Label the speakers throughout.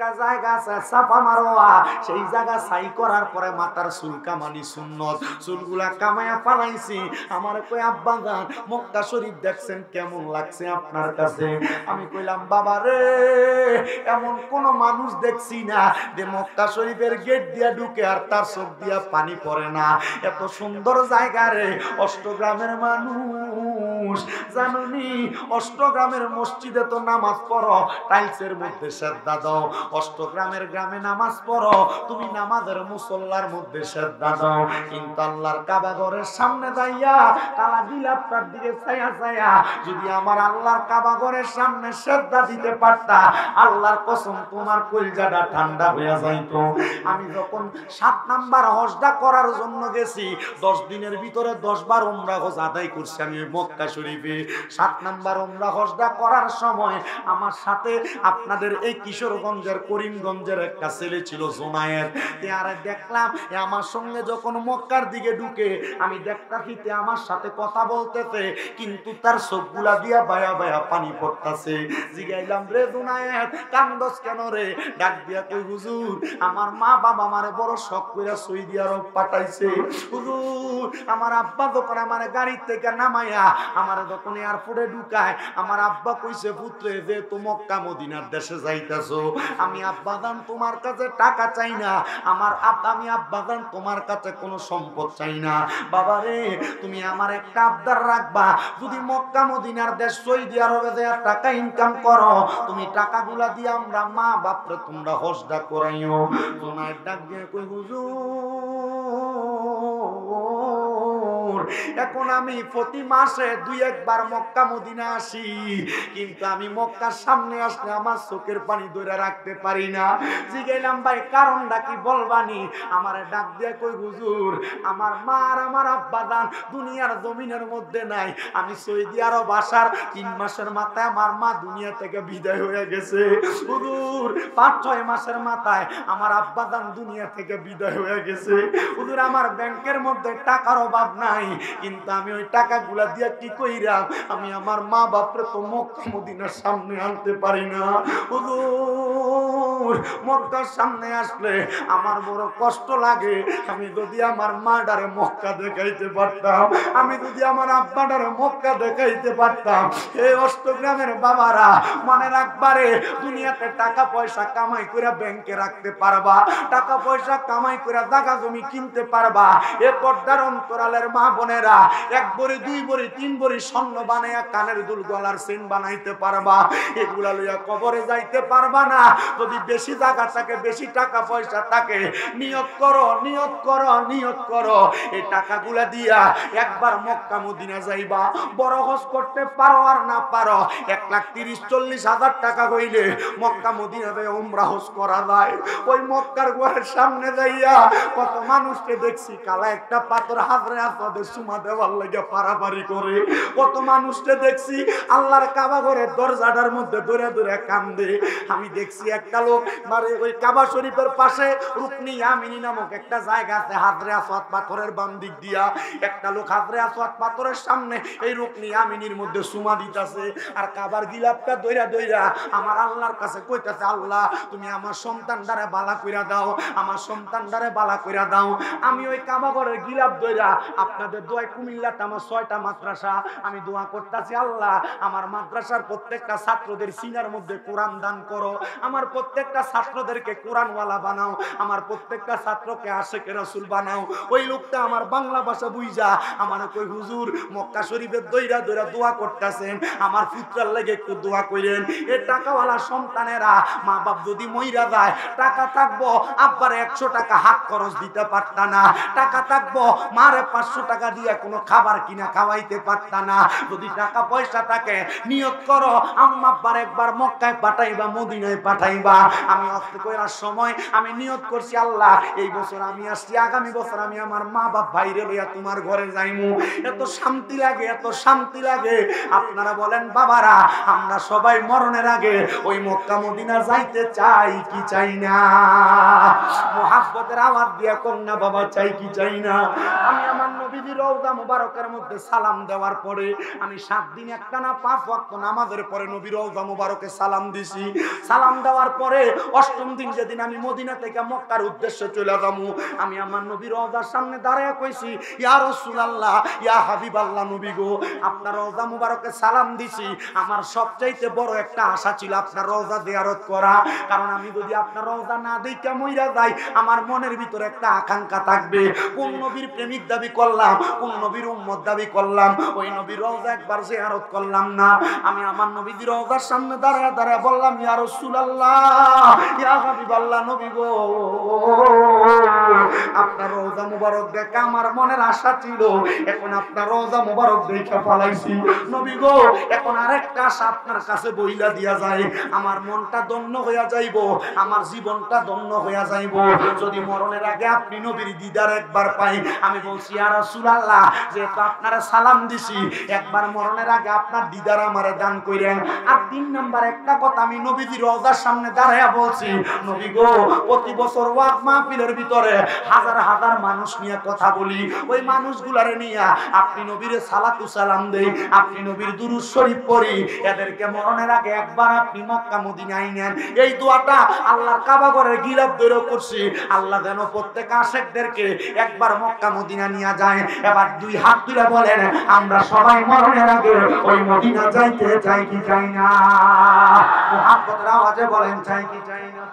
Speaker 1: একটা জায়গা আছে সাফা মারোয়া, সেই জায়গা ছাই করার পরে মাথার চুল কামানি সুন্নত, চুলগুলা কামায়া ফালাইছি। আমার কই আব্বা জান মক্কা শরীফ দেখছেন কেমন লাগছে আপনার কাছে? আমি কইলাম বাবা রে, এমন কোন মানুষ দেখছি না যে মক্কা শরীফের গেট দিয়া ঢুকে আর তার চোখ দিয়া পানি পড়ে না। এত সুন্দর জায়গা রে। অষ্টগ্রামের মানুষ জানুনি, অষ্টগ্রামের মসজিদে তো নামাজ পড়ো, টাইলসের মধ্যে সেজদা দাও। অষ্টগ্রামের গ্রামে নামাজ পড়ো, তুমি নামাজের মুসল্লার মধ্যে সেজদা দাও। কিন্তু আল্লাহর কাবা ঘরের সামনে যাইয়া কালা বিলাপটার দিকে ছায়া ছায়া যদি আমার আল্লাহর কাবা ঘরের সামনে সেজদা দিতে পারতা, আল্লাহর কসম তোমার কলিজাটা ঠান্ডা হয়ে যাইতো। আমি যখন 7 নাম্বার হজটা করার জন্য গেছি, 10 দিনের ভিতরে 10 বার উমরা হজ আদায় করছি আমি মক্কা শরীফে। 7 নাম্বার উমরা হজটা করার সময় আমার সাথে আপনাদের এই কিশোরগঞ্জের করিমগঞ্জের একটা ছেলে ছিল জোনায়ের। আর দেখলাম আমার সঙ্গে যখন মক্কার দিকে ঢুকে আমি দেখতাছি আমার সাথে কথা বলতেছে, কিন্তু তার চোখগুলা দিয়া বায়া বায়া পানি পড়তাছে। জিগাইলাম রে জোনায়ের কান্দস কেন রে? ডাক দিয়া কই হুজুর আমার মা বাবা আমারে বড় শখ কইরা সৌদি আরব পাঠাইছে। হুজুর আমার আব্বা যখন আমার গাড়ি থেকে নামাইয়া আমার যখন এয়ারপোর্টে ঢুকায়, আমার আব্বা কইছে পুত্রে যে তো মক্কা মদিনার দেশে যাইতাছো, আমি আব্বা জান তোমার কাছে টাকা চাই না, আমি আব্বা জান তোমার কাছে কোনো সম্পদ চাই না। বাবা রে তুমি আমার একটা আবদার রাখবা, যদি মক্কা মদিনার দেশ সৌদি আরবে যায় টাকা ইনকাম করো, তুমি টাকাগুলা দিয়ে আমরা মা বাপরে তোমরা হজটা করাইও। তোমার ডাক দিয়ে কই হুজুর এখন আমি প্রতি মাসে 2-1 বার মক্কা মদিনা আসি, কিন্তু আমি মক্কার সামনে আসলে আমার চোখের পানি ধরে রাখতে পারি না। জিগাইলাম ভাই কারণটা কি বলবানি? আমার ডাক দিয়ে কই হুজুর আমার মা আর আমার আব্বা জান দুনিয়ার জমিনের মধ্যে নাই, আমি সৌদি আরব আসার 3 মাসের মাথায় আমার মা দুনিয়া থেকে বিদায় হয়ে গেছে। হুজুর 5-6 মাসের মাথায় আমার আব্বা জান দুনিয়া থেকে বিদায় হয়ে গেছে। হুজুর আমার ব্যাংকের মধ্যে টাকার অভাব নাই, কিন্তু আমি ওই টাকাগুলা দিয়া কি কইরা আমি আমার মা বাপরে তো মক্কা মদিনার সামনে আনতে পারি না। হুজুর মক্কার সামনে আসলে আমার বড় কষ্ট লাগে। আমি যদি আমার মাডারে মক্কা দেখাইতে পারতাম, আমি যদি আমার আব্বাডারে মক্কা দেখাইতে পারতাম। এই অষ্টগ্রামের বাবারা মনে রাখবারে, দুনিয়াতে টাকা পয়সা কামাই করে ব্যাংকে রাখতে পারবা, টাকা পয়সা কামাই করে জায়গা জমি কিনতে পারবা। এ পর্দার অন্তরালের মা বোনেরা 1 ভরি 2 ভরি 3 ভরি স্বর্ণ বানাইয়া কানের দুল গলার চেন বানাইতে পারবা, এগুলা লইয়া কবরে যাইতে পারবা না। যদি বেশি জায়গা থাকে, বেশি টাকা পয়সা থাকে, নিয়ত করো নিয়ত করো নিয়ত করো, এই টাকাগুলা দিয়া একবার মক্কা মদিনা যাইবা। বড় হজ করতে পারো আর না পারো, 1,30,40,000 টাকা হইলে মক্কা মদিনাতে উমরা হজ করা যায়। ওই মক্কার ঘরের সামনে যাইয়া কত মানুষকে দেখছি কালা একটা পাথর হাজরে আসওয়াদের সুমা দেওয়ার লাগে পারাপারি করে, কত মানুষকে দেখছি আল্লাহর কাবা ঘরের দরজাটার মধ্যে দৌড়ে দৌড়ে কান্দে। আমি দেখছি একটা লোক মানে ওই কাবা শরীফের পাশে রুকনি ইয়ামিনী নামক একটা জায়গা আছে, হাজরে আসওয়াদ পাথরের বাম দিক দিয়া একটা লোক হাজরে আসওয়াদ পাথরের সামনে এই রুকনি ইয়ামিনীর মধ্যে সুমা দিতেছে, আর কাবার গিলাপটা দইরা দইরা আমার আল্লাহর কাছে কইতাছে, আল্লাহ তুমি আমার সন্তানটারে বালা কইরা দাও, আমার সন্তানটারে বালা কইরা দাও। আমি ওই কাবা ঘরের গিলাপ দইরা আপনাদের দোয়ায় কুমিল্লাতে আমার 6টা মাদ্রাসা, আমি দোয়া করতেছি আল্লাহ আমার মাদ্রাসার প্রত্যেকটা ছাত্রদের সিনার মধ্যে কোরআন দান করো, আমার প্রত্যেকটা ছাত্রদেরকে কোরআনওয়ালা বানাও, আমার প্রত্যেকটা ছাত্রকে আশিকে রাসূল বানাও। ওই লোকটা আমার বাংলা ভাষা বুঝা আমার কই হুজুর মক্কা শরীফের দইরা দইরা দোয়া করতেছেন, আমার পুত্রের লাগে একটু দোয়া কইরেন। এই টাকাওয়ালা সন্তানেরা মা বাপ যদি মইরা যায়, টাকা থাকবো আব্বারে 100 টাকা হাত খরচ দিতে পারতা না, টাকা থাকবো মারে 500 টাকা দিয়ে কোনো খাবার কিনা খাওয়াইতে পারতা না। যদি টাকা পয়সা থাকে নিয়ত করো আম্মা আব্বার একবার মক্কায় পাঠাইবা, মদিনায় পাঠাইবা। আমি অস্ত করার সময় আমি নিয়ত করছি আল্লাহ এই বছর আমি আসছি, আগামী বছর আমি আমার মা বাপ ভাইরে লইয়া তোমার ঘরে যাইমু। এত শান্তি লাগে, এত শান্তি লাগে। আপনারা বলেন বাবারা, আমরা সবাই মরণের আগে ওই মক্কা মদিনা যাইতে চাই কি চাই না? মুহাব্বতের আওয়াজ দিয়া কোন না বাবা, চাই কি চাই না? আমি আমার নবীজির রওজা মুবারকের মধ্যে সালাম দেওয়ার পরে আমি 7 দিন একটানা 5 ওয়াক্ত নামাজের পরে নবীর রওজা মুবারকে সালাম দিছি। সালাম দেওয়ার পরে অষ্টম দিন যেদিন আমি মদিনা থেকে মক্কার উদ্দেশ্যে চলে যাবো, আমি আমার নবীর রওজার সামনে দাঁড়ায় কইছি, ইয়া রাসূলুল্লাহ, ইয়া হাবিবাল্লাহ, নবী গো, আপনার রওজা মুবারকে সালাম দিছি। আমার সবচাইতে বড় একটা আশা ছিল আপনার রওজা জিয়ারত করা, কারণ আমি যদি আপনার রওজা না দেখে মইরা যাই, আমার মনের ভিতরে একটা আকাঙ্ক্ষা থাকবে, কোন নবীর প্রেমিক দাবি করলাম, কোন নবীর উম্মত দাবি করলাম, ওই নবীর রওজা একবার জিয়ারত করলাম না। আমি আমার নবীর রওজার সামনে দাঁড়ায় দাঁড়ায় বললাম, ইয়া রাসূলুল্লাহ, ইয়া হাবিবাল্লাহ, নবী গো, আপনার রওজা মুবারক দেখে আমার মনের আশা ছিল, এখন আপনার রওজা মুবারক দেখে ফলাইছি। নবী গো, এখন আরেকটা আশা আপনার কাছে বইলা দিয়া যায়, আমার মনটা ধন্য হইয়া যাইব, আমার জীবনটা ধন্য হইয়া যাইব, যদি মরণের আগে আপনি নবীর দিদার একবার পাই। আমি বলছি, ইয়া রাসূলুল্লাহ, যেহেতু আপনারা সালাম দিছি, একবার মরণের আগে আপনার দিদার আমারে দান কইরেন। আর 3 নাম্বার একটা কথা আমি নবীজির রওজার সামনে দাঁড়ায়া বলছি, নবী গো, প্রতি বছর ওয়াজ মাহফিলের ভিতরে হাজার হাজার মানুষ নিয়ে কথা বলি, ওই মানুষগুলারে নিয়ে আপনি নবীরে সালাতু সালাম দেই, আপনি নবীর দুরূদ শরীফ পড়ি, এদেরকে মরণের আগে একবার আপনি মক্কা মদিনায় নেন। এই দোয়াটা আল্লাহর কাবা ঘরের গিলাফ ধরে করছি, আল্লাহ যেন প্রত্যেক আশিকদেরকে একবার মক্কা মদিনা নিয়ে যায়। এবার 2 হাত তুলে বলেন, আমরা সবাই মরণের আগে ওই মদিনা যাইতে চাই কি চাই না? মুহাব্বতের আওয়াজে বলেন, চাই কি চাই না?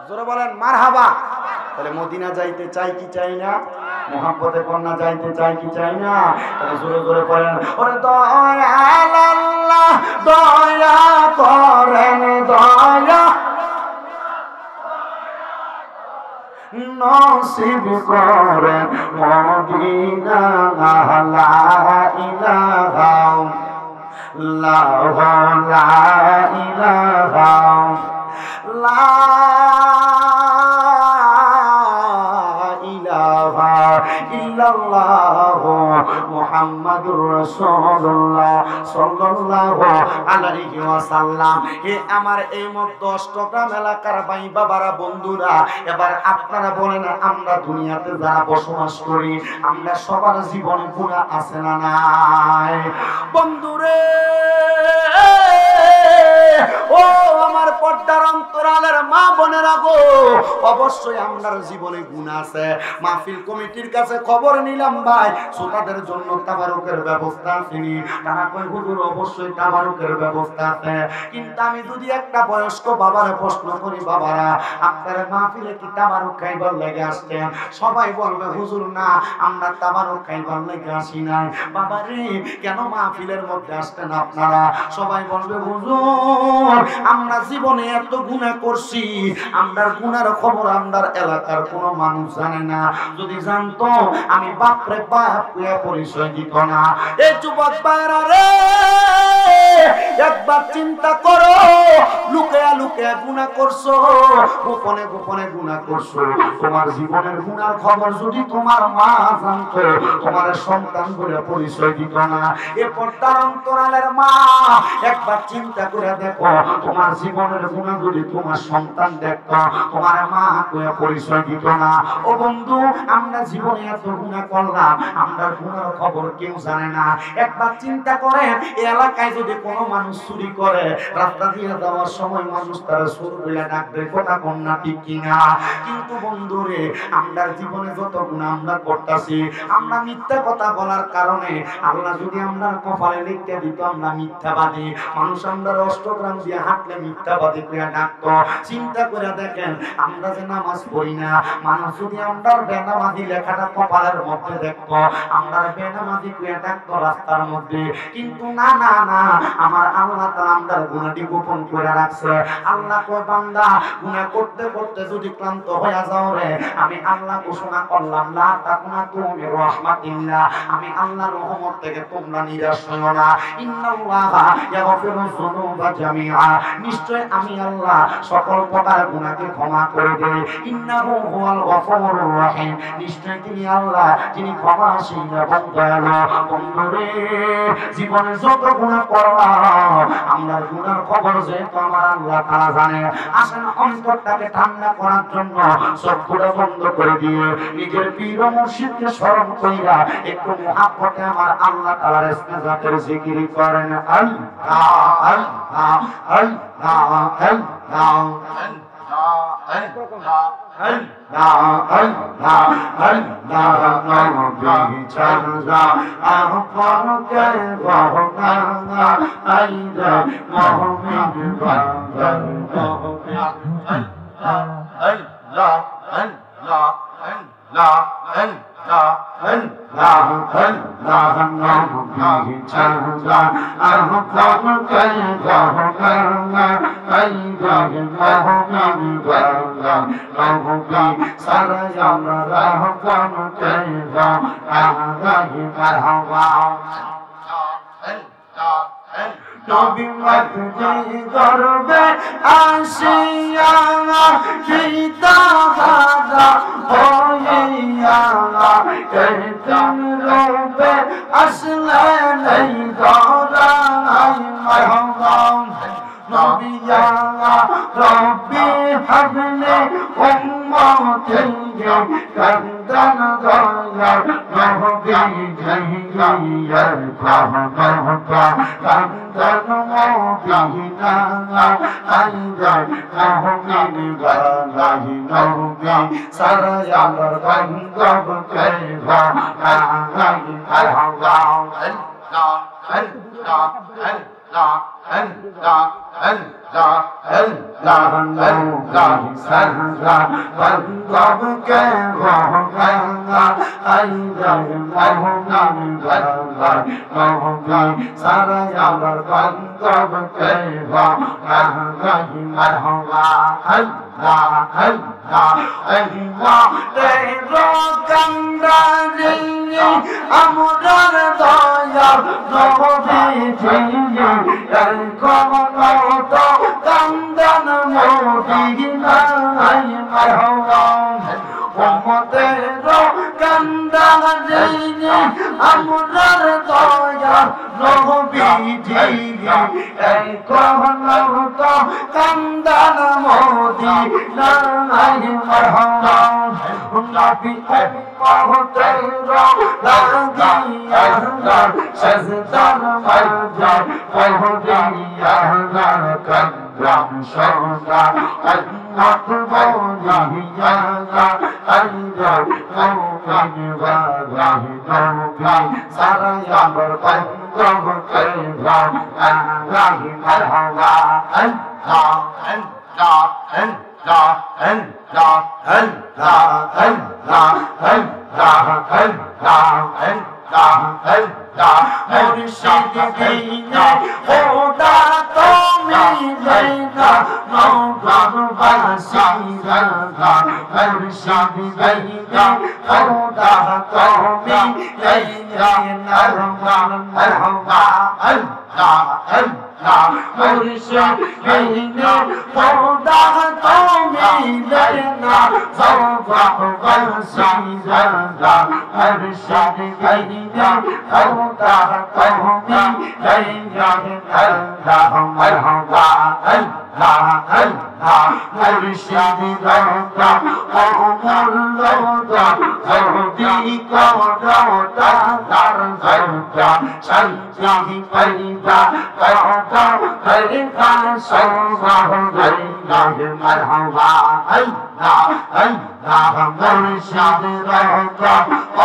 Speaker 1: জোরে বলেন মারহাবা। তাহলে মদিনা যাইতে চাই কি চাই না? মুহাব্বতে কন্যা যাইতে চাই কি চাই না? তাহলে জোরে জোরে পড়েন, ওরে দয়াল আল্লাহ দয়া করেন, দয়া নসিব করেন মদিনা, লা ইলাহা লা ইলাহা লা ইলাহা ইল্লাল্লাহু মুহাম্মাদুর রাসূলুল্লাহ সাল্লাল্লাহু আলাইহি ওয়াসাল্লাম। হে আমার এই মধ্য অষ্টগ্রাম এলাকার ভাই বাবারা, বন্ধুরা, এবার আপনারা বলেন, আমরা দুনিয়াতে যারা বসবাস করি, আমরা সবার জীবনে গুনাহ আছে না নাই? বন্ধুরে, ও আমার পর্দার অন্তরালের মা বোনেরা গো, অবশ্যই আপনার জীবনে গুনাহ আছে। মাহফিল কমিটির কাছে খবর নিলাম, ভাই শ্রোতাদের জন্য তাবারুকের ব্যবস্থা আছে। তারা কই, হুজুর অবশ্যই তাবারুকের ব্যবস্থা আছে, কিন্তু আমি যদি একটা বয়স্ক বাবারে প্রশ্ন করি, বাবারা আপনারা মাহফিলে কি তাবারুক খাইবার লেগে আসছেন? সবাই বলবে, হুজুর না, আমরা তাবারুক খাইবার লেগে আসি নাই। বাবারে, কেন মাহফিলের মধ্যে আসতেন আপনারা? সবাই বলবে, হুজুর আমরা জীবনে এত গুনাহ করছি, আমরার গুনার খবর আমরার এলাকার কোনো মানুষ জানে না, যদি জানতো আমি বাপরে বাপ হয়ে পরিচয় দিত না। এই যুবক ভাইরা রে, একবার চিন্তা করো, লুকিয়ে লুকিয়ে গুনাহ করছো, গোপনে গোপনে গুনাহ করছো, তোমার জীবনের গুনার খবর যদি তোমার মা জানতো, তোমার সন্তান বলে পরিচয় দিত না। এরপর তার অন্তরালের মা, একবার চিন্তা করে দেখো, তোমার জীবনের গুনাহ যদি তোমার সন্তান দেখতো, তোমার মা কয়ে পরিচয় দিত না। ও বন্ধু, আমরা জীবনে এত গুনাহ করলাম, আমরা গুনার খবর কেউ জানে না। একবার চিন্তা করেন, এই এলাকায় যদি কোনো মানুষ চুরি করে, রাস্তা দিয়ে যাওয়ার সময় মানুষ তারা চোর বলে ডাকবে, কথা কোন না ঠিক কিনা? কিন্তু বন্ধুরে, আমরা জীবনে যত গুনাহ আমরা করতেছি, আমরা মিথ্যা কথা বলার কারণে আল্লাহ যদি আমরা কপালে লিখতে দিত আমরা মিথ্যাবাদী, মানুষ আমরা অষ্টগ্রাম দিয়ে হাঁটলে মিথ্যাবাদী করে ডাকতো। চিন্তা করে দেখেন, আমরা যে নামাজ পড়ি না, মানুষ যদি আমরা বেনামাজি লেখাটা কপালের মধ্যে দেখতো, আমরা বেনামাজি করে ডাকতো রাস্তার মধ্যে। কিন্তু না না না, আমার আল্লাহ তাআলা আমাদের গুনাহটি গোপন করে রাখছে। আল্লাহ কয়, বান্দা গুনাহ করতে করতে যদি ক্লান্ত হয়ে যাও রে, আমি আল্লাহ ঘোষণা করলাম, লা তাকুনাতু মির রাহমাতিল্লাহ, আমি আল্লাহর রহমত থেকে তোমরা নিরাশ হও না। ইন্নাল্লাহা ইয়াগফিরুয যুনুবা জামিআ, নিশ্চয় আমি আল্লাহ সকল প্রকার গুনাহকে ক্ষমা করে দেই। ইন্নাহু হুয়াল গফুরুর রহিম, নিশ্চয় তিনি আল্লাহ যিনি ক্ষমাশীল এবং দয়ালু। বন্ধুরে, জীবনে যত গুনাহ করলাম আমরা গুনার খবর যেহেতু আমার আল্লাহ তাআলা জানে, আসেন অন্তরটাকে ঠান্ডা করার জন্য চক্ষুটা বন্ধ করে দিয়ে নিজের পীর ও মুর্শিদকে স্মরণ কইরা একটু মুহাব্বতে আমার আল্লাহ তাআলার ইস্তেগফারের জিকির করেন। আল্লাহ আল্লাহ আল্লাহ আল্লাহ নবী মদনী দরবে আসিয়া পিতাহারা হইয়া কেতন রূপে আসলেন এই ধরায় মারহাবা নবী ইয়া রব্বি হাবলি উম্মতি কান্দান দয়া নবী জহিয়া কাহকা কান্দান মদিনা আইজা মোহমিন গাহি নবী সারায়ার গঙ্গব কেভা গাহি আলহামদা আমরার দয়াল নবী কমনত কান্দন মদিনায় মারহাবা উম্মতের কান্দানে আমরার দয়াল নবীজি এই কমনত কান্দন মদিনায় মারহাবা নবী উম্মতের লাগিয়া সাজদার মাঝে পহরিয়া কান্দাম সদা আল্লাহ বলিয়া আইরা মুমিন ওয়াহি নবী সারায়ার কঙ্গব কেভা গাহি মারহাবা আল্লাহ আল্লাহ আল্লাহ আল্লাহ আল্লাহ আল্লাহ আল্লাহ আল্লাহ আল্লাহ মুর্শিদ বিনা খোদা তো মিলে না নওগাঁবাসী রাগা মুর্শিদ বিনা খোদা তো মিলে না মারহাবা আল্লাহ আল্লাহ মুর্শিদ বিনা খোদা তো মিলে না নওগাঁবাসী রাগা মুর্শিদ বিনা খোদা তো মিলে না মারহাবা আল্লাহ আল্লাহ মুর্শিদ রাগা ওমর লোদা হদি কোদা তার জয়টা শান্তি পাইবা কোদা হরিকা সবাহ গাইলা মারহাবা আল্লাহ আল্লাহ মুর্শিদ রাগা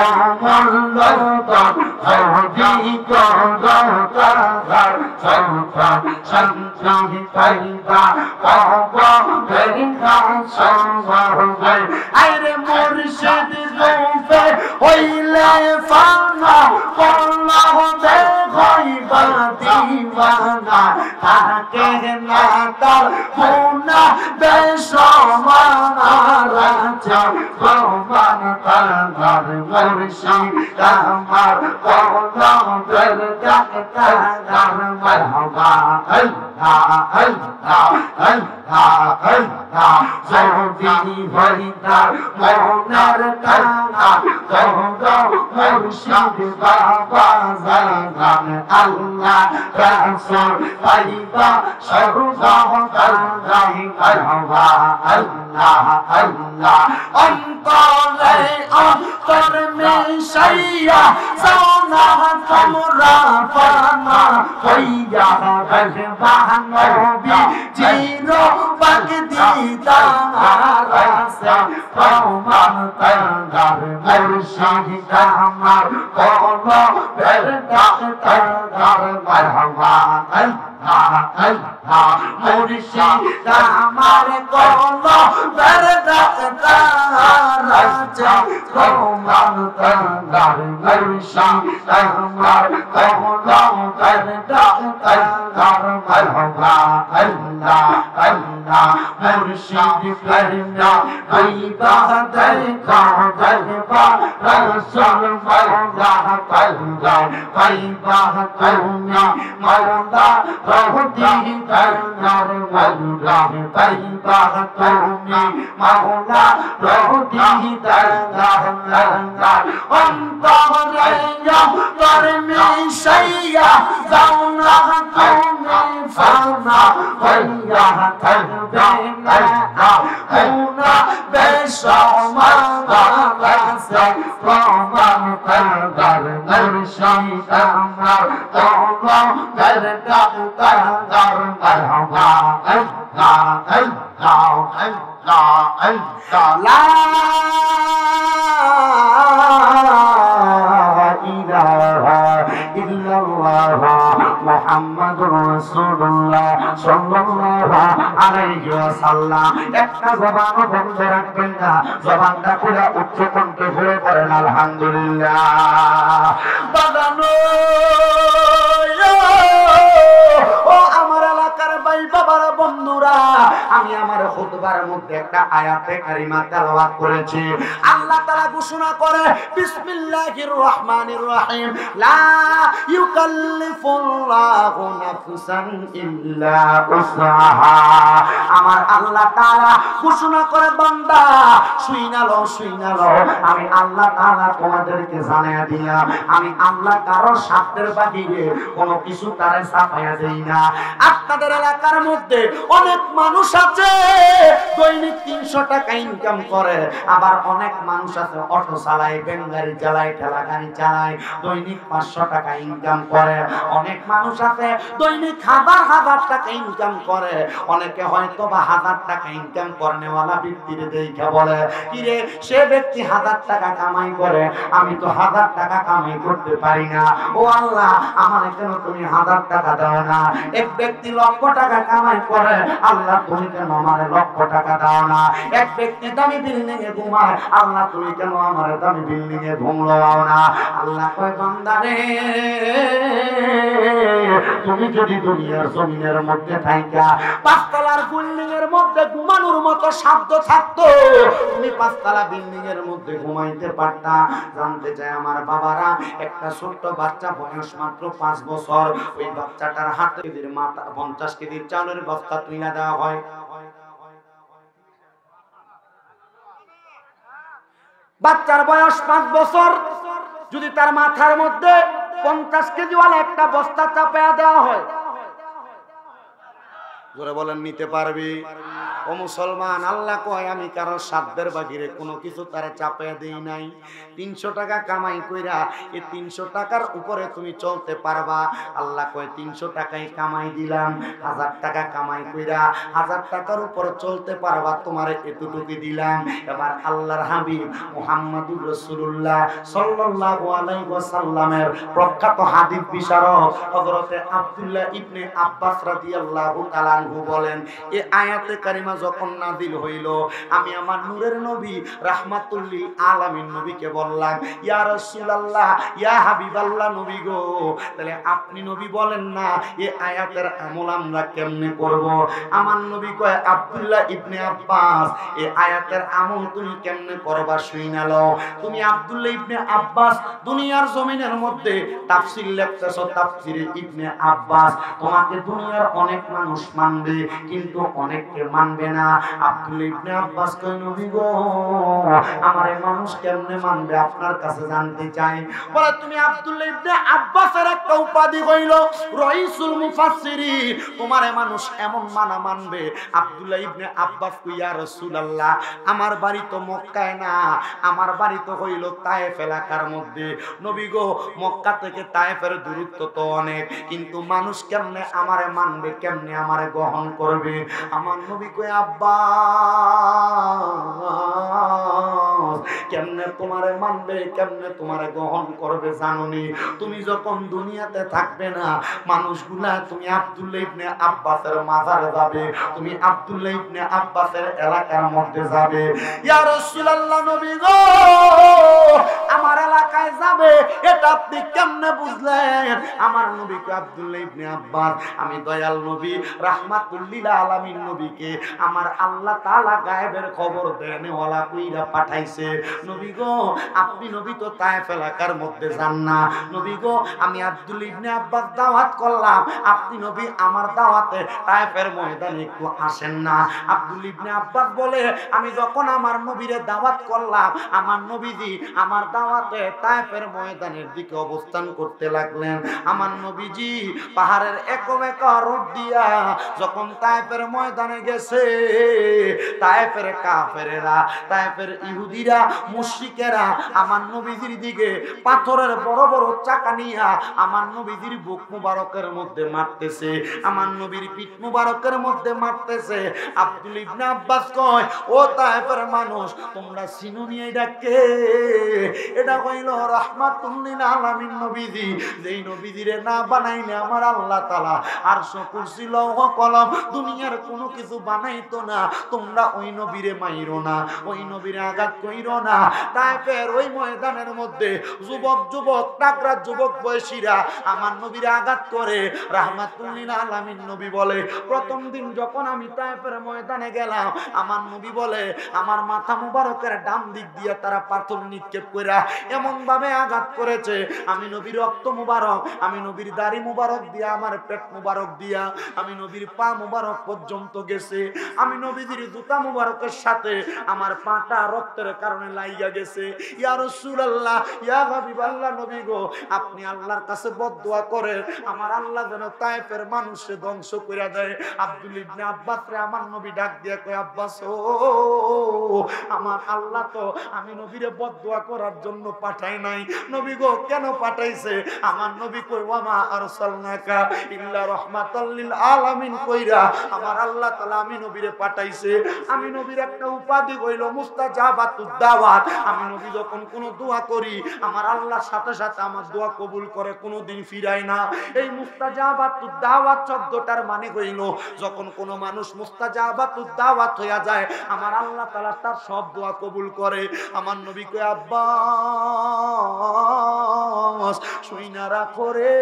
Speaker 1: ওমর লোদা হদি কোদা তার জয়টা শান্তি পাইবা কোদা হরিকা সবাহ গাই আইরে মুর্শিদ রূপে হইলে ফানা কল্লা হবে হইবা দিওয়ানা তাকে না তার গুনা বেশমানা রাজা ভগবান তার মুর্শিদ আমার কল্লা দরগাহ তার মারহাবা আল্লাহ আল্লাহ আল্লাহ আল্লাহ যদি হইতার মনের টানা তোমরা মুর্শিদ বাবা জানা আল্লাহ রাসূল পাইবা সর্বদাই মারহাবা আল্লাহ আল্লাহ অন্তরে অন্তর মিশাইয়া সোনা তোমরা পানা হইয়া রহমান নবী জিরো পাক দিদার সে প্রমাণ তার মুর্শিদ আমার কোলো বেরদার তার মারহাবা আল্লাহ আল্লাহ মুর্শিদ আমার কোলো বেরদার তার সে প্রমাণ তার মুর্শিদ আমার কোলো বেরদার তার মারহাবা আল্লাহ আল্লাহ মুর্শিদ করনা ইবাদত করবা রাসূল মাওলা পাল্লা ইবাদত করনা মাওলা রহমতি করনার মাওলা ইবাদত করনা মাওলা রহমতি করনার মাওলা অন্তরে অন্তর মিশাইয়া যাওনা তুমি ফানা হইয়া থাকবে না হুনা বেশমালাসে প্রমাণ করবার মুর্শিদ আমার তোমরা করদা তার মারহাবা আল্লাহ আল্লাহ আল্লাহ আল্লাহ লা ইলাহা ইল্লাল্লাহ মুহাম্মাদুর রাসূলুল্লাহ সাল্লাল্লাহু আলাইহি ওয়াসাল্লাম একটা জবান বন্ধ রাখবেন না জবানটা পুরো উচ্চ কণ্ঠে বলে পড়েন আলহামদুলিল্লাহ বাদানো ও আমার এলাকার ভাই বাবার বন্ধুরা আমি আমার খুতবার মধ্যে একটা আয়াতে কারিমা তেলাওয়াত করেছি আল্লাহ তাআলা ঘোষণা করে বিসমিল্লাহির রহমানির রহিম লা ইউকাল্লিফুল্লাহু নাফসান ইল্লা উসআহা আমার আল্লাহ তাআলা ঘোষণা করে বান্দা শুইনা লও আমি আল্লাহ তাআলা তোমাদেরকে জানায়া দিলাম আমি আল্লাহ কারো সাধ্যের বাহিরে কোনো কিছু তারে ছাপায়া দেই না আপনাদের এলাকার মধ্যে অনেক মানুষ আছে দৈনিক 300 টাকা ইনকাম করে আবার অনেক মানুষ আছে অটো চালায় ভ্যান গাড়ি চালায় ঠেলা গাড়ি চালায় দৈনিক 500 টাকা ইনকাম করে অনেক মানুষ আছে দৈনিক হাজার টাকা ইনকাম করে অনেকে হয়তো বা 1000 টাকা ইনকাম করনেওয়ালা ব্যক্তির দেখা বলে কি রে সে ব্যক্তি 1000 টাকা কামাই করে আমি তো 1000 টাকা কামাই করতে পারি না ও আল্লাহ আমার কেন তুমি 1000 টাকা দাও না এক ব্যক্তি লক্ষ টাকা কামাই করে আল্লাহ তুমি কেন আমারে লক্ষ টাকা দাও না এক ব্যক্তি দামি বিল্ডিং এ ঘুমায় আল্লাহ তুমি কেন আমারে দামি বিল্ডিং এ ঘুম লাও না আল্লাহ কয় বান্দা রে তুমি যদি দুনিয়ার জমিনের মধ্যে থাইকা পাঁচতলার বিল্ডিং এর মধ্যে ঘুমানোর মতো সাধ্য থাকতো তুমি পাঁচতলা বিল্ডিং এর মধ্যে ঘুমাইতে পারতা জানতে চাই আমার বাবারা একটা ছোট্ট বাচ্চা বয়স মাত্র 5 বছর ওই বাচ্চাটার হাতে মাথা 50 কেজির চাউলের বস্তা তুইলা দেওয়া হয় বাচ্চার বয়স 5 বছর যদি তার মাথার মধ্যে 50 কেজিওয়ালা একটা বস্তা চাপায়া দেওয়া হয় জোরে বলেন নিতে পারবি ও মুসলমান আল্লাহ কয় আমি কারো সাধ্যের বাহিরে কোনো কিছু তারে চাপায়া দেই নাই 300 টাকা কামাই কইরা এই 300 টাকার উপরে তুমি চলতে পারবা আল্লাহ কয় 300 টাকাই কামাই দিলাম 1000 টাকা কামাই কইরা 1000 টাকার উপরে চলতে পারবা তোমারে এতটুকু দিলাম এবার আল্লাহর হাবিব মুহাম্মদুর রাসূলুল্লাহ সাল্লাল্লাহু আলাইহি ওয়াসাল্লামের প্রখ্যাত হাদিস বিশারদ হযরতে আব্দুল্লাহ ইবনে আব্বাস রাদিয়াল্লাহু তাআলা আনহু বলেন এই আয়াতে কারিমা যখন নাযিল হইল আমি আমার নূরের নবী রাহমাতুল লিল আলামিন নবীকে বললাম ইয়া রাসূলুল্লাহ ইয়া হাবিবাল্লাহ নবী গো তাহলে আপনি নবী বলেন না এই আয়াতের আমল আমরা কেমনে করব আমার নবী কয় আব্দুল্লাহ ইবনে আব্বাস এই আয়াতের আমল তুমি কেমনে করবা শুইনা লও তুমি আব্দুল্লাহ ইবনে আব্বাস দুনিয়ার জমিনের মধ্যে তাফসীর লিখতেছো তাফসীরে ইবনে আব্বাস তোমাকে দুনিয়ার অনেক মানুষ মানবে কিন্তু অনেককে মানবে না আব্দুল্লাহ ইবনে আব্বাস কয় নবী গো আমারে মানুষ কেমনে মানবে আপনার কাছে জানতে চাই। বলে তুমি আব্দুল্লাহ ইবনে আব্বাসের একটা উপাধি হইল রাইসুল মুফাসসিরিন, তোমারে মানুষ এমন মানবে। আব্দুল্লাহ ইবনে আব্বাস কই ইয়া রাসূলুল্লাহ, আমার বাড়ি তো মক্কায় না, আমার বাড়ি তো হইল তায়েফ এলাকার মধ্যে। নবী গো, মক্কা থেকে তায়েফের দূরত্ব তো অনেক, কিন্তু মানুষ কেমনে আমারে মানবে, কেমনে আমারে গ্রহণ করবে? আমার নবী কই আব্বাস, কেমনে তোমারে মানবে, কেমনে তোমারে গ্রহণ করবে জানোনি? তুমি যখন দুনিয়াতে থাকবে না, মানুষগুলা তুমি আব্দুল্লাহ ইবনে আব্বাসের মাজারে যাবে, তুমি আব্দুল্লাহ ইবনে আব্বাসের এলাকার মধ্যে যাবে। ইয়া রাসূলুল্লাহ, নবী গো, আমার এলাকায় যাবে, এটা আপনি কেমনে বুঝলেন? আমার নবী কো আব্দুল্লাহ ইবনে আব্বাস, আমি দয়াল নবী রাহমাতুল লিল আলামিন নবীকে আমার আল্লাহ তাআলা গায়েবের খবর দেনেওয়ালা কইরা পাঠাইছে। নবী গো, আপনি নবী তো তায়েফ এলাকার মধ্যে যান না। নবী গো, আমি আব্দুল্লাহ ইবনে আব্বাস দাওয়াত করলাম, আপনি নবী আমার দাওয়াতে তায়েফের ময়দানে একটু আসেন না? আব্দুল্লাহ ইবনে আব্বাস বলে, আমি যখন আমার নবীরে দাওয়াত করলাম, আমার নবীজি আমার দাওয়াতে তায়েফের ময়দানের দিকে অবস্থান করতে লাগলেন। আমার নবীজি পাহাড়ের একমেকা রোড দিয়া যখন তায়েফের ময়দানে গেছে, তায়েফের কাফেরেরা, তায়েফের ইহুদিরা, মুশরিকেরা আমার নবীজির দিকে পাথরের বড় বড় চাকা নিয়া আমার নবীজির বুক মুবারকের মধ্যে মারতেছে, আমার নবীর পিঠ মুবারকের মধ্যে মারতেছে। আব্দুল্লাহ ইবনে আব্বাস কয়, ও তায়েফের মানুষ, তোমরা চিনুনি এটা কে? এটা হইল রাহমাতুল লিল আলামিন নবীজি, যেই নবীজিরে না বানাইলে আমার আল্লাহ তাআলা আরশ কুরসি লৌহ কলম দুনিয়ার কোনো কিছু বানাইতো না। তোমরা ওই নবীরে মাইরো না, ওই নবীরে আঘাত কইরো না। তায়েফের ওই ময়দানের মধ্যে যুবক যুবক টাকরা যুবক বয়সীরা আমার নবীরে আঘাত করে। রাহমাতুল লিল আলামিন নবী বলে, প্রথম দিন যখন আমি তায়েফের ময়দানে গেলাম, আমার নবী বলে আমার মাথা মুবারকের ডান দিক দিয়ে তারা পাথর নিক্ষেপ কইরা এমন ভাবে আঘাত করেছে, আমি নবীর রক্ত মুবারক, আমি নবীর দাড়ি মুবারক দিয়া, আমার পেট মুবারক দিয়া, আমি নবীর পা মুবারক পর্যন্ত গেছে। আমি নবীর জুতা মুবারকের সাথে আমার পাটা রক্তের কারণে লাইগা গেছে। ইয়া রাসূলুল্লাহ, ইয়া হাবিবাল্লাহ, নবী গো, আপনি আল্লাহর কাছে বদদুয়া করেন আমার আল্লাহ যেন তায়েফের মানুষকে ধ্বংস কইরা দেয়। আব্দুল্লাহ ইবনে আব্বাস রে আমার নবী ডাক দিয়া কয়, আব্বাস ও, আমার আল্লাহ তো আমি নবীরে বদদুয়া করার জন্য পাঠায় নাই। নবী গো, কেন পাঠাইছে? আমার নবী কই, ওয়া মা আরসালনাকা ইল্লা রাহমাতাল লিল আলামিন কইরা আমার আল্লাহ তাআলা আমি নবীরে পাঠাইছে। আমি নবীর একটা উপাধি হইল মুস্তাজাবাতুদ দাওয়াত। আমি নবী যখন কোন দোয়া করি, আমার আল্লাহর সাথে সাথে আমার দোয়া কবুল করে, কোনোদিন ফিরায় না। এই মুস্তাজাবাতুদ দাওয়াত শব্দটার মানে হইল, যখন কোন মানুষ মুস্তাজাবাতুদ দাওয়াত হইয়া যায়, আমার আল্লাহ তাআলা তার সব দোয়া কবুল করে। আমার নবী কয়, আব্বাস শুইনা রাখো রে,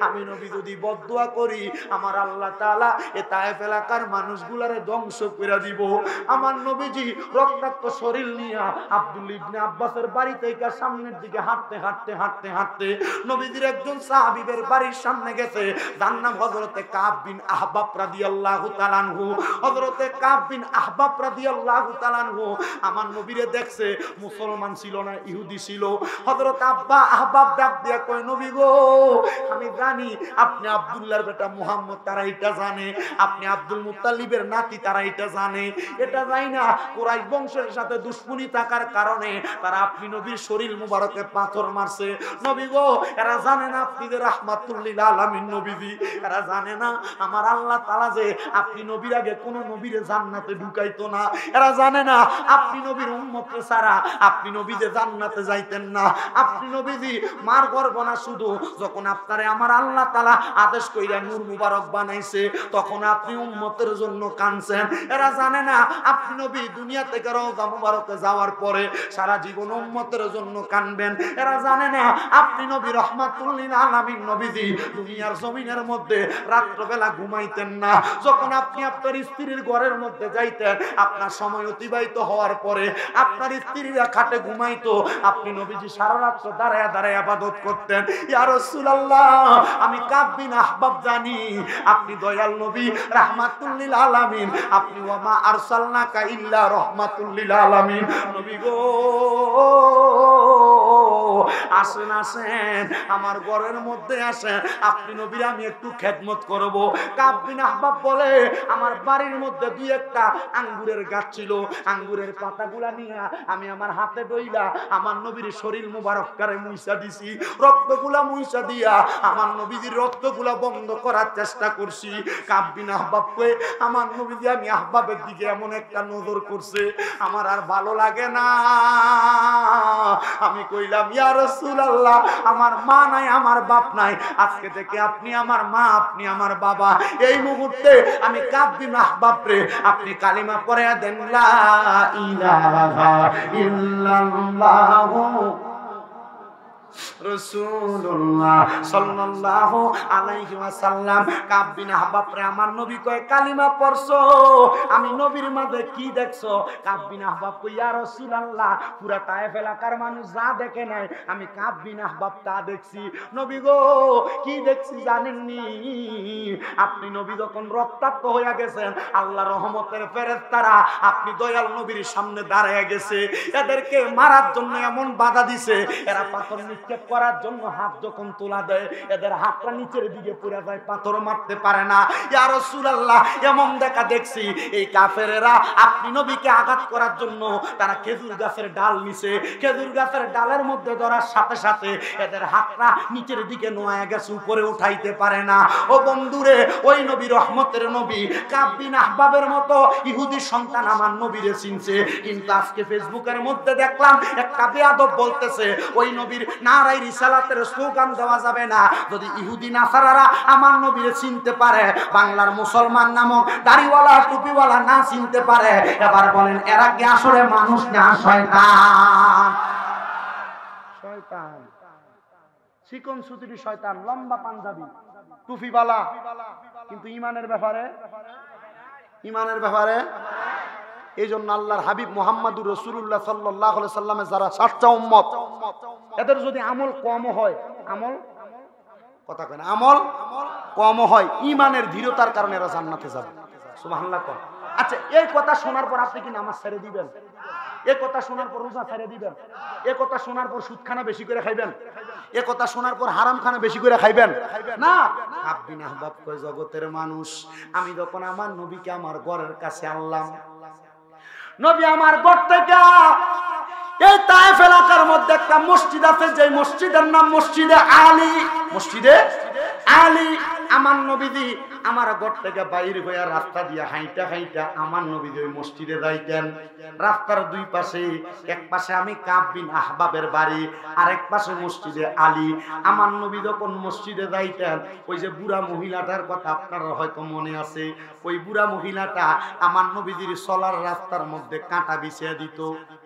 Speaker 1: আমি নবী যদি বদদুয়া করি, আমার আল্লাহ তাআলা এ তায়েফ এলাকার মানুষগুলারে ধ্বংস করে দিব। আমার নবীজি রক্তাক্ত শরীর নিয়ে আব্দুল্লাহ ইবনে আব্বাসের বাড়ি থেকে সামনের দিকে হাঁটতে হাঁটতে হাঁটতে হাঁটতে নবীজির একজন সাহাবীর বাড়ির সামনে গেছে, যার নাম হযরতে কাব বিন আহবাব রাদিয়াল্লাহু তাআলা আনহু। হযরতে কাব বিন আহবাব রাদিয়াল্লাহু তাআলা আনহু আমার নবীরে দেখছে, মুসলমান ছিল না, ইহুদি ছিল। হযরত আহবাব ডাক দিয়া কয়, নবী গো, আমি জানি আপনি আব্দুল্লাহর বেটা মুহাম্মদ, তারা এটা জানে, আপনি আব্দুল মুত্তালিবের নাতি, তারা এটা জানে। এটা যাই না, কুরাইশ বংশের সাথে দুশমনি থাকার কারণে তারা আপনি নবীর শরীর মুবারকে পাথর মারছে। নবী গো, এরা জানে না আপনি যে রাহমাতুল লিল আলামিন নবীজি, এরা জানে না আমার আল্লাহ তাআলা যে আপনি নবীর আগে কোন নবীরে জান্নাতে ঢুকাইতো না। এরা জানে না আপনি নবীর উম্মতকে ছাড়া আপনি নবী যে জান্নাতে যাইতেন না। আপনি নবীজি মার গর্ভ না, শুধু যখন আপনারে আমার আল্লাহ তাআলা আদেশ কইরা নূর মুবারক বানাইছে, তখন আপনি উম্মতের জন্য কাঁদছেন। এরা জানে না আপনি নবী দুনিয়া থেকে রওজা মুবারকে যাওয়ার পরে সারা জীবন উম্মতের জন্য কাঁদবেন। এরা জানে না আপনি নবী রাহমাতুল লিল আলামিন নবীজি দুনিয়ার জমিনের মধ্যে রাত্রবেলা ঘুমাইতেন না। যখন আপনি আপনার স্ত্রীর ঘরের মধ্যে যাইতেন, আপনার সময় অতিবাহিত হওয়ার পরে আপনার স্ত্রীরা খাটে ঘুমাইতো, আপনি নবীজি সারা রাত দাঁড়ায় দাঁড়ায় ইবাদত করতেন। ইয়া রাসূলুল্লাহ, আমি কাব বিন আহবাব জানি আপনি দয়াল নবী, রাহমাতুল লিল আলামিন, আপনি ওয়া মা আরসালনাকা ইল্লা রাহমাতুল লিল আলামিন। নবী গো আসেন আসেন, আমার ঘরের মধ্যে আসেন, আপনি নবীর আমি একটু খেদমত করব। কাব বিন আহবাব বলে, আমার বাড়ির মধ্যে দুই একটা আঙ্গুরের গাছ ছিল, আঙ্গুরের পাতাগুলা নিয়ে আমি আমার হাতে ডইলা আমার নবীর শরীর মুবারক করে মুইসা দিছি, রক্তগুলা মুইসা দিয়া আমার নবীজির রক্তগুলা বন্ধ করার চেষ্টা করছি। কাব বিন আহবাব কই, আমার নবীজি আমি আহবাবের দিকে এমন একটা নজর করছে, আমার আর ভালো লাগে না। আমি কইলাম, ইয়া রাসূলুল্লাহ, আমার মা নাই, আমার বাপ নাই, আজকে থেকে আপনি আমার মা, আপনি আমার বাবা। এই মুহূর্তে আমি কাব বিন আহবাব রে আপনি কালিমা পড়ে দেন, লা ইলাহা ইল্লাল্লাহু রাসূলুল্লাহ সাল্লাল্লাহু আলাইহি ওয়াসাল্লাম। কাব বিন আহবাব রে আমার নবী কয়, কালিমা পড়ছো, আমি নবীর মাঝে কি দেখছো? কাব বিন আহবাব কই, ইয়া রাসূলুল্লাহ, পুরা তায়েফ এলাকার মানুষ যা দেখে নাই আমি কাব বিন আহবাব তা দেখছি। নবী গো কি দেখছি জানেননি? আপনি নবী যখন রক্তাক্ত হয়ে গেছেন, আল্লাহর রহমতের ফেরেশতারা আপনি দয়াল নবীর সামনে দাঁড়ায় গেছে, এদেরকে মারার জন্য এমন বাধা দিছে, এরা পাথর নিক্ষেপ করার জন্য হাত যখন তোলা দেয়, এদের হাতটা নিচের দিকে পড়ে যায়, পাথর মারতে পারে না। ইয়া রাসূলুল্লাহ, এমন দেখা দেখছি এই কাফেরেরা আপনি নবীকে আঘাত করার জন্য তারা খেজুর গাছের ডাল নিছে, খেজুর গাছের ডালের মধ্যে ধরার সাথে সাথে এদের হাতটা নিচের দিকে নোয়া গেছে, উপরে উঠাইতে পারে না। ও বন্ধুরে, ওই নবী রহমতের নবী কাব বিন আহবাবের মতো ইহুদি সন্তান আমার নবীরে চিনছে, কিন্তু আজকে ফেসবুকের মধ্যে দেখলাম একটা বেয়াদব বলতেছে ওই নবীর নারায়ে রিসালাতের স্লোগান দেওয়া যাবে না যদি ইহুদি নাসারারা আমার নবীরে চিনতে পারে, বাংলার মুসলমান নামক দাড়িওয়ালা টুপিওয়ালা না চিনতে পারে। এবার বলেন, এরা কি আসলে মানুষ না শয়তান? শয়তান, চিকন সুতুরি শয়তান, লম্বা পাঞ্জাবি টুপিওয়ালা, কিন্তু ইমানের ব্যাপারে এই জন্য আল্লাহর হাবিব মুহাম্মদুর রাসূলুল্লাহ সাল্লাল্লাহু আলাইহি সাল্লামের যারা সাচ্চা উম্মত, এদের যদি আমল কম হয়, আমল কম হয়, ইমানের দৃঢ়তার কারণে এরা জান্নাতে যাবে। সুবহানাল্লাহ। আচ্ছা, এই কথা শোনার পর আপনি কি নামাজ ছেড়ে দিবেন? এই কথা শোনার পর রোজা ছেড়ে দিবেন? এই কথা শোনার পর সুদ খানা বেশি করে খাইবেন? এই কথা শোনার পর হারাম খানা বেশি করে খাইবেন? না। কাব বিন আহবাব কয়, জগতের মানুষ, আমি যখন আমার নবীকে আমার ঘরের কাছে আনলাম, নবী আমার ঘর থেকে এই তায়েফ এলাকার মধ্যে একটা মসজিদ আছে, যে মসজিদের নাম মসজিদে আলী। মসজিদে আলী আমার নবীজি আমার ঘর থেকে বাইর হইয়া রাস্তা দিয়া হাইটা হাইটা আমার নবীজি ওই মসজিদে যাইতেন। রাস্তার দুই পাশে, এক পাশে আমি কাব বিন আহবাবের বাড়ি, আর এক পাশে মসজিদে আলী। আমার নবী যখন মসজিদে যাইতেন, ওই যে বুড়া মহিলাটার কথা আপনার হয়তো মনে আছে, ওই বুড়া মহিলাটা আমার নবীজির চলার রাস্তার মধ্যে কাঁটা বিছিয়ে দিত।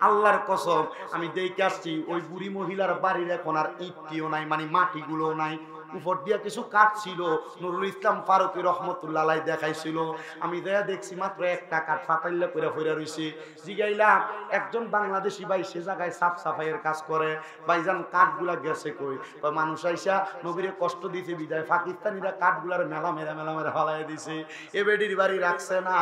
Speaker 1: আল্লাহর কসম, আমি দেখে আসছি ওই বুড়ি মহিলার বাড়ির এখন আর ইটটিও নাই, মানে মাটিগুলো নাই, উপর দিয়া কিছু কাঠ ছিল। নুরুল ইসলাম ফারুকী রহমতুল্লাহ আলাইহি দেখাইছিল, আমি দেখছি মাত্র একটা কাঠ ফাটাইল্লা করে ফিরে রইছে। জিগাইলাম, একজন বাংলাদেশি ভাই সে জায়গায় সাফ সাফাইয়ের কাজ করে, ভাইজান কাঠগুলা গেছে কই? মানুষ আইসা নবীরে কষ্ট দিতে বিদায় পাকিস্তানিরা কাঠগুলার মেলা মেলা ফালাই দিছে, এ বেডির বাড়ি রাখছে না।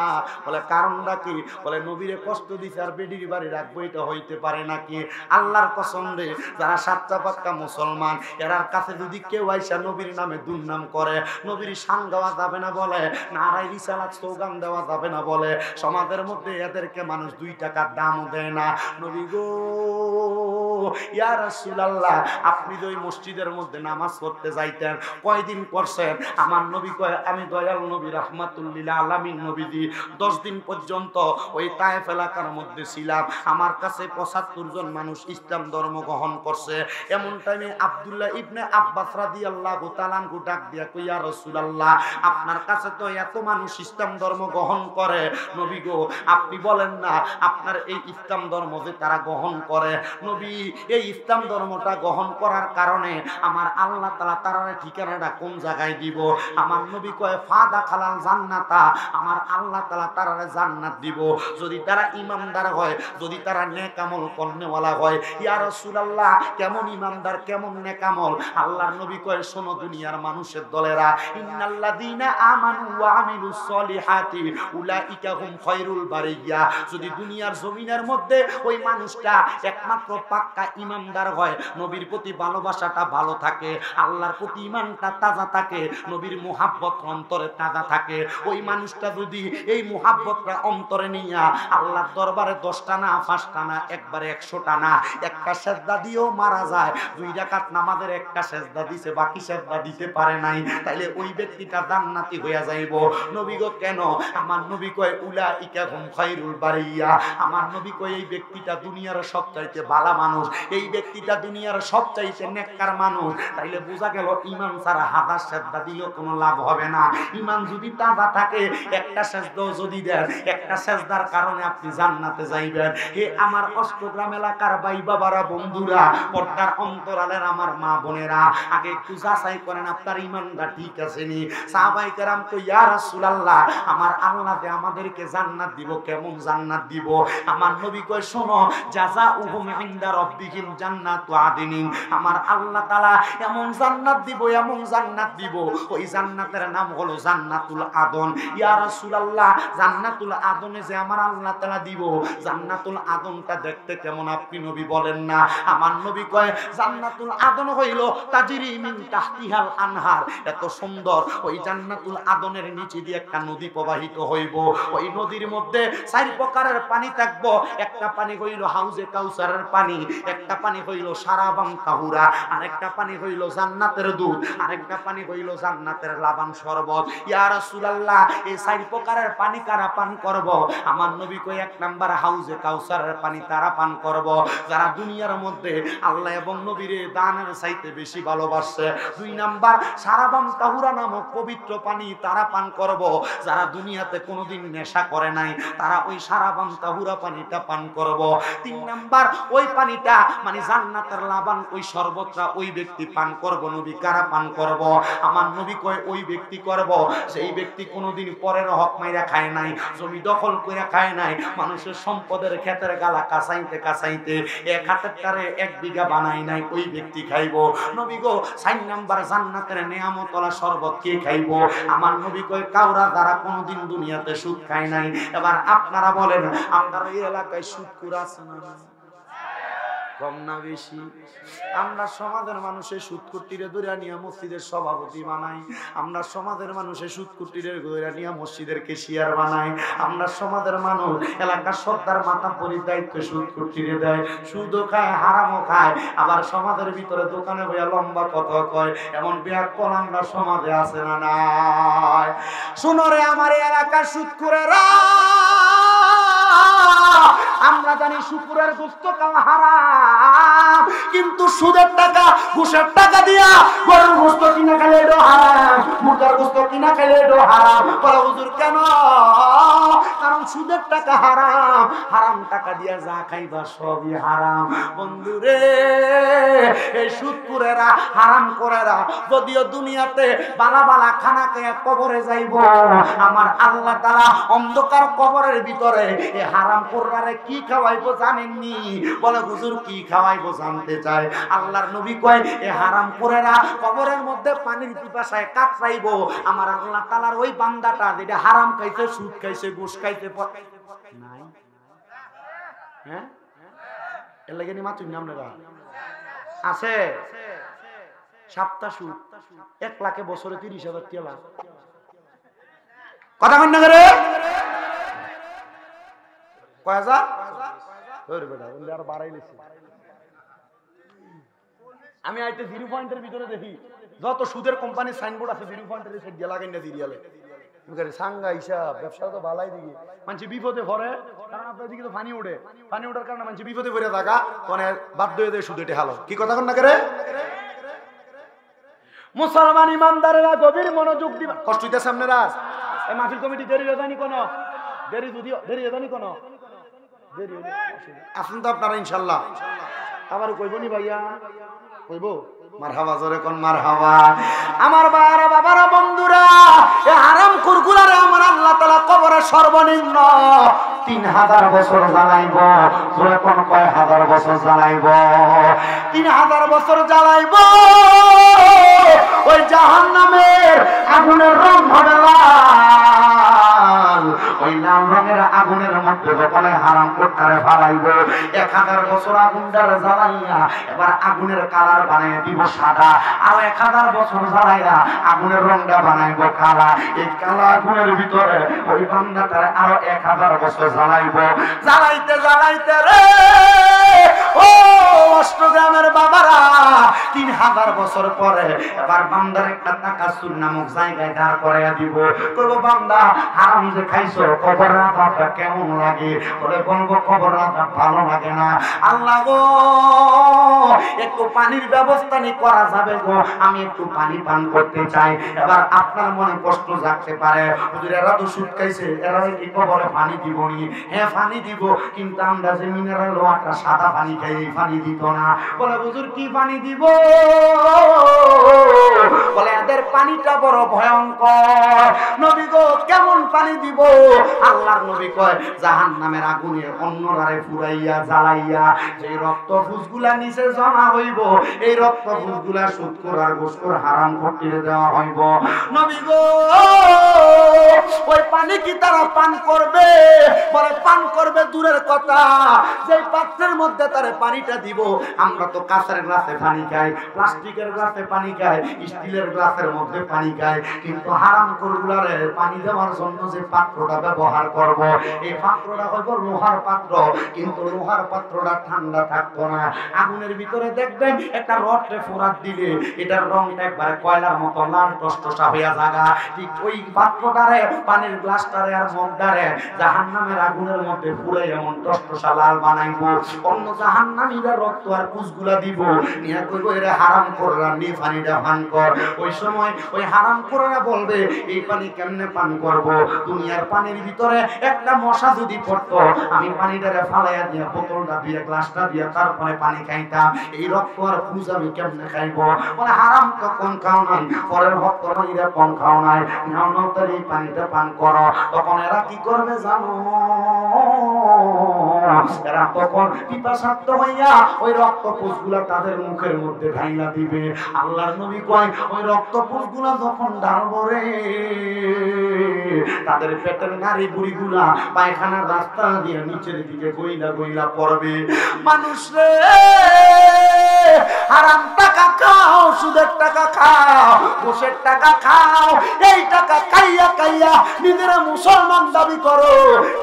Speaker 1: বলে কারণটা কি? বলে নবীরে কষ্ট দিছে আর বেডির বাড়ি রাখবো, এটা হইতে পারে নাকি? আল্লাহর কসম রে, যারা সাতটা পাক্কা মুসলমান, এরার কাছে যদি কেউ আইসা নবীর নামে দুর্নাম করে, নবীর শান দেওয়া যাবে না বলে, নারায়ে রিসালাত স্লোগান দেওয়া যাবে না বলে, সমাজের মধ্যে এদেরকে মানুষ 2 টাকার দামও দেয় না। নবী গো, ইয়া রাসূলুল্লাহ, আপনি তো ওই মসজিদের মধ্যে নামাজ পড়তে যাইতেন, কয়দিন করছেন? আমার নবী কয়, আমি দয়াল নবী রাহমাতুল লিল আলামিন নবীজি 10 দিন পর্যন্ত ওই তায়েফ এলাকার মধ্যে ছিলাম। আমার কাছে 75 জন মানুষ ইসলাম ধর্ম গ্রহণ করছে। এমন টাইমে আব্দুল্লাহ ইবনে আব্বাস রাদিয়াল্লাহু তাআলা আনহু ডাক দিয়া কই, ইয়া রাসূলুল্লাহ, আপনার কাছে তো এত মানুষ ইসলাম ধর্ম গ্রহণ করে, নবী গো আপনি বলেন না আপনার এই ইসলাম ধর্ম যে তারা গ্রহণ করে, নবী এই ইসলাম ধর্মটা গ্রহণ করার কারণে আমার আল্লাহ তাআলা তার ঠিকানাটা কোন জায়গায় দিব? আমার নবী কয় ফাদা খালাল জান্নাতা, আমার আল্লাহ তাআলা তার জান্নাত দিব যদি তারা ইমানদার হয়, যদি তারা নেক আমল করনেওয়ালা হয়। ইয়া রাসূলুল্লাহ, কেমন ইমানদার, কেমন নেক আমল? আল্লাহর নবী কয় শোনো দুনিয়ার মানুষের দলেরা, ইন্নাল্লাযীনা আমানু ওয়া আমিলুস সলিহাতি উলাইকা হুম খায়রুল বারিয়া। যদি দুনিয়ার জমিনের মধ্যে ওই মানুষটা একমাত্র পাক্কা ইমানদার হয়, নবীর প্রতি ভালোবাসাটা ভালো থাকে, আল্লাহর প্রতি ঈমানটা তাজা থাকে, নবীর মুহাব্বত অন্তরে তাজা থাকে, ওই মানুষটা যদি এই মুহাব্বতটা অন্তরে নিয়া আল্লাহর দরবারে 10টা না 5টা না একবারে 100টা না একটা সেজদা দিয়েও মারা যায়, 2 রাকাত নামাজের একটা সেজদা দিছে, বাকি সেজদা দিতে পারে নাই, তাইলে ওই ব্যক্তিটা জান্নাতি হইয়া যাইব। নবী গো কেন? আমার নবী কয় উলাইকা হুম খায়রুল বারিয়া। আমার নবী কয় এই ব্যক্তিটা দুনিয়ার সবচাইতে ভালো মানুষ, এই ব্যক্তিটা দুনিয়ার সবচাইতে নেককার মানুষ। তাইলে বোঝা গেল ঈমান ছাড়া হাজার সেজদা দিলেও কোনো লাভ হবে না। ঈমান যদি তাজা থাকে, একটা সেজদাও যদি দেন, একটা সেজদার কারণে আপনি জান্নাতে যাইবেন। হে আমার অষ্টগ্রাম এলাকার ভাই বাবারা, বন্ধুরা, পর্দার অন্তরালের আমার মা বোনেরা, আগে একটু যাচাই করেন আপনার ঈমানটা ঠিক আছে নি। সাহাবায়ে কেরাম তো ইয়া রাসূলুল্লাহ, আমার আল্লাহ যে আমাদেরকে জান্নাত দিব, কেমন জান্নাত দিব? আমার নবী কয় শোনো, জাযাউহুম ইনদা রাব্বিহিম জান্নাতু আদিনিন। আমার আল্লাহ তাআলা এমন জান্নাত দিব, এমন জান্নাত দিব, ওই জান্নাতের নাম হলো জান্নাতুল আদন। ইয়া রাসূলুল্লাহ, জান্নাতুল আদনে যে আমার আল্লাহ তাআলা দিব, জান্নাতুল আদনটা দেখতে কেমন আপনি নবী বলেন না? আমার নবী কয় জান্নাতুল আদন হইল তাজরি মিন তাহতিহাল আনহার, এত সুন্দর ওই জান্নাতুল আদনের নিচে দিয়ে একটা নদী প্রবাহিত হইব, ওই নদীর মধ্যে 4 প্রকারের পানি থাকবো। একটা পানি হইল হাউজে কাউসারের পানি, একটা পানি হইল সারাবাম তাহুরা, আরেকটা পানি হইল জান্নাতের দুধ, আরেকটা পানি হইল জান্নাতের লাবান শরবত। ইয়া রাসূলুল্লাহ, এই 4 প্রকারের পানি কারা পান করব? আমার নবী কই 1 নাম্বার হাউজে কাউসারের পানি তারা পান করব যারা দুনিয়ার মধ্যে আল্লাহ এবং নবীর দানের চাইতে বেশি ভালোবাসে। 2 নাম্বার সারাবাম তাহুরা নামক পবিত্র পানি তারা পান করব যারা দুনিয়াতে কোনোদিন নেশা করে নাই, তারা ওই সারাবাম তাহুরা পানিটা পান করব। 3 নাম্বার ওই পানিটা মানে জান্নাতের লাবান, ওই শরবতটা ওই ব্যক্তি পান করব। নবী কারা পান করব? আমার নবী কয় ওই ব্যক্তি করব সেই ব্যক্তি কোনোদিন পরের হক মাইরা খায় নাই, জমি দখল করে খায় নাই, মানুষের সম্পদের ক্ষেতের গালা কাঁচাইতে কাঁচাইতে 1 হাতের টারে 1 বিঘা বানাই নাই, ওই ব্যক্তি খাইব। নবী গো 4 নাম্বার জান্নাতের নিয়ামতওয়ালা শরবত কে খাইব? আমার নবী কয় কাউরা যারা কোনোদিন দুনিয়াতে সুদ খায় নাই। এবার আপনারা বলেন, আপনার এই এলাকায় সুদখোর আছে না? কম না বেশি? আমরা সমাজের মানুষের সুদকুটিরে দৌড়া নিয়ে মসজিদের সভাপতি বানাই, আমরা সমাজের মানুষের সুদকুটিরে দৌড়া নিয়ে মসজিদের কেশিয়ার বানাই, আমরা সমাজের মানুষ এলাকার সর্দার মাথা পরিদায়িত্ব সুদকুটিরে দেয়, সুদও খায় হারামও খায়, আবার সমাজের ভিতরে দোকানে বইয়া লম্বা কথা কয়। এমন বেয়াক্কল আমরা সমাজে আছে না নাই? শুনো রে আমার এলাকার সুদখোরেরা, আমরা জানি শুকুরের গোশত খাওয়া হারাম, কিন্তু সুদের টাকা ঘুষের টাকা দিয়া গরুর গোশত কিনা খেলে এটা হারাম, মুরগার গোশত কিনা খেলে এটা হারাম। বলে হুজুর কেন? কারণ সুদের টাকা হারাম, হারাম টাকা দিয়া যা খাইবা সবই হারাম। বন্ধুরে, এই সুদখোরেরা হারাম করেরা যদিও দুনিয়াতে বালা বালা খানা খেয়ে কবরে যাইব, আমার আল্লাহ তাআলা অন্ধকার কবরের ভিতরে এই হারাম কোররারে কি খাওয়াইবো জানেননি? বলে হুজুর কি খাওয়াইবো জানতে চায়। আল্লাহর নবী কয় এই হারাম কোররারা কবরের মধ্যে পানির পিপাসায় কাতরাইবো, আমার আল্লাহ তাআলার ওই বান্দাটা যেটা হারাম খাইছে, সুদ খাইছে, ঘুষ খাইছে নাই, হ্যাঁ এর লাগে নি মাতুন আপনারা আছে সাপ্তাহ সুদ 1 লাখে বছরে 30,000 টাকা। কথা কন না করে কয় হাজার? আর বাড়াই নিছি আমি আইতে 0 পয়েন্টের ভিতরে দেখি যত সুদের কোম্পানির সাইনবোর্ড আছে 0 পয়েন্টের সেট দিয়ে লাগাই না সিরিয়ালে সাঙ্গা হিসাব। ব্যবসা তো ভালাই দিকে মানুষ বিপদে ভরে, কারণ আপনার দিকে তো পানি ওঠে, পানি ওঠার কারণে মানুষ বিপদে ভরে থাকা মানে বাধ্য হয়ে দেয় সুদে হালো। কি কথা কন না করে? মুসলমান ইমানদারেরা গভীর মনোযোগ দিবেন। কষ্ট হইতেছে আপনারা? এই মাহফিল কমিটি দেরি হয়ে যায়নি কোনো? দেরি হয়ে যায়নি কোনো? দেরি হয়ে আসেন তো আপনারা ইনশাল্লাহ। আবার কইবনি ভাইয়া কইব মারহাবা জোরে কোন মারহাবা আমার বাবারা বাবারা বন্ধুরা এই হারাম কুরকুলারে আমার আল্লাহ তাআলা কবরে সর্বনিম্ন 3000 বছর জ্বালাইব জোরে কোন কয় হাজার বছর জ্বালাইব 3000 বছর জ্বালাইব ওই জাহান্নামের আগুনের রং হবে লাল ওই লাল রঙের আগুনের মধ্যে যখন হারাম কুরকুলারে ফালাইব 1000 বছর আগুনটারে জ্বালাইয়া এবার আগুনের কালার বানায় দিব সাদা আর 1000 বছর জ্বালাইয়া আগুনের রংটা বানাইব কালা এই কালা আগুনের ভিতরে ওই বান্দাটারে আরো 1000 বছর জ্বালাইব জ্বালাইতে জ্বালাইতে রে ও অষ্টগ্রামের বাবারা 3000 বছর পরে এবার বান্দার একটা তাকাসুর নামক জায়গায় দাঁড় করাইয়া দিব কইব বান্দা হারাম যে খাইছো কবর রাতটা কেমন লাগে বলে বলবো কবর রাত ভালো লাগে না আল্লাহ গো একটু পানির ব্যবস্থা নি করা যাবে গো আমি একটু পানি পান করতে চাই এবার আপনার মনে কষ্ট জাগতে পারে হুজুর এরা তো সুদ খাইছে এরা কি কবরে পানি দিবনি হ্যাঁ পানি দিব কিন্তু আমরা যে মিনারেল ওয়াটার সাদা পানি খাই এই পানি দিব না বলে হুজুর কি পানি দিব বলে এদের পানিটা বড় ভয়ঙ্কর নবী গো কেমন পানি দিব আল্লাহর নবী কয় জাহান্নামের আগুনে অন্যরারে পুরাইয়া জ্বালাইয়া যে রক্ত ফুসগুলা নিচে জমা হইব এই রক্ত ফুসগুলা সুদখোর আর ঘুষখোর হারাম করতে দেওয়া হইব নবী গো ওই পানি কি তারা পান করবে বলে পান করবে দূরের কথা যেই পাত্রের মধ্যে তারে পানিটা দিব আমরা তো কাঁচের গ্লাসে পানি খাই প্লাস্টিকের গ্লাসে পানি খাই স্টিলের গ্লাসের মধ্যে পানি খাই কিন্তু হারাম কুরকুলারে পানি দেওয়ার জন্য যে পাত্রটা ব্যবহার করব এই পাত্রটা হইব লোহার পাত্র কিন্তু লোহার পাত্রটা ঠান্ডা থাকতো না আগুনের ভিতরে দেখবেন একটা রডে ফোড়াত দিলে এটার রংটা একবারে কয়লার মতো লাল টসটসা হইয়া জাগা ঠিক ওই পাত্রটারে পানির গ্লাসটারে আর মগটারে জাহান্নামের আগুনের মধ্যে পুরো এমন টসটসা লাল বানাইবো অন্য জাহান্নামীরা রক্ত আর কুচগুলা দিব নিয়া কইবো এরা হারাম কররা নি পানিটা পান কর ওই সময় ওই হারাম কররা বলবে এই পানি কেমনে পান করব দুনিয়ার পানির ভিতরে একটা মশা যদি পড়তো আমি পানিটারে ফালাইয়া দিয়া বোতলটা দিয়ে গ্লাসটা দিয়া তারপরে পানি খাইতাম এই রক্ত আর কুচ আমি কেমনে খাইব বলে হারাম তো কোন খাও নাই পরের ভক্ত এরা কম খাও নাই নাও নাও তার এই পানিটা পান করো তখন এরা কি করবে জানো এরা তখন পিপাসার্ত হইয়া ওই রক্ত পুষগুলা তাদের মুখের মধ্যে ঢাইলা দিবে আল্লাহর নবী কয় ওই রক্ত পুষগুলা যখন ঢালবো রে তাদের পেটের নারী বুড়িগুলা পায়খানার রাস্তা দিয়ে নিচের দিকে গইলা গইলা পড়বে মানুষ রে হারাম টাকা খাও সুদের টাকা খাও ঘুষের টাকা খাও এই টাকা খাইয়া খাইয়া নিজেরা মুসলমান দাবি করো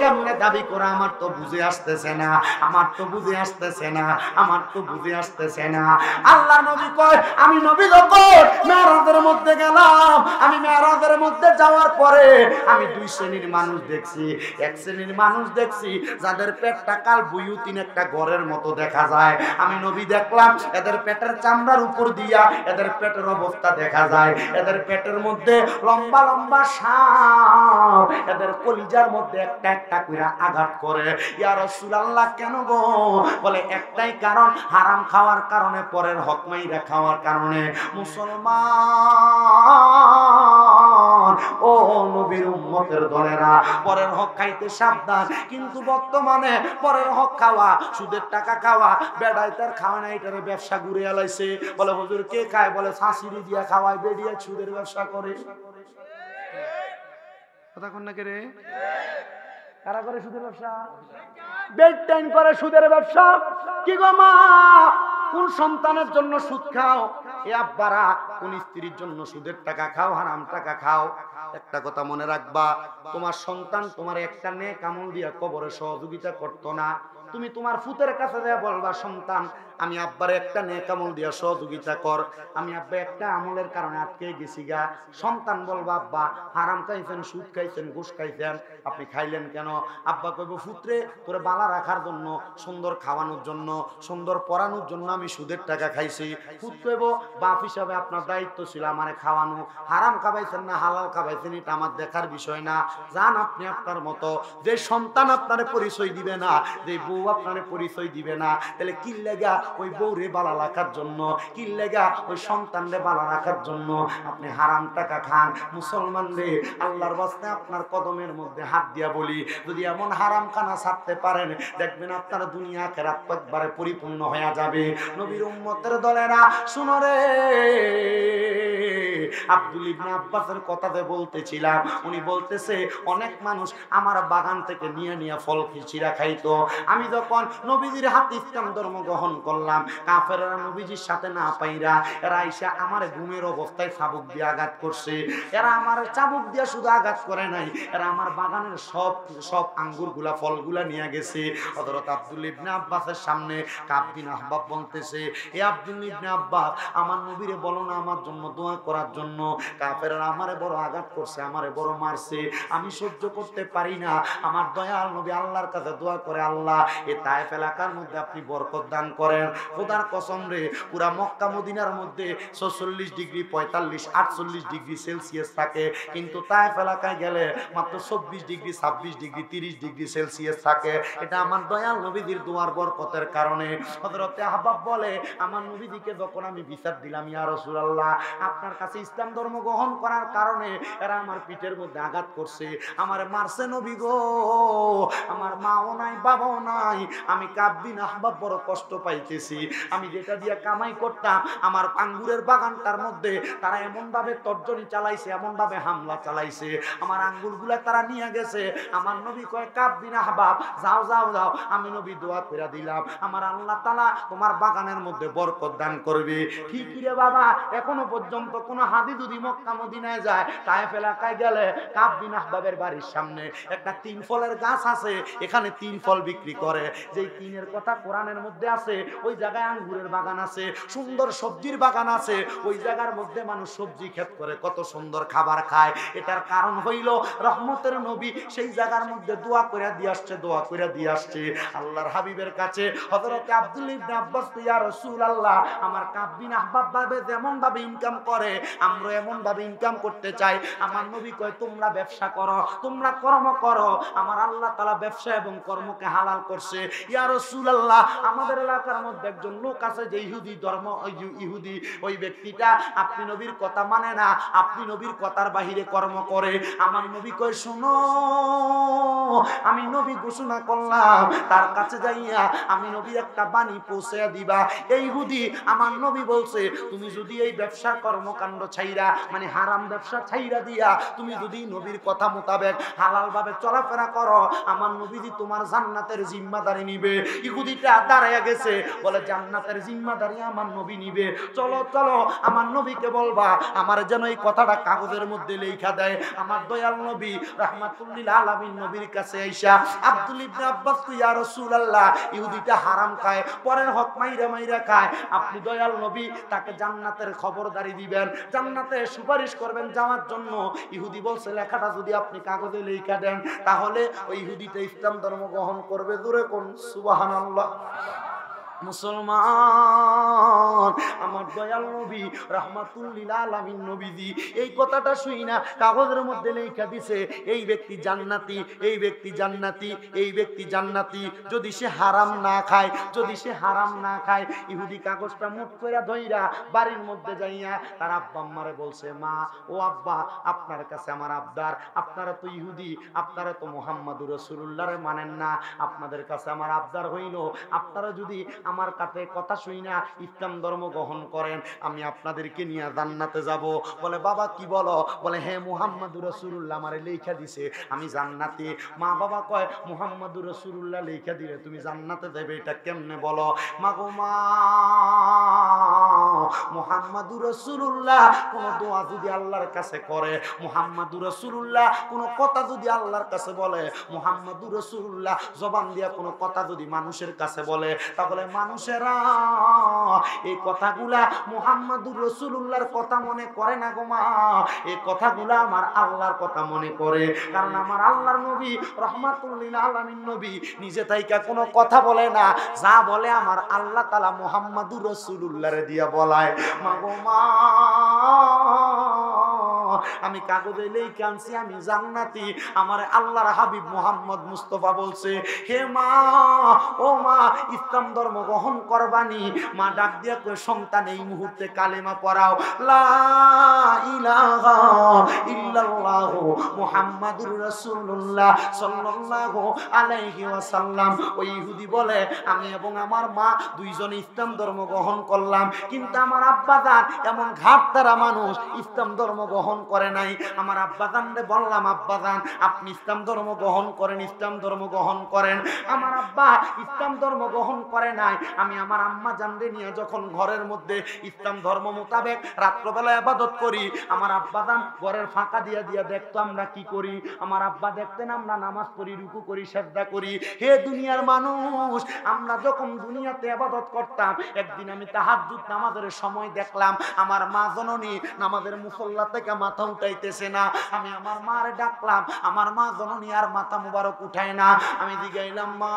Speaker 1: কেমনে দাবি করো আমার তো বুঝে আসতেছে না আমার তো বুঝে আসতেছে না আমার তো বুঝে আসতেছে না আল্লাহ নবী কয় আমি নবী যখন মেরাজের মধ্যে গেলাম আমি মেরাজের মধ্যে যাওয়ার পরে আমি দুই শ্রেণীর মানুষ দেখছি এক শ্রেণীর মানুষ দেখছি যাদের পেটটা কাল বুয়ুতিন একটা ঘরের মতো দেখা যায় আমি নবী দেখলাম এদের পেটের চামড়ার উপর দিয়া এদের পেটের অবস্থা দেখা যায় এদের পেটের মধ্যে লম্বা লম্বা সাপ এদের কলিজার মধ্যে একটা একটা করে আঘাত করে ইয়া রাসূলুল্লাহ কেন গো বলে একটাই কারণ হারাম খাওয়ার কারণে পরের হক মাইরা খাওয়ার কারণে মুসলমান ও নবীর উম্মতের দলেরা পরের হক খাইতে সাবধান কিন্তু বর্তমানে পরের হক খাওয়া সুদের টাকা খাওয়া বেড়াই তার খাওয়া না এটারে ব্যবসা ঘুরে আলাইছে বলে হুজুর কে খায় বলে শাশুড়ি দিয়া খাওয়ায় বেড়িয়া সুদের ব্যবসা করে কথা কোন না কে রে কারা করে সুদের ব্যবসা বেড টাইম করে সুদের ব্যবসা কি গো মা কোন সন্তানের জন্য সুদ খাও এ আব্বারা কোন স্ত্রীর জন্য সুদের টাকা খাও হারাম টাকা খাও একটা কথা মনে রাখবা তোমার সন্তান তোমার একটা নেক আমল দিয়া কবরে সহযোগিতা করতো না তুমি তোমার ফুতের কাছে যা বলবা সন্তান আমি আব্বার একটা নেক আমল দিয়া সহযোগিতা কর আমি আব্বা একটা আমলের কারণে আটকে গেছি গা সন্তান বলবা আব্বা হারাম খাইছেন সুদ খাইছেন ঘুষ খাইছেন আপনি খাইলেন কেন আব্বা কইব ফুতরে তোরে বালা রাখার জন্য সুন্দর খাওয়ানোর জন্য সুন্দর পড়ানোর জন্য আমি সুদের টাকা খাইছি ফুত কইব বাপ হিসাবে আপনার দায়িত্ব ছিল আমারে খাওয়ানো হারাম খাওয়াইছেন না হালাল খাওয়াইছেন এটা আমার দেখার বিষয় না জান আপনি আপনার মতো যে সন্তান আপনারে পরিচয় দিবে না যে বউ বউ আপনারে পরিচয় দিবে না, তাহলে কি লেগা ওই বউরে বালা রাখার জন্য, কি লেগা ওই সন্তানরে বালা রাখার জন্য আপনি হারাম টাকা খান। মুসলমান রে, আল্লাহর ওয়াস্তে আপনার কদমের মধ্যে হাত দিয়া বলি, যদি এমন হারাম খানা ছাড়তে পারেন, দেখবেন আপনার দুনিয়া আখিরাত একবারে পরিপূর্ণ হয়ে যাবে। নবীর উম্মতের দলেরা শুনো রে, আব্দুল ইবনে আব্বাসের কথাতে বলতেছিলাম, উনি বলতেছে অনেক মানুষ আমার বাগান থেকে নিয়ে নিয়ে ফল খিচিরা খাইতো। আমি যখন নবীজির হাতে ইসলাম ধর্ম গ্রহণ করলাম, কাফেররা নবীজির সাথে না পাইরা এরা আইসা আমার ঘুমের অবস্থায় চাবুক দিয়ে আঘাত করছে। এরা আমার চাবুক দিয়ে শুধু আঘাত করে নাই, এরা আমার বাগানের সব আঙ্গুরগুলা ফলগুলা নিয়ে গেছে। হযরত আব্দুল ইবনে আব্বাসের সামনে কাব বিন আহবাব বলতেছে, এ আব্দুল ইবনে আব্বাস, আমার নবীরে বলো না আমার জন্য দোয়া করার জন্য। কাফেররা আমারে বড় আঘাত করছে, আমারে বড় মারছে, আমি সহ্য করতে পারি না। আমার দয়াল নবী আল্লাহর কাছে দোয়া করে, আল্লাহ এই তায়েফ এলাকার মধ্যে আপনি বরকত দান করেন। খোদার কসম রে, পুরা মক্কা মদিনার মধ্যে 46 ডিগ্রি 45 48 ডিগ্রি সেলসিয়াস থাকে, কিন্তু তায়েফ এলাকায় গেলে মাত্র 24 ডিগ্রি 26 ডিগ্রি 30 ডিগ্রি সেলসিয়াস থাকে। এটা আমার দয়াল নবীজির দোয়ার বরকতের কারণে। হযরতে আহবাব বলে, আমার নবীজিকে যখন আমি বিচার দিলাম, ইয়া রাসূলুল্লাহ, আপনার কাছে ইসলাম ধর্ম গ্রহণ করার কারণে এরা আমার পিঠের মধ্যে আঘাত করছে, আমার মারছে নবী গো, আমার মাও নাই বাবাও নাই, আমি কাব বিন আহবাব বড় কষ্ট পাইতেছি। আমি যেটা দিয়ে কামাই করতাম, আমার আঙ্গুরের বাগানটার মধ্যে তারা এমন ভাবে তর্জনী চালাইছে, এমন ভাবে হামলা চালাইছে, আমার আঙ্গুরগুলা তারা নিয়ে গেছে। আমার নবী কয়, কাব বিন আহবাব যাও যাও যাও। আমি নবী দোয়া করে দিলাম, আমার আল্লাহ তাআলা তোমার বাগানের মধ্যে বরকত দান করবে। ঠিকই রে বাবা, এখনো পর্যন্ত কোন হাদি যদি মক্কা মদিনায় যায়, তায়েফ এলাকায় গেলে কাব বিন আহবাবের বাড়ির সামনে একটা 3 ফলের গাছ আছে, এখানে 3 ফল বিক্রি করে। যেই 3-এর কথা কোরআনের মধ্যে আছে, ওই জায়গায় আঙ্গুরের বাগান আছে, সুন্দর সবজির বাগান আছে, ওই জায়গার মধ্যে মানুষ সবজি ক্ষেত করে কত সুন্দর খাবার খায়। এটার কারণ হইল রহমতের নবী সেই জায়গার মধ্যে দোয়া করে দিয়ে আসছে, দোয়া করে দিয়ে আসছে আল্লাহর হাবিবের কাছে। হযরতে আব্দুল ইবনে আব্বাস, ইয়া রাসূলুল্লাহ, আমার কাব বিন আহবাব ভাবে যেমন ভাবে ইনকাম করে, আমরা এমন ভাবে ইনকাম করতে চাই। আমার নবী কয়, তোমরা ব্যবসা করো, তোমরা কর্ম করো, আমার আল্লাহ তাআলা ব্যবসা এবং কর্মকে হালাল করছে। ইয়া রাসূলুল্লাহ, আমাদের এলাকার মধ্যে একজন লোক আছে যে ইহুদি ধর্ম, ইহুদি, ওই ব্যক্তিটা আপনি নবীর কথা মানে না, আপনি নবীর কথার বাহিরে কর্ম করে। আমার নবী কয়, শোনো, আমি নবী ঘোষণা করলাম, তার কাছে যাইয়া আমি নবীর একটা বাণী পৌঁছে দিবা। এই ইহুদি আমার নবী বলছে, তুমি যদি এই ব্যবসা কর্মকাণ্ড ছাইরা, মানে হারাম ব্যবসা ছাইরা দিয়া তুমি যদি নবীর কথা মোতাবেক হালাল ভাবে চলাফেরা করো, আমার নবীজি তোমার জান্নাতের জিম্মাদারি নিবে। ইহুদিটা দাঁড়ায়া গেছে, বলে জান্নাতের জিম্মাদারি আমার নবী নিবে। চলো চলো, আমার নবীকে বলবা আমার যেন এই কথাটা কাগজের মধ্যে লেখা দেয়। আমার দয়াল নবী রাহমাতুল লিল আলামিন নবীর কাছে আইসা আব্দুল ইবনে আব্বাস, ইয়া রাসূলুল্লাহ, ইহুদিটা হারাম খায়, পরের হক মাইরা মাইরা খায়, আপনি দয়াল নবী তাকে জান্নাতের খবরদারি দিবেন, জান্নাতে সুপারিশ করবেন যাওয়ার জন্য। ইহুদি বলছে, লেখাটা যদি আপনি কাগজে লেখা দেন, তাহলে ওই ইহুদিটা ইসলাম ধর্ম গ্রহণ করবে। জোরে কোন সুবহানাল্লাহ। মুসলমান, আমার দয়াল নবী রাহমাতুল লিল আলামিন নবীজি এই কথাটা শুই না কাগজের মধ্যে লেখা দিছে, এই ব্যক্তি জান্নাতি, এই ব্যক্তি জান্নাতি, এই ব্যক্তি জান্নাতি, যদি সে হারাম না খায়, যদি সে হারাম না খায়। ইহুদি কাগজটা মুঠ করে ধইরা বাড়ির মধ্যে যাইয়া তার আব্বা আম্মারে বলছে, মা ও আব্বা, আপনার কাছে আমার আবদার, আপনারা তো ইহুদি, আপনারা তো মুহাম্মাদুর রাসূলুল্লাহরে মানেন না, আপনাদের কাছে আমার আবদার হইল, আপনারা যদি আমার কাছে কথা শুই না ইসলাম ধর্ম গ্রহণ করেন, আমি আপনাদেরকে নিয়ে জান্নাতে যাব। বলে, বাবা কি বলো? বলে, হ্যাঁ, মুহাম্মাদুর রাসূলুল্লাহ আমারে লেখা দিছে আমি জান্নাতি। মা বাবা কয়, মুহাম্মাদুর রাসূলুল্লাহ লেখা দিলে তুমি জান্নাতে যাবে, এটা কেমনে বলো? মা গো মা, মুহাম্মাদুর রাসূলুল্লাহ কোন দোয়া যদি আল্লাহর কাছে করে, মুহাম্মাদুর রাসূলুল্লাহ কোন কথা যদি আল্লাহর কাছে বলে, মুহাম্মাদুর রাসূলুল্লাহ জবান দিয়া কোন কথা যদি মানুষের কাছে বলে, তাহলে মানুষেরা এই কথাগুলা মুহাম্মাদুর রাসূলুল্লাহর কথা মনে করে না গো মা, এই কথাগুলা আমার আল্লাহর কথা মনে করে। কারণ আমার আল্লাহর নবী রাহমাতুল লিল আলামিন নবী নিজে তাইকা কোনো কথা বলে না, যা বলে আমার আল্লাহ তাআলা মুহাম্মাদুর রাসূলুল্লাহরে দিয়া বলায়। মা গো মা, আমি কাগজে লিখে আনছি আমি জান্নাতি। আমার আল্লাহর হাবিব মুহাম্মদ মুস্তাফা বলছে, হে মা, ও মা, ইসলাম ধর্ম গ্রহণ করবানি? মা ডাক দিয়া কয়, সন্তান এই মুহূর্তে কালেমা পড়াও, লা ইলাহা ইল্লাল্লাহ মুহাম্মাদুর রাসূলুল্লাহ সাল্লাল্লাহু আলাইহি ওয়াসাল্লাম। ওই ইহুদি বলে, আমি এবং আমার মা দুইজন ইসলাম ধর্ম গ্রহণ করলাম, কিন্তু আমার আব্বাজান এমন ঘাটতারা মানুষ, ইসলাম ধর্ম গ্রহণ করে নাই। আমার আব্বাজানরে বললাম, আব্বাজান আপনি ইসলাম ধর্ম গ্রহণ করেন, ইসলাম ধর্ম গ্রহণ করেন। আমার আব্বা ইসলাম ধর্ম গ্রহণ করে নাই। আমি আমার আম্মা জানরে নিয়ে যখন ঘরের মধ্যে ইসলাম ধর্ম মোতাবেক রাত্রবেলা ইবাদত করি, আমার আব্বাজান ঘরের ফাঁকা দিয়া দিয়া দেখতো আমরা কি করি। আমার আব্বা দেখতেন আমরা নামাজ পড়ি, রুকু করি, সিজদা করি। হে দুনিয়ার মানুষ, আমরা যখন দুনিয়াতে ইবাদত করতাম, একদিন আমি তাহাজ্জুদ নামাজের সময় দেখলাম আমার মা জননী নামাজের মুসল্লা থেকে মাথা উঠাইতেছে না। আমি আমার মারে ডাকলাম, আমার মা জননী আর মাথা মুবারক উঠায় না। আমি জিগাইলাম, মা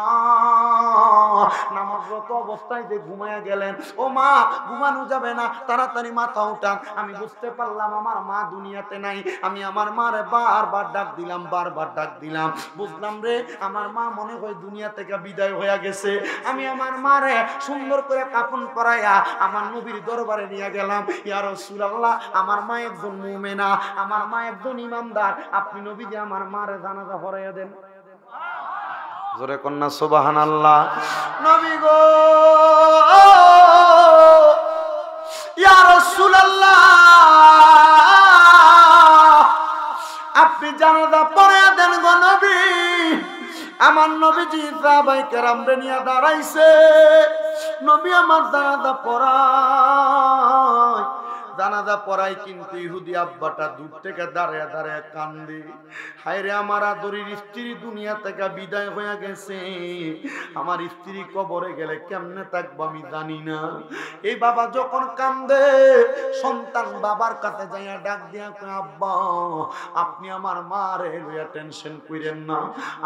Speaker 1: নামাজরত অবস্থায় যে ঘুমায়া গেলেন, ও মা ঘুমানো যাবে না, তাড়াতাড়ি মাথা উঠান। আমি বুঝতে পারলাম আমার মা দুনিয়াতে নাই। আমি আমার মারে বারবার ডাক দিলাম, বারবার ডাক দিলাম। বুঝলাম রে আমার মা মনে হয় দুনিয়া থেকে বিদায় হয়ে গেছে। আমি আমার মারে সুন্দর করে কাফন পরাইয়া আমার নবীর দরবারে নিয়ে গেলাম। ইয়া রাসূলুল্লাহ, আমার মা একজন মুমিনা, আমার মা একজন ইমানদার, আপনি নবীজি আমার মারে জানাজা পড়াইয়া দেন। জোরে কন্যা সুবহানাল্লাহ। নবী গো, ইয়া রাসূলুল্লাহ, আপনি জানাজা পড়াইয়া দেন গো নবী। আমার নবীজি সাহাবায়ে কেরামরে নিয়ে দাঁড়াইছে। নবী আমার জানাজা পড়ায়, জানাজা পড়াই, কিন্তু ইহুদি আব্বাটা দূর থেকে দাঁড়ায় দাঁড়ায় কান্দে। হায়রে আমার আদরের স্ত্রী দুনিয়া থেকে বিদায় হয়ে গেছে, আমার স্ত্রী কবরে গেলে কেমনে থাকবো আমি জানি না। এই বাবা যখন কান্দে, সন্তান বাবার কাছে যাইয়া ডাক দিয়া কয়, আব্বা আপনি আমার মারে লইয়া টেনশন কইরেন না।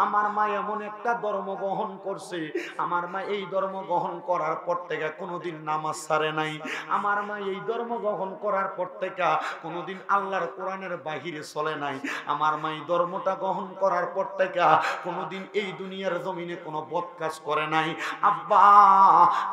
Speaker 1: আমার মা এমন একটা ধর্ম গ্রহণ করছে, আমার মা এই ধর্ম গ্রহণ করার পর থেকে কোনোদিন নামাজ ছাড়ে নাই। আমার মা এই ধর্ম গ্রহণ করার পর থেকে কোনোদিন আল্লাহর কোরআনের বাহিরে চলে নাই। আমার মা এই ধর্মটা গ্রহণ করার পর থেকে কোনোদিন এই দুনিয়ার জমিনে কোনো বদ কাজ করে নাই। আব্বা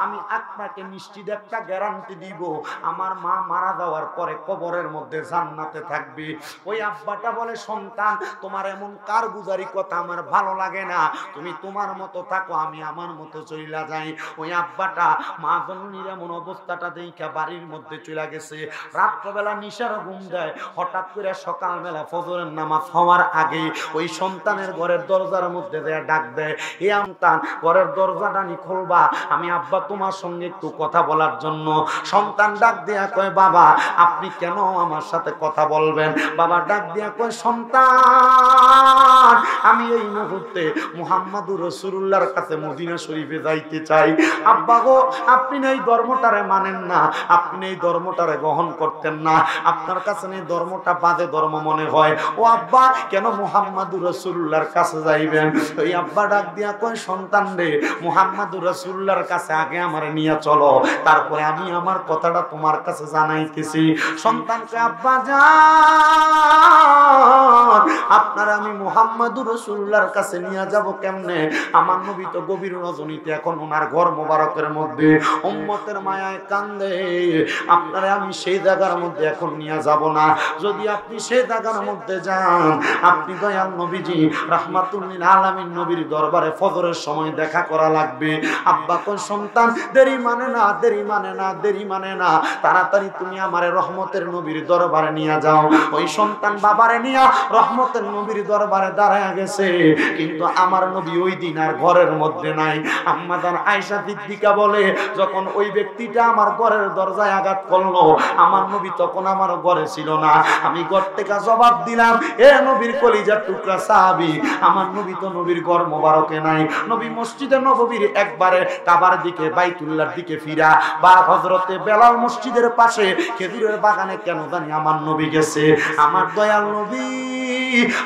Speaker 1: আমি আপনাকে নিশ্চিত একটা গ্যারান্টি দিব, আমার মা মারা যাওয়ার পরে কবরের মধ্যে জান্নাতে থাকবে। ওই আব্বাটা বলে, সন্তান তোমার এমন কারগুজারি কথা আমার ভালো লাগে না, তুমি তোমার মতো থাকো, আমি আমার মতো চইলা যাই। ওই আব্বাটা মা জননীর এমন অবস্থাটা দেখা বাড়ির মধ্যে চলে গেছে। রাত্রবেলা নিশার ঘুম দেয়, হঠাৎ করে সকালবেলা ফজরের নামাজ হওয়ার আগে ওই সন্তানের ঘরের দরজার মধ্যে ডাক দেয়, এ সন্তান ঘরের দরজাটা নি খুলবা, আমি আব্বা তোমার সঙ্গে একটু কথা বলার জন্য। সন্তান ডাক দিয়া কয়, বাবা আপনি কেন আমার সাথে কথা বলবেন? বাবা ডাক দিয়া কয়, সন্তান আমি এই মুহূর্তে মুহাম্মাদুর রাসূলুল্লাহর কাছে মদিনা শরীফে যাইতে চাই। আব্বা গো, আপনি এই ধর্মটারে মানেন না, আপনি এই ধর্মটারে গ্রহণ করতেন না, আপনার কাছে এই ধর্মটা বাজে ধর্ম মনে হয়। ও আব্বা কেন মুহাম্মাদুর রাসূলুল্লাহর কাছে যাইবেন? ওই আব্বা ডাক দিয়া কয়, সন্তান রে মুহাম্মাদুর রাসূলুল্লাহর কাছে আগে আমারে নিয়ে চলো, তারপরে আমি আমার কথাটা তোমার কাছে জানাইতেছি। সন্তানকে, আব্বা যান, আপনারা আমি মুহাম্মাদুর রাসূলুল্লাহর কাছে নিয়ে যাব কেমনে? আমার নবী তো গভীর রজনীতে এখন ওনার ঘর মোবারকের মধ্যে উম্মতের মায়ায় কান্দে। আপনারা আমি সেই জায়গার মধ্যে এখন নিয়ে যাব না। যদি আপনি সেই জায়গার মধ্যে যান, আপনি দয়াল নবীজি রাহমাতুল লিল আলামিন নবীর দরবারে ফজরের সময় দেখা করা লাগবে। আব্বা কোন সন্তান দেরি মানে না, দেরি মানে না, দেরি মানে না, তাড়াতাড়ি তুমি আমারে রহমতের নবীর দরবারে নিয়ে যাও। ওই সন্তান বাবারে নিয়ে রহমতের নবীর দরবারে দাঁড়ায় গেছে, কিন্তু আমার নবী ওই দিন আর ঘরের মধ্যে নাই। আম্মা জান আয়েশা সিদ্দিকা বলে, যখন ওই ব্যক্তিটা আমার ঘরের দরজায় আঘাত করলো, আমার নবী তখন আমার ঘরে ছিল না। আমি ঘর থেকে জবাব দিলাম, এ নবীর কলিজার টুকরা সাহাবী, আমার নবী তো নবীর ঘর মোবারকে নাই। নবী মসজিদে নববীর একবারে কাবার দিকে বাইতুল্লাহর দিকে ফিরা, বা হযরতে বেলাল মসজিদের পাশে খেজুরের বাগানে কেন জানি আমার নবী গেছে। আমার দয়াল নবী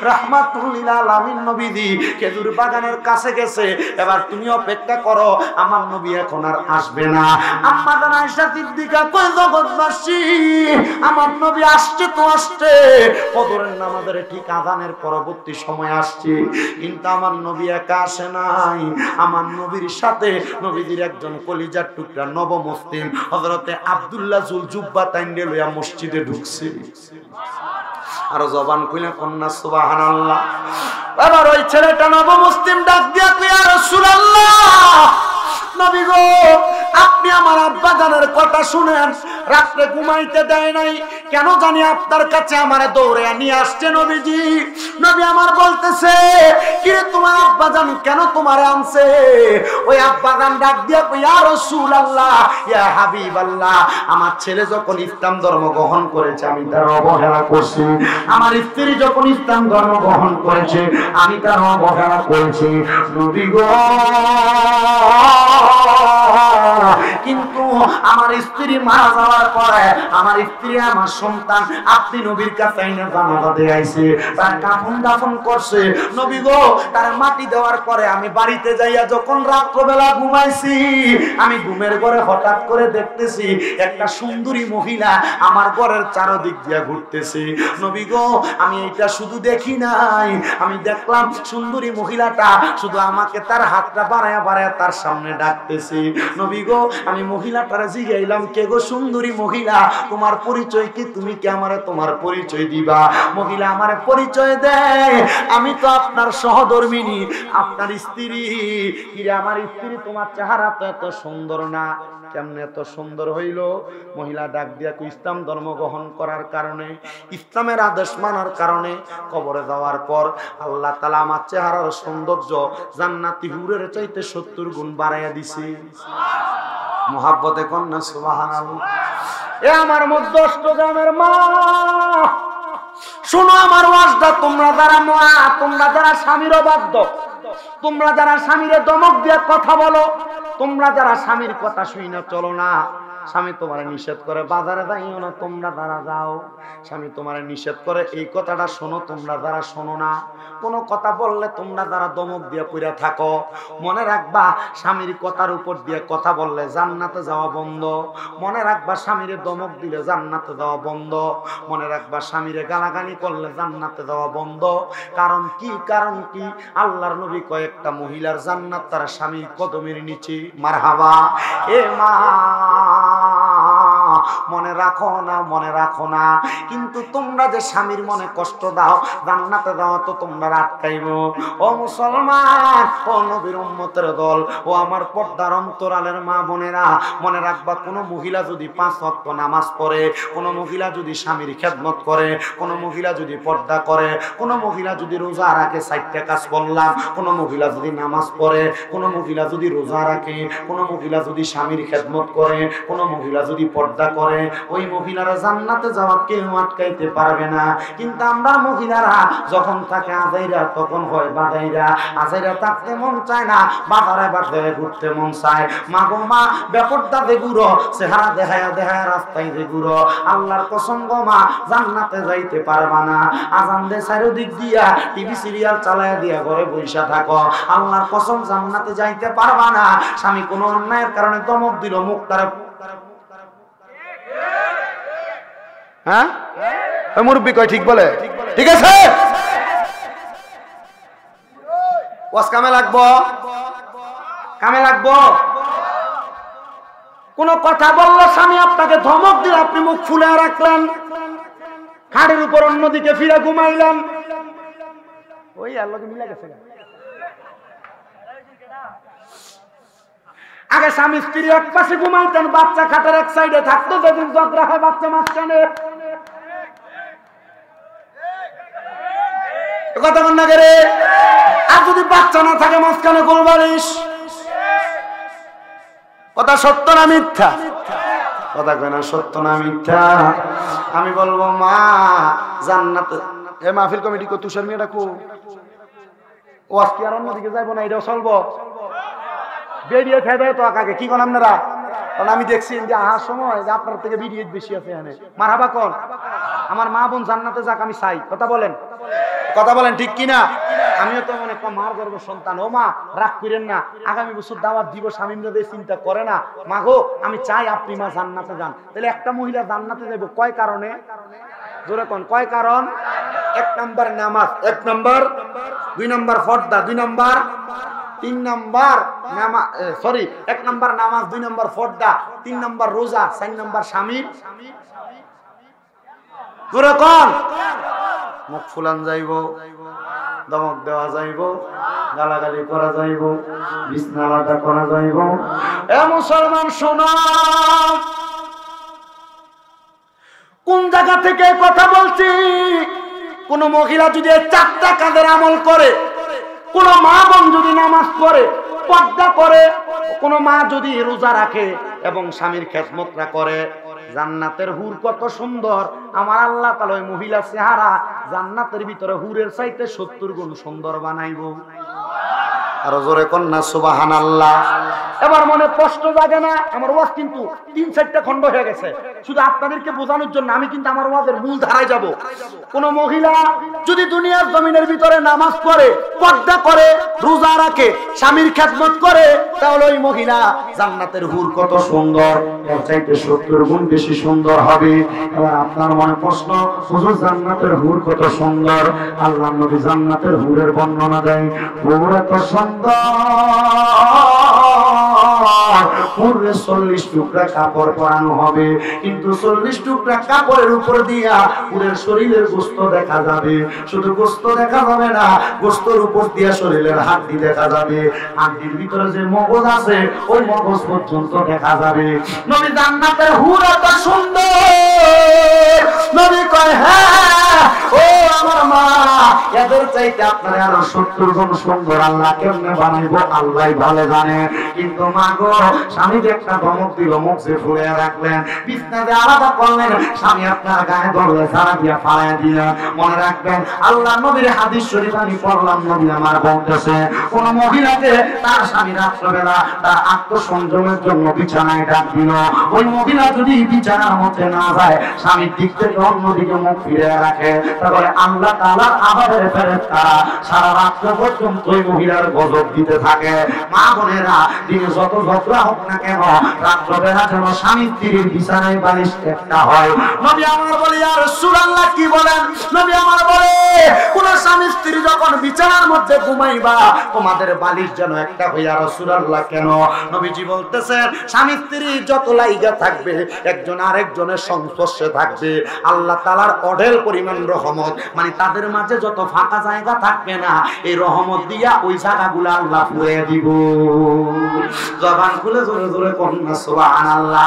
Speaker 1: রাহমাতুল লিল আলামিন নবীজি খেজুর বাগানের কাছে গেছে। এবার তুমি অপেক্ষা করো, আমার নবী এখন আর আসবে না। আম্মা জান আয়েশা সিদ্দিকা কয় জগৎবাসী, আমার নবী আসছে তো আসছে, ফজরের নামাজের ঠিক আযানের পরবর্তী সময় আসছে, কিন্তু আমার নবী একা আসে নাই। আমার নবীর সাথে নবীজির একজন কলিজার টুকরা নবমুসলিম হযরতে আব্দুল্লাহ জুল জুব্বা তাইন্ডে লইয়া মসজিদে ঢুকছে। আর জবান কইলা কন্যা সুবহানাল্লাহ। এবার ওই ছেলেটা নবমুসলিম ডাক দিয়া কই, ইয়া রাসূলুল্লাহ, নবী গো, আপনি আমার আব্বা জানের কথা শুনেন, রাত্রে ঘুমাইতে দেয় নাই, কেন জানি আপনার কাছে আমারে দৌড়ে নিয়ে আসছে নবীজি। নবী আমার বলতেছে, কি রে তোমার আব্বা জান কেন তোমারে আনছে? ওই আব্বা জান ডাক দিয়া কই, ইয়া রাসূলুল্লাহ, ইয়া হাবিবাল্লাহ, আমার ছেলে যখন ইসলাম ধর্ম গ্রহণ করেছে আমি তার অবহেলা করছি, আমার স্ত্রী যখন ইসলাম ধর্ম গ্রহণ করেছে আমি তার অবহেলা করেছি নবী গো। কিন্তু আমার স্ত্রী মারা যাওয়ার পরে আমার স্ত্রী আমার সন্তান আপনি নবীর কাছে এনে জানাজা দিয়ে আইছে, তার কাফন দাফন করছে নবী গো। তার মাটি দেওয়ার পরে আমি বাড়িতে যাইয়া যখন রাত্রবেলা ঘুমাইছি, আমি ঘুমের ঘরে হঠাৎ করে দেখতেছি একটা সুন্দরী মহিলা আমার ঘরের চারদিক দিয়ে ঘুরতেছে নবী গো। আমি এটা শুধু দেখি নাই, আমি দেখলাম সুন্দরী মহিলাটা শুধু আমাকে তার হাতটা বাড়ায়া বাড়ায়া তার সামনে ডাকতেছে নবী গো। আমি মহিলাটারে জিজ্ঞাইলাম, কে গো সুন্দরী মহিলা, তোমার পরিচয় কি, তুমি কি আমারে তোমার পরিচয় দিবা? মহিলা আমারে পরিচয় দেয়, আমি তো আপনার সহধর্মিনী, আপনার স্ত্রী। কিরে আমার স্ত্রী, তোমার চেহারা তো এত সুন্দর না, কেমনে এত সুন্দর হইল? মহিলা ডাক দিয়া কই, ইসলাম ধর্ম গ্রহণ করার কারণে, ইসলামের আদেশ মানার কারণে কবরে যাওয়ার পর আল্লাহ তাআলা আমার চেহারার সৌন্দর্য জান্নাতি হুরের চাইতে 70 গুণ বাড়াইয়া দিছে। মুহাব্বতে কন্যা সুবহানাল্লাহ। এ আমার মধ্য অষ্টগ্রামের মা, শোনো আমার ওয়াজটা। তোমরা যারা মা, তোমরা যারা স্বামীর অবাধ্য, তোমরা যারা স্বামীরে দমক দিয়ে কথা বলো, তোমরা যারা স্বামীর কথা শুই না চলো না, স্বামী তোমারে নিষেধ করে বাজারে যাইও না, তোমরা যারা যাও, স্বামী তোমারে নিষেধ করে এই কথাটা শোনো, তোমরা যারা শোনো না, কোনো কথা বললে তোমরা যারা দমক দিয়ে পড়ে থাকো, মনে রাখবা স্বামীর কথার উপর দিয়ে কথা বললে জান্নাতে যাওয়া বন্ধ। মনে রাখবা স্বামীরে দমক দিলে জান্নাতে যাওয়া বন্ধ। মনে রাখবা স্বামীরে গালাগালি করলে জান্নাতে যাওয়া বন্ধ। কারণ কি? কারণ কি? আল্লাহর নবী কয়েকটা মহিলার জান্নাত তার স্বামীর কদমের নিচে। মারহাবা। এ মা, মনে রাখো না, মনে রাখো না, কিন্তু তোমরা যে স্বামীর মনে কষ্ট দাও, জান্নাতে দাও তো তোমরা আটকাইব। ও মুসলমান, ও নবীর উম্মতের দল, ও আমার পর্দার অন্তরালের মা বোনেরা, মনে রাখবা কোনো মহিলা যদি 5 ওয়াক্ত নামাজ পড়ে, কোনো মহিলা যদি স্বামীর খেদমত করে, কোনো মহিলা যদি পর্দা করে, কোনো মহিলা যদি রোজা রাখে, 4টা কাজ বললাম, কোনো মহিলা যদি নামাজ পড়ে, কোনো মহিলা যদি রোজা রাখে, কোনো মহিলা যদি স্বামীর খেদমত করে, কোনো মহিলা যদি পর্দা করে, ওই মহিলারা জান্নাতে যাওয়া কেউ আটকাইতে পারবে না। কিন্তু আমরা মহিলারা যখন থাকে আজাইরা, তখন হয় বাজাইরা। আজাইরা থাকতে মন চায় না, বাজারে বাজারে ঘুরতে মন চায়। মা গো মা, ব্যাপারটা দে ঘুরো, চেহারা দেখায় দেখায় রাস্তায় দে ঘুরো। আল্লাহর কসম গো মা, জান্নাতে যাইতে পারবা না। আজান দে চারিদিক দিয়া, টিভি সিরিয়াল চালায়া দিয়া ঘরে বইসা থাকো, আল্লাহর কসম জান্নাতে যাইতে পারবা না। স্বামী কোনো অন্যায়ের কারণে দমক দিল, মুখটারে, হ্যাঁ মুরব্বী কয় ঠিক বলে, ঠিক আছে, ওয়াজ কামে লাগবো, কামে লাগবো। কোন কথা বললো স্বামী আপনাকে ধমক দিল, আপনি মুখ ফুলে রাখলেন, খাড়ের উপর অন্যদিকে ফিরে ঘুমাইলেন, ওই আল্লাহকে মিলে গেছে। আগে স্বামী স্ত্রী এক পাশে ঘুমাইতেন, বাচ্চা খাটের এক সাইডে থাকতো, যেদিন ঝগড়া হয় বাচ্চা মাঝখানে। কথা বল না রে। আর যদি বাচ্চা না থাকে মাঝখানে কোন বালিশ। কথা সত্য না মিথ্যা? কথা কয় না সত্য না মিথ্যা? আমি বলবো মা, জান্নাতে এ মাহফিল কমিটি কো তুষার মিয়া ডাকো, ও আজকে আর অন্যদিকে যাইবো না, এটাও চলবো। বেরিয়ে খেয়ে দেয় তো আকাকে, কি কোন আপনারা? কারণ আমি দেখছি যে আহার সময় যে আপনার থেকে বিডিএ বেশি আছে এখানে। মারহাবা কোন? আমার মা বোন জান্নাতে যাক আমি চাই। কথা বলেন, কথা বলেন ঠিক কিনা? আমিও তো অনেক মার গর্ব সন্তান। ও মা রাগ করেন না, আগামী বছর দাওয়াত দিব, স্বামীরা চিন্তা করে না। মা গো আমি চাই আপনি মা জান্নাতে যান। তাহলে একটা মহিলা জান্নাতে যাবে কয় কারণে? জোরে কোন কয় কারণ? 1 নাম্বার নামাজ, 1 নাম্বার, 2 নাম্বার পর্দা, 2 নাম্বার, 3 নাম্বার নামাজ, 1 নাম্বার নামাজ, 2 নাম্বার পর্দা, 3 নাম্বার রোজা, 4 নাম্বার স্বামী। জোরে কোন? মুখ ফুলান যাইব, দমক দেওয়া যাইব, গালাগালি করা যাইব, বিছনালাটা করা যাইব। এ মুসলমান শোনো, কোন জায়গা থেকে কথা বলছি? কোন মহিলা যদি 4টা কাজের আমল করে, কোন মা বোন যদি নামাজ পড়ে, পর্দা করে, কোন মা যদি রোজা রাখে এবং স্বামীর খেদমতরা করে, জান্নাতের হুর কত সুন্দর। আমার আল্লাহ তাআলা ওই মহিলার চেহারা জান্নাতের ভিতরে হুরের চাইতে 70 গুণ সুন্দর বানাইব। আর জোরে কন্যা সুবহানাল্লাহ। এবার মনে প্রশ্ন জাগে না? আমার ওয়াজ কিন্তু 3-4টা খণ্ড হয়ে গেছে, শুধু আপনাদেরকে বোঝানোর জন্য আমি কিন্তু আমার ওয়াজের মূল ধারায় যাব। কোন মহিলা যদি দুনিয়ার জমিনের ভিতরে নামাজ পড়ে, পর্দা করে, রোজা রাখে, স্বামীর খেদমত করে, তাহলে ওই মহিলা জান্নাতের হুর কত সুন্দর, এর চাইতে 70 গুণ বেশি সুন্দর হবে। এবার আপনার মনে প্রশ্ন, হুজুর জান্নাতের হুর কত সুন্দর? আল্লাহর নবী জান্নাতের হুরের বর্ণনা দেয়, হুর এত সুন্দর, পুরো 40 টুকরা কাপড় পরানো হবে, কিন্তু 40 টুকরা কাপড়ের উপর দিয়া পুরো শরীরের গোশত দেখা যাবে। শুধু গোশত দেখা যাবে না, গোশতের উপর দিয়া শরীরের হাড়ি দেখা যাবে, হাড়ির ভিতরে যে মগজ আছে ওই মগজ পর্যন্ত দেখা যাবে। নবী জান্নাতের হুর এত সুন্দর, নবী কয় হ্যাঁ ও আমার মা, এদের চাইতে আপনারা আরো 70 গুণ সুন্দর আল্লাহ কেমনে বানাইবো আল্লাহই ভালো জানে। কিন্তু মা গো, স্বামী একটা ধমক দিল, মুখ যে ফুলে রাখলেন, বিছনাতে আলাদা করলেন, স্বামী আপনার গায়ে ধরলে সারা দিয়া পালায় দিলেন। মনে রাখবেন আল্লাহ নবীর হাদিস শরীফ আমি পড়লাম, নবী আমার বলতেছে, কোন মহিলাকে তার স্বামী রাত্রবেলা তার আত্মসংযমের জন্য বিছানায় ডাক দিল, ওই মহিলা যদি বিছানার মধ্যে না যায়, স্বামীর দিক থেকে অন্যদিকে মুখ ফিরে রাখে, তাহলে আল্লাহ তাআলার আযাবের ফেরেশতারা সারা রাত পর্যন্ত ওই মহিলার গজব দিতে থাকে। মা বোনেরা, দিনে যত ঝগড়া হোক না কেন, রাত্রবেলা যেন স্বামী স্ত্রীর বিছানায় বালিশ একটা হয়। নবী আমার বলে, ইয়া রাসূলুল্লাহ কি বলেন? নবী আমার বলে, কোন স্বামী স্ত্রী যখন বিছানার মধ্যে ঘুমাইবা, তোমাদের বালিশ যেন একটা হয়। ইয়া রাসূলুল্লাহ কেন? নবীজি বলতেছেন, স্বামী স্ত্রী যত লাইগা থাকবে, একজন আরেকজনের সংস্পর্শে থাকবে, আল্লাহ তাআলার অঢেল পরিমাণ রহমত, মানে তাদের মাঝে যত ফাঁকা জায়গা থাকবে না, এই রহমত দিয়া ওই জায়গাগুলো আল্লাহ পুড়িয়ে দিব। জবান খুলে জোরে জোরে কন্যা সুবহানাল্লাহ।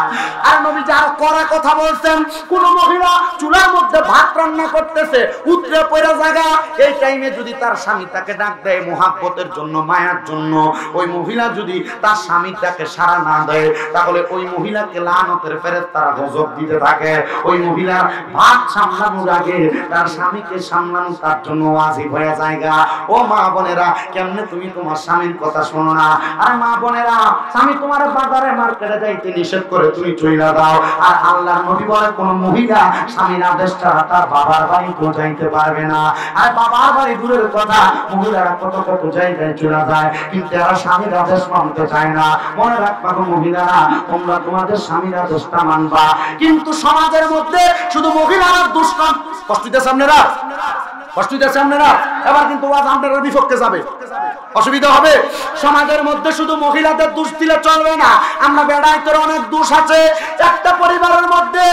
Speaker 1: আর নবী যার করা কথা বলছেন, কোন মহিলা চুলার মধ্যে ভাত রান্না করতেছে, উতরে পড়া জায়গা, এই টাইমে যদি তার স্বামী তাকে ডাক দেয় মুহাব্বতের জন্য, মায়ার জন্য, ওই মহিলা যদি তার স্বামী তাকে সাড়া না দেয়, তাহলে ওই মহিলাকে লানতের ফেরেশতারা গজব দিতে থাকে। ওই মহিলার ভাত সামলানোর আগে তার স্বামীকে সামলানো তার জন্য ওয়াজিব হয়ে জায়গা। ও মা বোনেরা, কেমনে তুমি তোমার স্বামীর কথা শোনো না? আর মা বোনেরা, স্বামী তোমার বাজারে মার্কেটে যাইতে নিষেধ করে তুমি চইলা দাও, আর আল্লাহর নবী বলে কোন মহিলা স্বামীর আদেশ ছাড়া তার বাবার বাড়ি তো যাইতে পারবে না। আর বাবার বাড়ি দূরের কথা, মহিলারা কত কত জায়গায় চলে যায়, কিন্তু এরা স্বামীর আদেশ মানতে চায় না। মনে রাখবা গো মহিলারা, তোমরা তোমাদের স্বামীর আদেশটা মানবা, কিন্তু সমাজের মধ্যে শুধু মহিলারা দুষ্কর্ম। কষ্ট দিতেছে আপনারা, কষ্ট দিতেছে আপনারা, এবার কিন্তু ওয়াজ আপনাদের বিপক্ষে যাবে, অসুবিধা হবে। সমাজের মধ্যে শুধু মহিলাদের দোষ দিলে চলবে না, আমরা বেড়াইতে অনেক দোষ আছে। একটা পরিবারের মধ্যে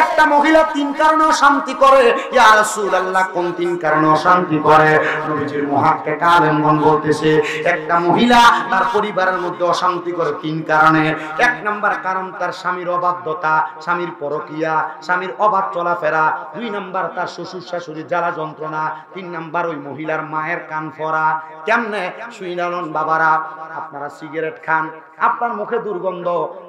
Speaker 1: একটা মহিলা 3 কারণে অশান্তি করে। ইয়া রাসূলুল্লাহ, কোন 3 কারণে অশান্তি করে? নবীজির মুহাক্কিক আলেমগণ বলতেছে, একটা মহিলা তার পরিবারের মধ্যে অশান্তি করে 3 কারণে। 1 নাম্বার কারণ তার স্বামীর অবাধ্যতা, স্বামীর পরকিয়া, স্বামীর অবাধ চলাফেরা। 2 নাম্বার তার শ্বশুর শাশুড়ির জ্বালা যন্ত্রণা। 3 নাম্বার ওই মহিলার মায়ের কান ফরা। কেমনে? শুইনালন বাবারা, আপনারা সিগারেট খান, আপনার মুখে দুর্গন্ধ,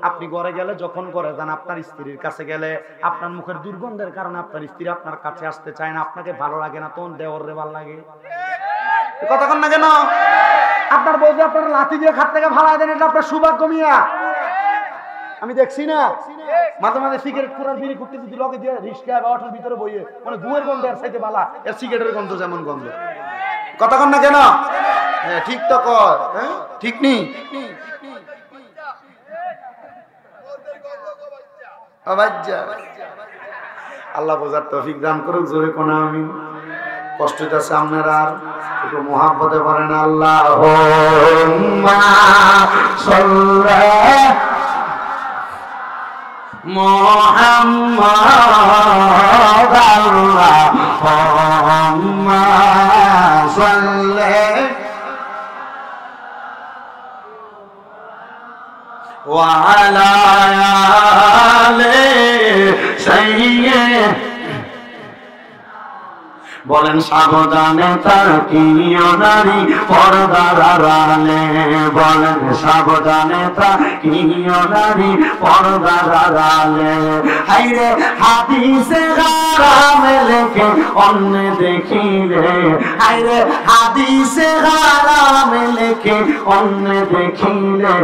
Speaker 1: আপনি ঘরে গেলে, যখন ঘরে যান, আপনার স্ত্রীর কাছে গেলে আপনার মুখের দুর্গন্ধের কারণে আপনার স্ত্রী আপনার কাছে আসতে চায় না, আপনাকে ভালো লাগে না, তখন দেওয়ার রে ভালো লাগে। কথা কন না কেন? আপনার বউ যে আপনার লাথি দিয়ে খাট থেকে ভাড়া দেন, এটা আপনার সৌভাগ্য মিয়া। আমি দেখছি না মাঝে মাঝে সিগারেট পুরার বিড়ি করতে যদি লগে দিয়ে রিস্কা বা অটোর ভিতরে বইয়ে মানে দুয়ের গন্ধ এর সাইতে বালা এর সিগারেটের গন্ধ যেমন গন্ধ কথা কন না কেন হ্যাঁ ঠিক তো কর হ্যাঁ ঠিক নি আল্লাহ বোঝার তৌফিক দান করুক জোরে কোন আমি কষ্ট হইতেছে আপনারা আর একটু মুহাব্বতে পারেন আল্লাহুম্মা সাল্লি মুহাম্মাদ আল্লাহুম্মা সাল্লি ওয়া আলা আলি সাইয়্যিদ বলেন সাবধানে তাকিও নারী পর্দার আড়ালে বলেন সাবধানে তাকিও নারী পর্দার আড়ালে হায়রে হাদিসে হারামে লেখে অন্য দেখিলে হায়রে হাদিসে হারামে লেখে অন্য দেখিলে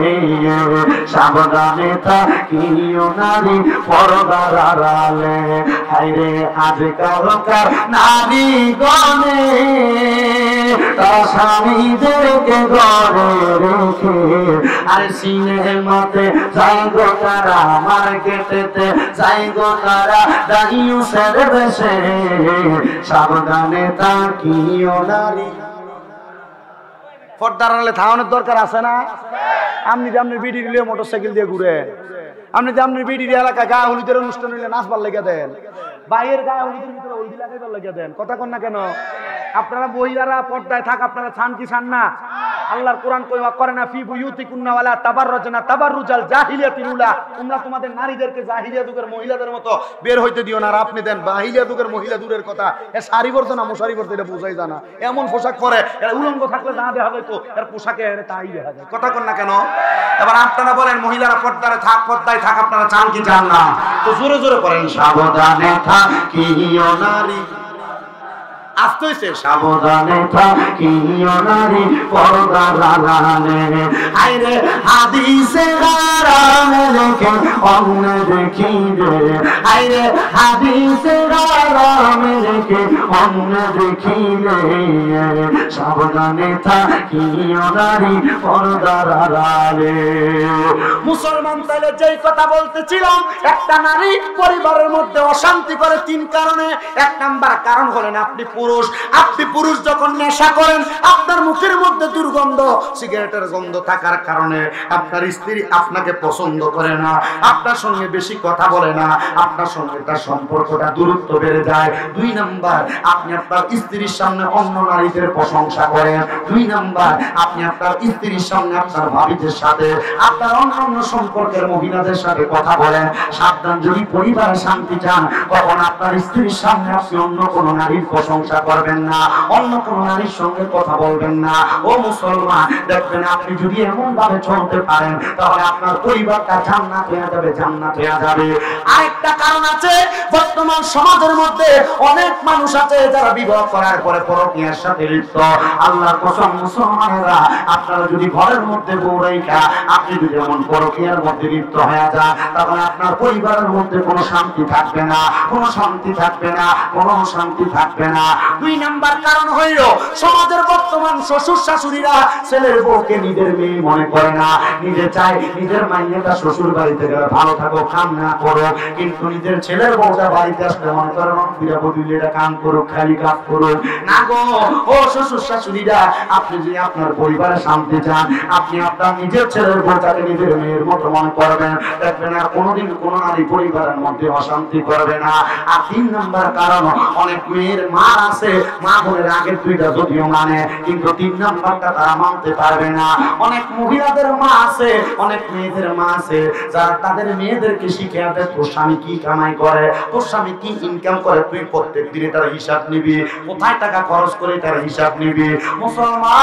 Speaker 1: সাবধানে তাকিও নারী পর্দার আড়ালে হায়রে আজকালকার নারী গনে তার স্বামীদেরকে ঘরে রেখে আর সিনেমাতে যাই গো তারা মার্কেটেতে যাই গো তারা দাইয়ুসের বেশে সাবধানে তাকিও নারী পর্দার আড়ালে থাকানোর দরকার আছে না আপনি যে আপনি বিড়ি নিয়ে মোটরসাইকেল দিয়ে ঘুরে আপনি যে আপনি বিড়ির এলাকা গা হলুদের অনুষ্ঠান হইলে নাচবার লেগে দেন বাইরের গায়ে হলুদের ভিতরে হলদি লাগাইবার লেগে দেন কথা কন না কেন আপনারা মহিলারা পর্দায় থাক আপনারা ছান কি ছান না আল্লাহর কোরআন কইবা করে না ফি বুয়ুতিকুন্না ওয়ালা তাবাররুজনা তাবাররুজাল জাহিলিয়াতিল উলা তোমরা তোমাদের নারীদেরকে জাহিলিয়া যুগের মহিলাদের মতো বের হইতে দিও না আর আপনি দেন জাহিলিয়া যুগের মহিলা দূরের কথা এ শাড়ি পরতো না মশারি পরতো এটা বোঝাই জানা এমন পোশাক পরে এর উলঙ্গ থাকলে না দেখা যায় তো এর পোশাকে এর তাই দেখা যায় কথা কন না কেন এবার আপনারা বলেন মহিলারা পর্দায় থাক আপনারা চান কি চান না তো জোরে জোরে করেন সাবধানে থাকিও নারী আসতে হইছে সাবধানে থাকিও নারী পর্দার আড়ালে আইরে হাদিসে হারামে লেখে অন্য দেখিলে আইরে হাদিসে হারামে লেখে অন্য দেখিলে সাবধানে থাকিও নারী পর্দার আড়ালে মুসলমান তাইলে যেই কথা বলতেছিলাম একটা নারী পরিবারের মধ্যে অশান্তি করে তিন কারণে এক নাম্বার কারণ হলেন আপনি পুরুষ যখন নেশা করেন আপনার মুখের মধ্যে দুর্গন্ধ সিগারেটের গন্ধ থাকার কারণে আপনার স্ত্রী আপনাকে পছন্দ করে না আপনার সঙ্গে বেশি কথা বলে না আপনার সঙ্গে তার সম্পর্কটা দূরত্ব বেড়ে যায় দুই নাম্বার আপনি আপনার স্ত্রীর সামনে অন্য নারীদের প্রশংসা করেন দুই নাম্বার আপনি আপনার স্ত্রীর সামনে আপনার ভাবিদের সাথে আপনার অন্য সম্পর্কের মহিলাদের সাথে কথা বলেন সাবধান যদি পরিবারে শান্তি চান তখন আপনার স্ত্রীর সামনে আপনি অন্য কোন নারীর প্রশংসা করবেন না অন্য কোন নারীর সঙ্গে কথা বলবেন না ও মুসলমান দেখবেন আপনি যদি এমন ভাবে চলতে পারেন তাহলে আপনার পরিবারটা জান্নাত হয়ে যাবে আরেকটা কারণ আছে বর্তমান সমাজের মধ্যে অনেক মানুষ আছে যারা বিবাহ করার পরে পরকীয়ার সাথে লিপ্ত আল্লাহর কসম মুসলমানেরা আপনারা যদি ঘরের মধ্যে বউ রাইখা আপনি যদি এমন পরকীয়ার মধ্যে লিপ্ত হয়ে যান তাহলে আপনার পরিবারের মধ্যে কোনো শান্তি থাকবে না কোনো শান্তি থাকবে না দুই নাম্বার কারণ হইল সমাজের বর্তমান শ্বশুর শাশুড়িরা ছেলের বউকে নিজের মেয়ে মনে করে না নিজে চায় নিজের মাইয়াটা শ্বশুর বাড়িতে গেলে ভালো থাকো কাম না করো কিন্তু নিজের ছেলের বউটা বাড়িতে আসলে মনে করেন ফিরা বদলে এটা কাম করুক খালি কাজ করুক না গো ও শ্বশুর শাশুড়িরা আপনি যদি আপনার পরিবারে শান্তি চান আপনি আপনার নিজের ছেলের বউটাকে নিজের মেয়ের মতো মনে করবেন দেখবেন আর কোনোদিন কোনো নারী পরিবারের মধ্যে অশান্তি করবে না আর তিন নাম্বার কারণ অনেক মেয়ের মা আছে মা বোনের আগের দুইটা যদিও মানে কিন্তু তিন নাম্বারটা তারা মানতে পারবে না অনেক মহিলাদের মা আছে অনেক মেয়েদের মা আছে যারা তাদের মেয়েদেরকে শিখিয়ে দেয় তোর স্বামী কি কামাই করে তোর স্বামী কি ইনকাম করে তুই প্রত্যেক দিনে তার হিসাব নিবি কোথায় টাকা খরচ করে তার হিসাব নিবি মুসলমান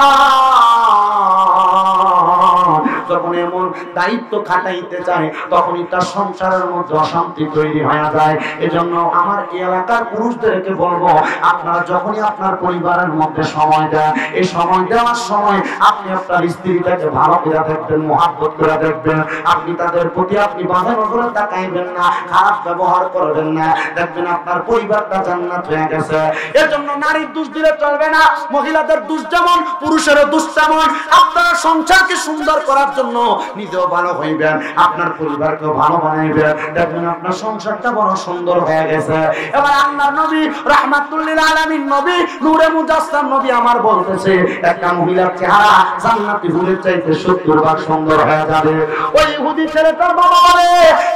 Speaker 1: যখন এমন দায়িত্ব খাটাইতে চায় তখনই তার সংসারের মধ্যে অশান্তি তৈরি হয়ে যায়। এজন্য আমার এই এলাকার পুরুষদেরকে বলবো, আপনারা যখনই আপনার পরিবারের মধ্যে সময় দেন, এই সময় দেওয়ার সময় আপনি আপনার স্ত্রীটাকে ভালো করে দেখবেন, মহব্বত করে দেখবেন। আপনি তাদের প্রতি আপনি বাধা নজরে তাকাইবেন না, খারাপ ব্যবহার করবেন না, দেখবেন আপনার পরিবারটা জান্নাত হয়ে গেছে। এর জন্য নারীর দোষ দিলে চলবে না। মহিলাদের দোষ যেমন, পুরুষেরও দোষ তেমন। আপনারা সংসারকে সুন্দর করার জন্য নিজেও ভালো হইবেন, আপনার পরিবারকেও ভালো বানাইবেন, দেখবেন আপনার সংসারটা বড় সুন্দর হয়ে গেছে। এবার আল্লাহর নবী রাহমাতুল লিল আলামিন নবী নূরে মুজাসসাম নবী আমার বলতেছে, একটা মহিলার চেহারা জান্নাতি হুরের চাইতে 70 ভাগ সুন্দর হয়ে যাবে। ওই ইহুদি ছেলেটার বাবা বলে,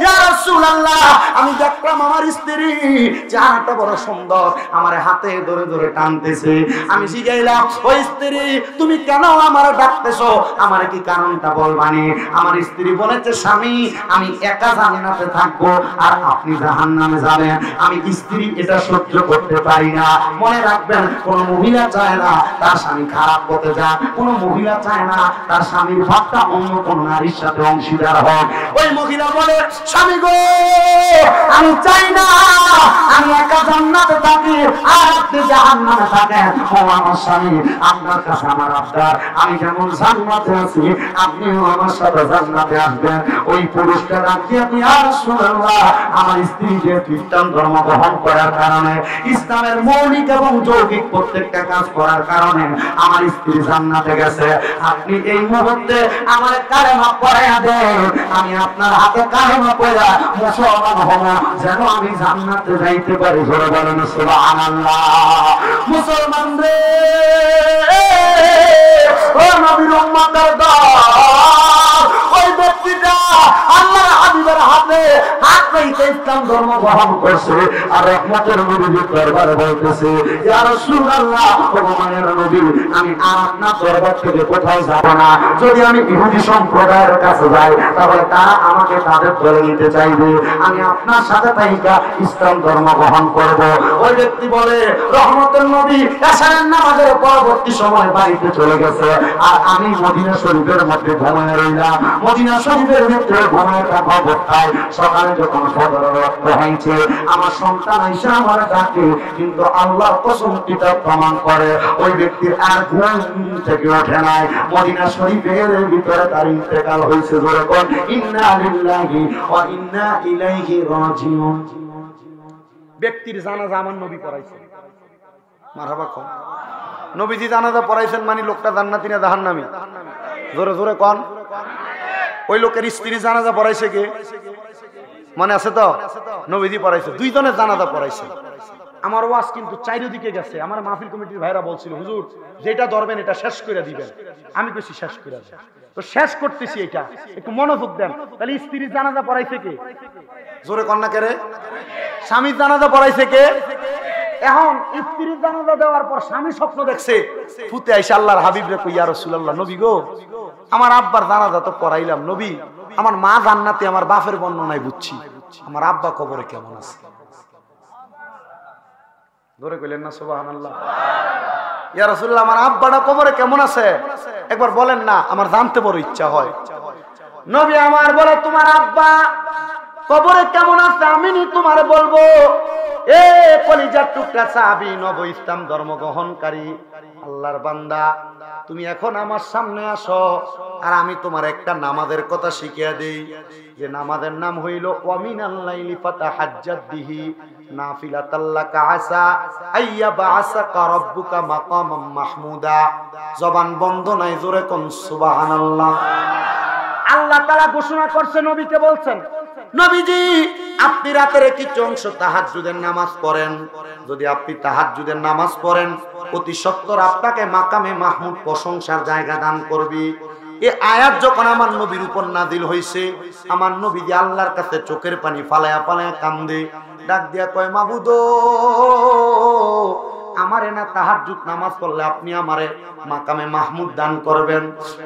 Speaker 1: ইয়া রাসূলুল্লাহ, আমি দেখলাম আমার স্ত্রী চেহারাটা বড় সুন্দর, আমার হাতে ধরে ধরে টানতেছে। আমি জিজ্ঞাইলাম, ওই স্ত্রী তুমি কেন আমার ডাকতেছো, আমার কি কারণটা বলবানি? আমার স্ত্রী বলেছে, স্বামী আমি একা জান্নাতে থাকবো আর আপনি জাহান্নামে যাবেন, আমি স্ত্রী এটা সহ্য করতে পারি না। মনে রাখবেন, কোন মহিলা চায় না তার স্বামী খারাপ পথে যাক, কোন মহিলা চায় না তার স্বামীর ভাগটা অন্য কোন নারীর সাথে অংশীদার হোক। ওই মহিলা বলে, স্বামী গো, আমি চাই না আমি একা জান্নাতে থাকি আর আপনি জাহান্নামে থাকেন। ও আমার স্বামী, আপনার কাছে আমার আবদার, আমি যেমন জান্নাতে আছি আপনিও আমার সাথে জান্নাতে আসবেন। ওই পুরুষটা রাখি, আপনি ইয়া রাসূলুল্লাহ, আমার স্ত্রী যে খ্রিস্টান ধর্ম গ্রহণ করার কারণে, ইসলামের মৌলিক এবং যৌগিক প্রত্যেকটা কাজ করার কারণে আমার স্ত্রী জান্নাতে গেছে। আপনি এই মুহূর্তে আমার কালেমা পড়াইয়া দেন, আমি আপনার হাতে কালেমা পড়া মুসলমান হব, যেন আমি জান্নাতে যাইতে পারি। জোরে বলেন সুবহানাল্লাহ। মুসলমান রে, ও নবীর উম্মতের দল, ওই ব্যক্তিটা আল্লাহর হাবিবের হাতে হাত রেখে ইসলাম ধর্ম গ্রহণ করছে আর রহমতের নবীর দরবারে বলতেছে, ইয়া রাসূলুল্লাহ, ও মায়ের নবী, আমি আর আপনার দরবার থেকে কোথাও যাব না। যদি আমি ইহুদি সম্প্রদায়ের কাছে যাই তাহলে তারা আমাকে তাদের দলে নিতে চাইবে, আমি আপনার সাথে তাইকা ইসলাম ধর্ম গ্রহণ করব। ওই ব্যক্তি বলে, রহমতের নবী এশারের নামাজের পরবর্তী সময় বাড়িতে চলে গেছে আর আমি মদিনা শরীফের মধ্যে ঘুমিয়ে রইলাম। মদিনা শরীফের ভিতরে ঘুমিয়ে থাকা অবস্থায় সকালে যখন ফজরের ওয়াক্ত হয়েছে, আমার সন্তান আয়েশা আমার ডাকে, কিন্তু আল্লাহর কসম কিতাব প্রমাণ করে ওই ব্যক্তির আর ঘুম থেকে ওঠে নাই। মদিনা শরীফের ভিতরে তার ইন্তেকাল হয়েছে। জোরে কোন ইন্না লিল্লাহি ওয়া ইন্না ইলাইহি রাজিউন। ব্যক্তির জানাজা আমার নবী পড়াইছে। মারহাবা কোন নবীজি জানাজা পড়াইছেন মানে লোকটা জান্নাতি না জাহান্নামী? জোরে জোরে কোন। ওই লোকের স্ত্রী জানাজা পড়াইছে কে? মনে আছে তো? নবীজি পড়াইছে। দুইজনের জানাজা পড়াইছে। আমার ওয়াজ কিন্তু চারিদিকে গেছে। আমার মাহফিল কমিটির ভাইরা বলছিল, হুজুর যেটা ধরবেন এটা শেষ করে দিবেন। আমি কইছি শেষ করে দেন, তো শেষ করতেছি, এটা একটু মনোযোগ দেন। তাহলে স্ত্রী জানাজা পড়াইছে কে? জোরে কন্যা কে রে? স্বামীর জানাজা পড়াইছে কে? এখন স্ত্রীর জানাজা দেওয়ার পর স্বামী স্বপ্ন দেখছে, ফুতে আইসা আল্লাহর হাবিব রে কই, ইয়া রাসূলুল্লাহ, নবী গো, আমার আব্বার জানাজা তো পড়াইলাম, নবী আমার মা জান্নাতে, আমার বাপের বর্ণনায় বুঝছি, আমার আব্বা কবরে কেমন আছে? ধরে কইলেন না সুবহানাল্লাহ? ইয়া রাসূলুল্লাহ, আমার আব্বাটা কবরে কেমন আছে একবার বলেন না, আমার জানতে বড় ইচ্ছা হয়। নবী আমার বলে, তোমার আব্বা কবরে কেমন আছে আমি নি তোমার বলবো। এ কলিজার টুকরা সাহাবী, নব ইসলাম ধর্ম গ্রহণকারী আল্লাহর বান্দা, তুমি এখন আমার সামনে আসো আর আমি তোমার একটা নামাজের কথা শিখিয়ে দেই, যে নামাজের নাম হইল ওয়ামিনাল লাইলি ফাতাহাজ্জাদ বিহি নাফিলাতাল লাকা আসা আইয়া বাআসাকা রাব্বুকা মাকামাম মাহমুদা। জবান বন্ধ নাই, জোরে কোন সুবহানাল্লাহ। আল্লাহ তাআলা ঘোষণা করছে, নবীকে বলছেন, নবীজি আপনি রাতের কিছু অংশ তাহাজ্জুদের নামাজ পড়েন। যদি আপনি তাহাজ্জুদের নামাজ পড়েন, অতি সত্বর আপনাকে মাকামে মাহমুদ প্রশংসার জায়গা দান করবি। এই আয়াত যখন আমার নবীর উপর নাজিল হইছে, আমার নবী যে আল্লাহর কাছে চোখের পানি ফালায়া ফালায়া কান্দে, ডাক দিয়া কয়, মাবুদ আমারে না তাহাজ্জুদ নামাজ পড়লে আপনি আমারে মাকামে মাহমুদ দান করবেন।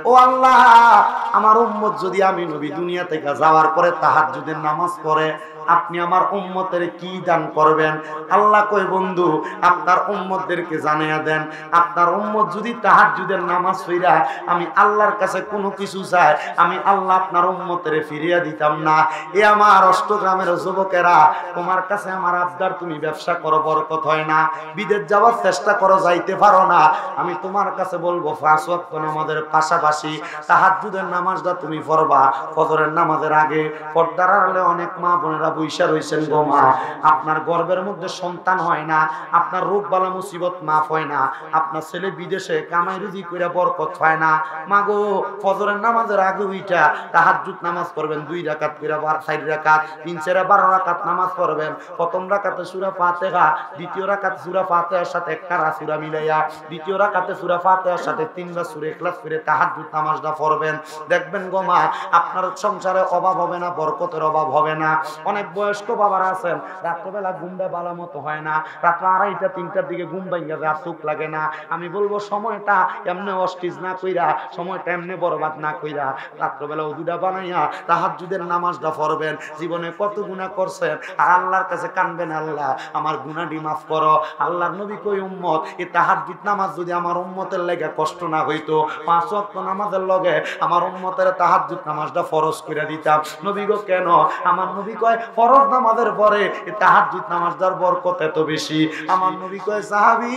Speaker 1: ও আল্লাহ, আমার উম্মত যদি আমি নবী দুনিয়া থেকে যাওয়ার পরে তাহাজ্জুদের নামাজ পড়ে, আপনি আমার উম্মতের কি দান করবেন? আল্লাহ কয়, বন্ধু আপনার উম্মতদেরকে জানিয়ে দেন, আপনার উম্মত যদি তাহাজ্জুদের নামাজ পড়া আমি আল্লাহর কাছে কোনো কিছু চাই, আমি আল্লাহ আপনার উম্মতের ফিরিয়ে দিতাম না। এ আমার অষ্টগ্রামের যুবকেরা, তোমার কাছে আমার আবদার, তুমি ব্যবসা করো, বরকত হয় না, বিদেশ যাওয়ার চেষ্টা করো, যাইতে পারো না, আমি তোমার কাছে বলবো 5 ওয়াক্ত নামাজের পাশাপাশি তাহাজ্জুদের নামাজটা তুমি পড়বা। ফজরের নামাজের আগে পর্দার আড়ালে অনেক মা বোনেরা বৈশা রয়েছেন গো মা, আপনার গর্ভের মধ্যে সন্তান হয় না, আপনার রোগ বালা মুসিবত মাফ হয় না, আপনার ছেলে বিদেশে কামাই রুজি করে বরকত হয় না, মা গো ফজরের নামাজের আগে উইটা তাহাজ্জুদ নামাজ পড়বেন, 2 রাকাত করে 4 রাকাত 3 4 12 রাকাত নামাজ পড়বেন। প্রথম রাকাতে সূরা ফাতিহা, দ্বিতীয় রাকাতে সূরা ফাতিহার সাথে একটা সূরা মিলাইয়া, দ্বিতীয় রাকাতে সূরা ফাতিহার সাথে 3 বার সূরা ইখলাস করে তাহাজ্জুদ নামাজটা পড়বেন। দেখবেন গো মা, আপনার সংসারে অভাব হবে না, বরকতের অভাব হবে না। অনেক বয়স্ক বাবারা আছেন, রাত্রেবেলা ঘুমটা ভালো মতো হয় না, রাত 2:30 3টার দিকে ঘুম ভাঙা যায়, চোখ লাগে না। আমি বলবো সময়টা এমনি অস্টিজ না কইরা, সময়টা এমনি বরবাদ না কইরা, রাত্রেবেলা ওযুটা বানাইয়া তাহাজ্জুদের নামাজটা পড়বেন। জীবনে কত গুনাহ করছেন আর আল্লাহর কাছে কানবেন, আল্লাহ আমার গুনাহটি মাফ করো। আল্লাহর নবী কই, উম্মত এই তাহাজ্জুদ নামাজ যদি আমার উম্মতের লাগা কষ্ট না হইতো, 5 ওয়াক্ত নামাজের লগে আমার উম্মতের তাহাজ্জুদ নামাজটা ফরজ করে দিতাম। নবী গো কেন? আমার নবী কয়, ফরজ নামাজের পরে তাহাজ্জুদ নামাজটার বরকত এত বেশি। আমার নবী কয়, সাহাবী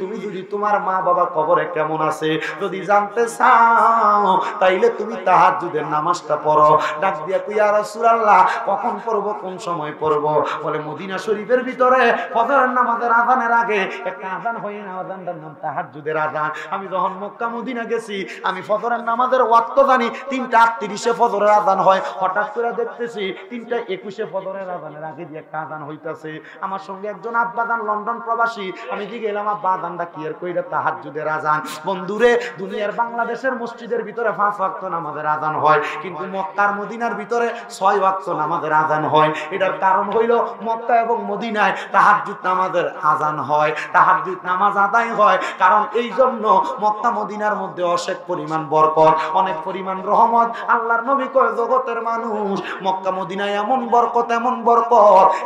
Speaker 1: তুমি যদি তোমার মা বাবা কবরে কেমন আছে যদি জানতে চাও, তাইলে তুমি তাহাজ্জুদের নামাজটা পড়ো। ডাক দিয়া কই, ইয়া রাসূলুল্লাহ কখন পড়বো, কোন সময় পড়বো? বলে মদিনা শরীফের ভিতরে ফজরের নামাজের আযানের আগে একটা আযান হয় না, আযানটার নাম তাহাজ্জুদের আযান। আমি যখন মক্কা মদিনা গেছি, আমি ফজরের নামাজের ওয়াক্ত জানি 3:38 ফজরের আযান হয়। হঠাৎ করে দেখতেছি 3:21 ফজরের আযানের আগে দিয়ে একটা আযান হইতাছে। আমার সঙ্গে একজন আব্বাজান লন্ডন প্রবাসী, আমি দিকে এলাম, আব্বা আযানটা কি আর কইরা তাহাজ্জুদের আযান। বন্ধুরে, দুনিয়ার বাংলাদেশের মসজিদের ভিতরে 5 ওয়াক্ত নামাজের আযান হয়, কিন্তু মক্কার মদিনার ভিতরে 6 ওয়াক্ত নামাজের আযান হয়। এটার কারণ হইল মক্কা এবং মদিনায় তাহাজ্জুদ নামাজের আযান হয়, তাহাজ্জুদ নামাজ আদায় হয়। কারণ এই জন্য মক্কা মদিনার মধ্যে অশেষ পরিমাণ বরকত, অনেক পরিমাণ রহমত। আল্লাহর নবী কয়, জগতের মানুষ মক্কা মদিনায় এমন বরকত, এমন বরকত,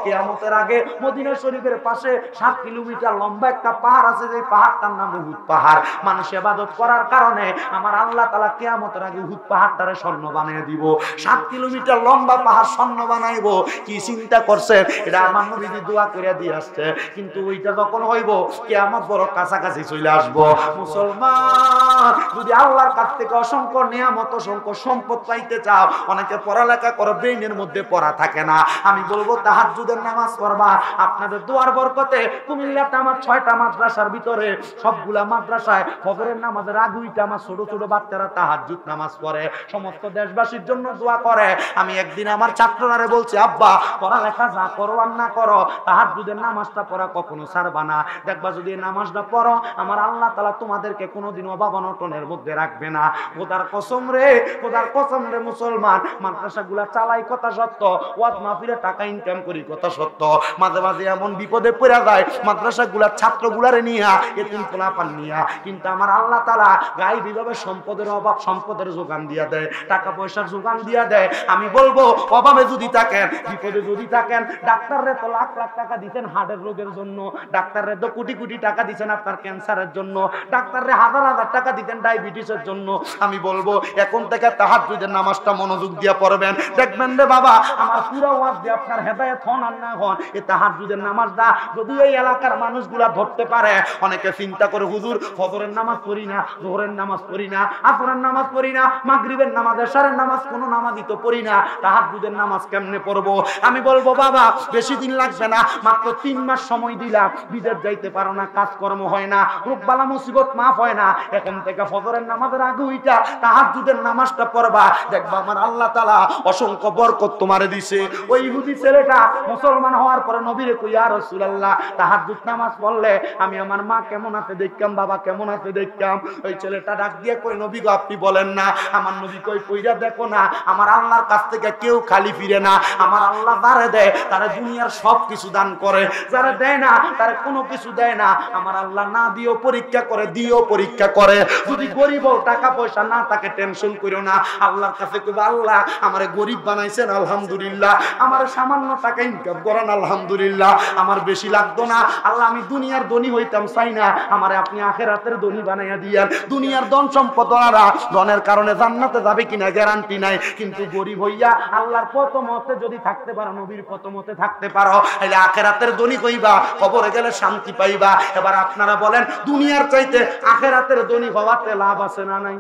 Speaker 1: কিয়ামতের আগে মদিনা শরীফের পাশে 7 কিলোমিটার লম্বা একটা পাহাড় আছে, যে পাহাড়টার নাম উহুদ পাহাড়। মানুষ ইবাদত করার কারণে আমার আল্লাহ তাআলা কিয়ামতের আগে উহুদ পাহাড়টারে স্বর্ণ বানিয়ে দিব। 7 কিলোমিটার লম্বা পাহাড় স্বর্ণ বানাইবো, কি চিন্তা করছেন? এটা আমার নবী দোয়া করে দিয়ে আসছে। কিন্তু ওইটা যখন হইব, কিয়ামত বড় কাছাকাছি চলে আসবো। মুসলমান, যদি আল্লাহর কাছ থেকে অসংখ্য নিয়ামত, অসংখ্য সম্পদ পাইতে চাও, অনেকে পড়ালেখা করে ব্রেইনের মধ্যে পড়া থাকে না, আমি বলবো তাহাজ্জুদের নামাজ পড়বা। আপনাদের দোয়ার বরকতে কুমিল্লাতে আমার 6টা মাদ্রাসার ভিতরে সবগুলা মাদ্রাসায় ফজরের নামাজের আগে উইটা আমার ছোট ছোট বাচ্চারা তাহাজ্জুদ নামাজ পড়ে, সমস্ত দেশবাসীর জন্য দোয়া করে। আমি একদিন আমার ছাত্ররারে বলছি, আব্বা পড়ালেখা যা করো আর না করো, তাহাজ্জুদের নামাজটা পড়া কখনো ছাড়বা না। দেখবা যদি নামাজটা পড়ো, আমার আল্লাহ তাআলা তোমাদেরকে কোনোদিন অভাব অনটনের মধ্যে রাখবে না। খোদার কসম রে, খোদার কসম রে মুসলমান, মাদ্রাসাগুলা চালাই কথা সত্য, ওয়াজ মাহফিলে টাকা ইনকাম করি কথা সত্য, মাঝে মাঝে এমন বিপদে পড়া যায় মাদ্রাসাগুলার ছাত্রগুলারে নিয়া, এতিম পোলাপান নিয়া, কিন্তু আমার আল্লাহ তাআলা গায়বীভাবে সম্পদের অভাব, সম্পদের যোগান দিয়া দেয়, টাকা পয়সার যোগান দিয়া দেয়। আমি বলবো, অভাবে যদি থাকেন, বিপদে যদি থাকেন, ডাক্তাররে তো লাখ লাখ টাকা দিচ্ছেন হার্টের রোগের জন্য, ডাক্তাররে তো কোটি কোটি টাকা দিচ্ছেন আপনার ক্যান্সারের জন্য, ডাক্তাররে হাজার হাজার টাকা দিতেন ডায়াবেটিসের জন্য। আমি বলবো, এখন থেকে তাহাজ্জুদের নামাজটা মনোযোগ দিয়ে পড়বেন। দেখবেন রে বাবা, আমার পুরো ওয়াজ দিয়ে আপনার হেদায়েত হন আর না হন, এই তাহাজ্জুদের নামাজটা যদি এই এলাকার মানুষগুলা ধরতে পারে, অনেকে চিন্তা করে, হুজুর ফজরের নামাজ পড়ি না, যোহরের নামাজ পড়ি না, আসরের নামাজ পড়ি না, মাগরিবের নামাজ, এশারের নামাজ, কোনো নামাজই তো পড়ি না, তাহাজ্জুদের নামাজ কেমনে পড়বো? আমি বলবো, বাবা বেশি দিন লাগবে না, মাত্র 3 মাস সময় দিলাম, বিদেশ যাইতে পারো না, কাজকর্ম হয় না, রোগবালা মুসিবত মাফ হয় না, এখন থেকে ফজরের নামাজের আগে ওইটা তাহাজ্জুদের নামাজটা পড়বা। দেখবা আমার আল্লাহ তাআলা অসংখ্য বরকত তোমারে দিছে। ওই ইহুদি ছেলেটা মুসলমান হওয়ার পরে নবীরে কই, ইয়া রাসূলুল্লাহ তাহাজ্জুদ নামাজ পড়লে আমি আমার মা কেমন আছে দেখতাম, বাবা কেমন আছে দেখতাম। ওই ছেলেটা ডাক দিয়ে কই, নবী গো আপনি বলেন না। আমার নবী কই, কইরা দেখো না, আমার আল্লাহর কাছ থেকে কেউ খালি ফিরে না। আমার আল্লাহ যারে দেয় তারা দুনিয়ার সব কিছু দান করে, যারা দেয় না তারা আরে কোনো কিছু দেয় না। আমার আল্লাহ না দিও পরীক্ষা করে, দিও পরীক্ষা করে। যদি গরিব টাকা পয়সা না থাকে টেনশন করো না, আল্লাহর কাছে কইবা আল্লাহ আমারে গরিব বানাইছেন আলহামদুলিল্লাহ, আমার সামান্য টাকা ইনকাম করেন আলহামদুলিল্লাহ, আমার বেশি লাগতো না আল্লাহ, আমি দুনিয়ার ধনী হইতাম চাই না, আমারে আপনি আখিরাতের ধনী বানাইয়া দিয়েন। দুনিয়ার ধন সম্পদ ওরা ধনের কারণে জান্নাতে যাবে কিনা গ্যারান্টি নাই, কিন্তু গরিব হইয়া আল্লাহর পথমতে যদি থাকতে পারো, নবীর পথমতে থাকতে পারো, তাহলে আখিরাতের ধনী হইবা, কবরে গেলে শান্তি পাইবা। এবার আপনারা বলেন দুনিয়ার চাইতে আখিরাতের ধনী হওয়াতে লাভ আছে না নাই?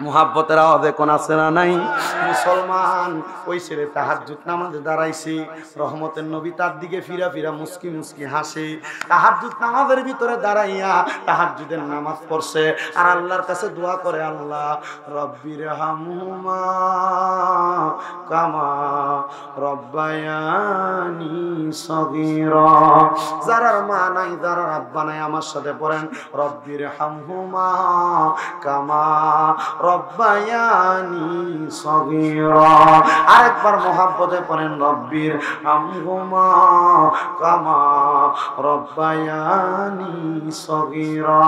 Speaker 1: মুহাব্বতের আওয়াজে কোন আছে না নাই? মুসলমান ওই ছেলে তাহাজ্জুদ নামাজে দাঁড়াইছে, রহমতের নবী তার দিকে ফিরা ফিরা মুস্কি মুস্কি হাসে। তাহাজ্জুদ নামাজের ভিতরে দাঁড়াইয়া তাহাজ্জুদের নামাজ পড়ছে আর আল্লাহর কাছে দোয়া করে, আল্লাহ রব্বির হামহুমা কামা রব্বায়ানি সগীরা। যারার মা নাই, যারার আব্বা নাই, আমার সাথে পড়েন রব্বির হামহুমা কামা রব্বায়ানি সগীরা। আরেকবার মোহাব্বতে পড়েন রব্বির হামহুমা কামা রব্বায়ানি সগীরা।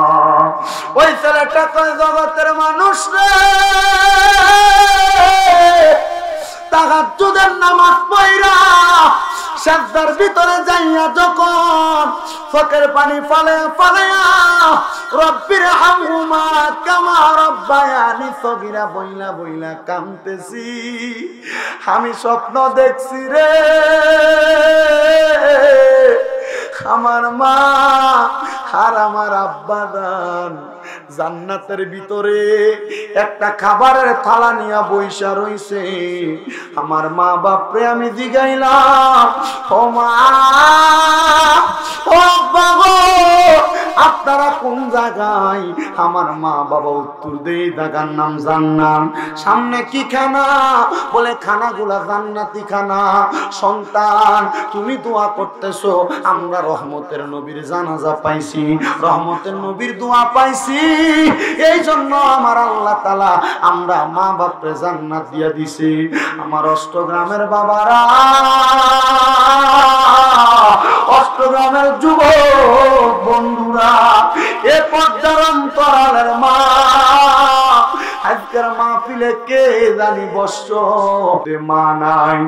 Speaker 1: ওই ছেলেটা কয় জগতের মানুষ রে, তাহাজ্জুদের নামাজ পড়া সাজদার ভিতরে যাইয়া যখন চোখের পানি ফালে ফালাইয়া রব্বির হামহুমা কামা রব্বায়ানি সগীরা বইলা বইলা কাঁদতেছি, আমি স্বপ্ন দেখছি রে, আমার মা আর আমার আব্বা দান জান্নাতের ভিতরে একটা খাবারের থালা নিয়ে বইসা রইছে। আমার মা বাপরে আমি জিগাইলাম, ও মা ও বাবা আপনারা কোন জায়গায়? আমার মা বাবা উত্তর দেই জায়গার নাম জান্নাত। সামনে কি খানা? বলে খানাগুলা জান্নাতি খানা। সন্তান তুমি দোয়া করতেছো, আমরা রহমতের নবীর জানাজা পাইছি, রহমতের নবীর দোয়া পাইছি, এই জন্য আমার আল্লাহ তাআলা আমরা মা বাপরে জান্নাত দিয়া দিছি। আমার অষ্টগ্রামের বাবারা, অষ্টগ্রামের যুবক বন্ধুরা, এ পর্যার অন্তরালের মা, আজকের মাহফিলে কে জানি বসছ মা নাই,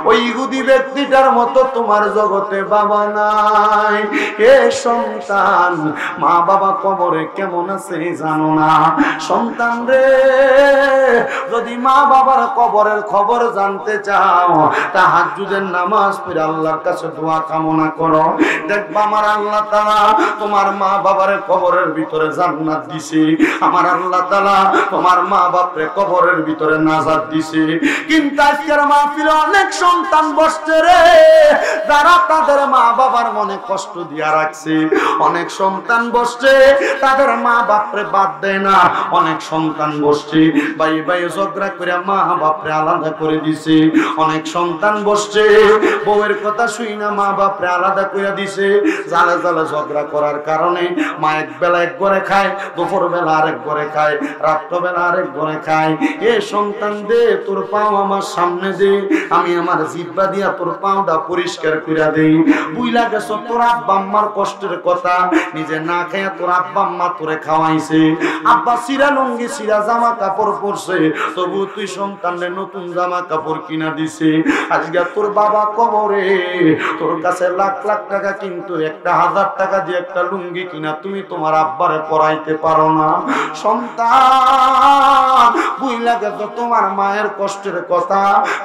Speaker 1: ওই ইহুদি ব্যক্তিটার মতো তোমার জগতে বাবা নাই। এ সন্তান মা বাবা কবরে কেমন আছে জানো না? সন্তান রে, যদি মা বাবার কবরের খবর জানতে চাও, তাহাজ্জুদের নামাজ পড়ে আল্লাহর কাছে দোয়া কামনা করো, দেখবা আমার আল্লাহ তাআলা তোমার মা বাবার কবরের ভিতরে জান্নাত দিছে, আমার আল্লাহ তাআলা তোমার মা বাপরে কবরের ভিতরে নাজাত দিছে। কিন্তু আজকের মাহফিলে অনেক সন্তান বসছে রে, যারা তাদের মা বাবার মনে কষ্ট দিয়া রাখছে। অনেক সন্তান বসছে তাদের মা বাপরে বাদ দেয় না, অনেক সন্তান বসছে ভাই ভাই ঝগড়া করে মা বাপরে আলাদা করে দিছে। অনেক সন্তান বসছে বউয়ের কথা শুই না মা বাপরে আলাদা করে দিছে। জালে জালে ঝগড়া করার কারণে মা এক বেলা এক ঘরে খায়, দুপুর বেলা আরেক ঘরে খায়, রাত্রবেলা আরেক ঘরে খায়। এ সন্তান দে তোর পাও আমার সামনে দে, আমি আমার জিহ্বা দিয়া তোর পাওটা পরিষ্কার করে দেই। বুইলা গেছ তোর আব্বা আম্মার কষ্টের কথা, নিজে না খেয়ে তোর আব্বা আম্মা তোরে খাওয়াইছে। আব্বা সিরা লুঙ্গি সিরা জামা কাপড় পরছে, তবু তুই সন্তানরে নতুন জামা কাপড় কিনা দিছে। আজকে তোর বাবা কবরে, তোর কাছে লাখ লাখ টাকা কিন্তু 1000 টাকা দিয়ে একটা লুঙ্গি কিনা তুমি তোমার আব্বারে পরাইতে পারো না। সন্তান বুইলা গেছ তোমার মায়ের কষ্টের কথা।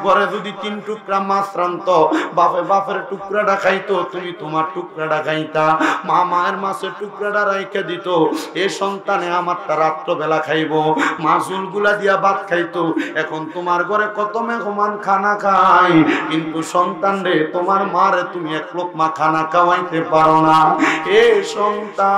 Speaker 1: ঘরে যদি 3 টুকরা মাছ রান্তো, বাপে বাপের টুকরাটা খাইতো, তুমি তোমার টুকরাটা খাইতা। মা মায়ের মাছের টুকরাটা রাইখা দিত, এ সন্তানে আমারটা রাত্রবেলা খাইবো, মাছুল গুলা দিয়া ভাত খাইতো। এখন তোমার ঘরে কত মেহমান খানা খায়, কিন্তু সন্তান রে তোমার মারে তুমি এক লোকমা খানা খাওয়াইতে পারো না। এ সন্তান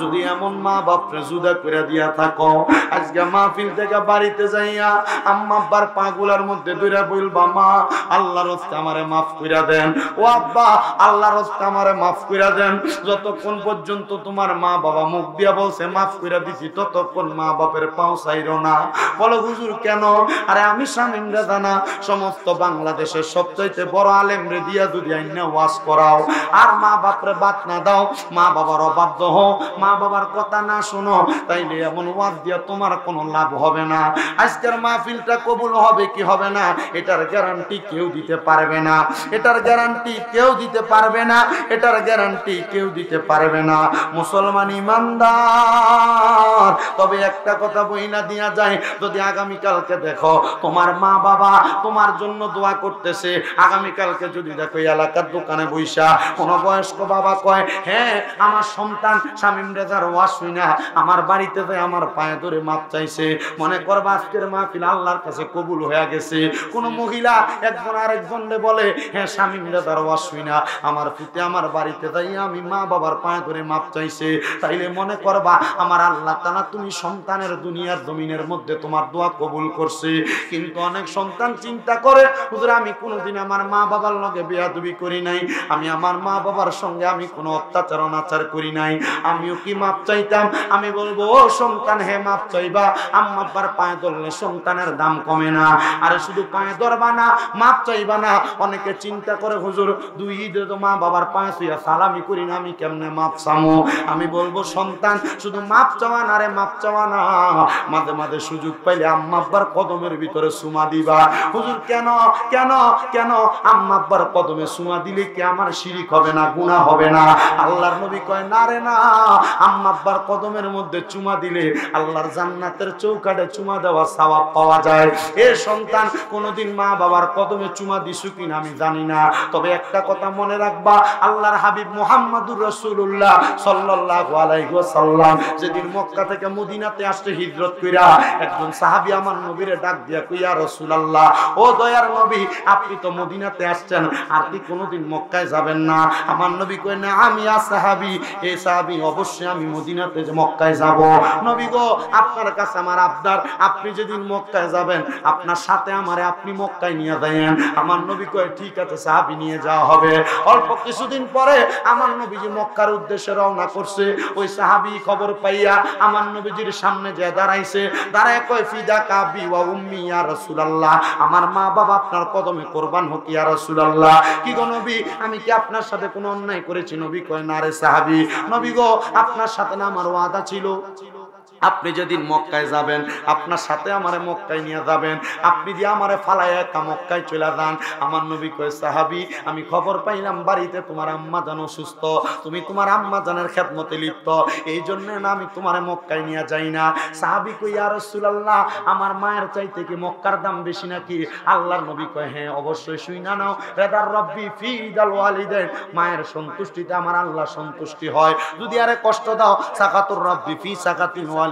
Speaker 1: যদি এমন মা বাপরে জুদা করে দিয়া থাকো, আজকে মাহফিল থেকে বাড়িতে যাইয়া আম্মা আব্বার পাগুলার মধ্যে দইরা বলবা, মা আল্লাহর রাস্তায় আমারে মাফ কইরা দেন, ও আব্বা আল্লাহর রাস্তায় আমারে মাফ কইরা দেন। যতক্ষণ পর্যন্ত তোমার মা বাবা মুখ দিয়া বলছে মাফ কইরা দিছি, ততক্ষণ মা বাপের পাও চাইরো না। বলো হুজুর কেন? আরে আমি শামীম রেজা না, সমস্ত বাংলাদেশের সবচাইতে বড় আলেম রে দিয়া যদি আইনা ওয়াজ করাও আর মা বাপরে বাত না দাও, মা বাবার অবাধ্য হও, মা বাবার কথা না শোনো, তাইলে এমন ওয়াজ দিয়া তোমার কোনো লাভ হবে না। আজকের মাহফিলটা কবুল হবে কি হবে না, এটার গ্যারান্টি কেউ দিতে পারবে না, এটার গ্যারান্টি কেউ দিতে পারবে না, এটার গ্যারান্টি কেউ দিতে পারবে না। মুসলমান ইমানদার, তবে একটা কথা বইনা দিয়া যায়, যদি আগামীকালকে দেখো তোমার মা বাবা তোমার জন্য দোয়া করতেছে, আগামীকালকে যদি দেখো এলাকার দোকানে বইসা কোন বয়স্ক বাবা কয়, হ্যাঁ আমার সন্তান শামীম রেজার ওয়াজ শুনা আমার বাড়িতে যায় আমার পায়ে ধরে মাপ চাইছে, মনে করবা আজকের মাহফিল আল্লাহর কাছে কবুল হয়ে গেছে। কোন মহিলা একজন আরেকজনকে বলে, হ্যাঁ শামীম রেজার ওয়াজ শুনা আমার পুতে আমার বাড়িতে যাই আমি মা বাবার পায়ে ধরে মাপ চাইছে, তাইলে মনে করবা আমার আল্লাহ তাআলা তুমি সন্তানের দুনিয়ার জমিনের মধ্যে তোমার দোয়া কবুল করছে। কিন্তু অনেক সন্তান চিন্তা করে, হুজুর আমি কোনোদিন আমার মা বাবার লগে বেয়াদবি করি নাই, আমি আমার মা বাবার সঙ্গে আমি কোনো অত্যাচার অনাচার করি নাই, আমিও কি মাপ চাইতাম? আমি বলবো, ও সন্তান হে মাপ চাইবা, আম্মা আব্বার পায়ে ধরলে সন্তানের দাম কমে না। আর শুধু পায়ে ধরবা না, মাপ চাইবা না। অনেকে চিন্তা করে, হুজুর দুই ঈদে তো মা বাবার পায়ে ছুঁয়া সালামি করি না, আমি কেমনে মাপ চামো? আমি বলবো সন্তান শুধু মাপ চাওয়া না রে, মাপ চাওয়া না, মাঝে মাঝে সুযোগ পাইলে আম্মা আব্বার কদমের ভিতরে সুমা দিবা। হুজুর কেন কেন কেন? আম্মা আব্বার কদমে সুমা দিলে কি আমার শিরিক হবে না, গুনাহ হবে না? আল্লাহর নবী কয় না রে না, আম্মা আব্বার কদমের মধ্যে চুমা দিলে আল্লাহর জান্নাতের চৌকাঠে চুমা দেওয়া সওয়াব পাওয়া যায়। এ সন্তান কোনদিন মা বাবার কদমে চুমা দিছু কিনা আমি জানি না, তবে একটা কথা মনে রাখবা, আল্লাহর হাবিব মুহাম্মদুর রাসূলুল্লাহ সাল্লাল্লাহু আলাইহি ওয়াসাল্লাম যেদিন মক্কা থেকে মদিনাতে আসতে হিজরত কইরা একজন সাহাবী আমার নবীরে ডাক দিয়া কই, ইয়া রাসূলুল্লাহ, ও দয়ার নবী আপনি তো মদিনাতে আসছেন, আর কি কোনদিন মক্কায় যাবেন না? আমার নবী কই, না আমি সাহাবী, এই সাহাবী অবশ্যই আমি মদিনাতে মক্কায় যাব। নবী গো আপনার কাছে আমার আবদার, আপনি যেদিন মক্কায় যাবেন আপনার সাথে আমারে আপনি মক্কায় নিয়ে যাবেন। আমার নবী কয় ঠিক আছে সাহাবী নিয়ে যাওয়া হবে। অল্প কিছুদিন পরে আমার নবীজি মক্কার উদ্দেশ্যে রওনা করছে। ওই সাহাবী খবর পাইয়া আমার নবীজির সামনে যে দাঁড়াইছে, দাঁড়ায় কয়, ফিদা কাবি ওয়া উম্মি ইয়া রাসূলুল্লাহ, আমার মা বাবা আপনার কদমে কুরবান হোক ইয়া রাসূলুল্লাহ। কি গো নবী, আমি কি আপনার সাথে কোনো অন্যায় করেছি? নবী কয় না রে সাহাবী, নবী গো আপনার সাথে না আমার ওয়াদা ছিল, আপনি যেদিন মক্কায় যাবেন আপনার সাথে আমারে মক্কায় নিয়ে যাবেন, আপনি যে আমারে ফালায় একা মক্কায় চলে যান। আমার নবী কয়, সাহাবী আমি খবর পাইলাম বাড়িতে তোমার আম্মা জান অসুস্থ, তুমি তোমার আম্মা জানের খেদমতে লিপ্ত, এই জন্য না আমি তোমারে মক্কায় নিয়ে যাই না। সাহাবী কই, ইয়া রাসূলুল্লাহ আমার মায়ের চাইতে কি মক্কার দাম বেশি নাকি? আল্লাহর নবী কয়, হ্যাঁ অবশ্যই শুইনা নাও, রেদার রব্বি ফি দাল ওয়ালিদাইন, মায়ের সন্তুষ্টিতে আমার আল্লাহ সন্তুষ্টি হয়। যদি আরে কষ্ট দাও, সাকাতুর রব্বি ফি সাকাতিন ওয়ালিদাইন,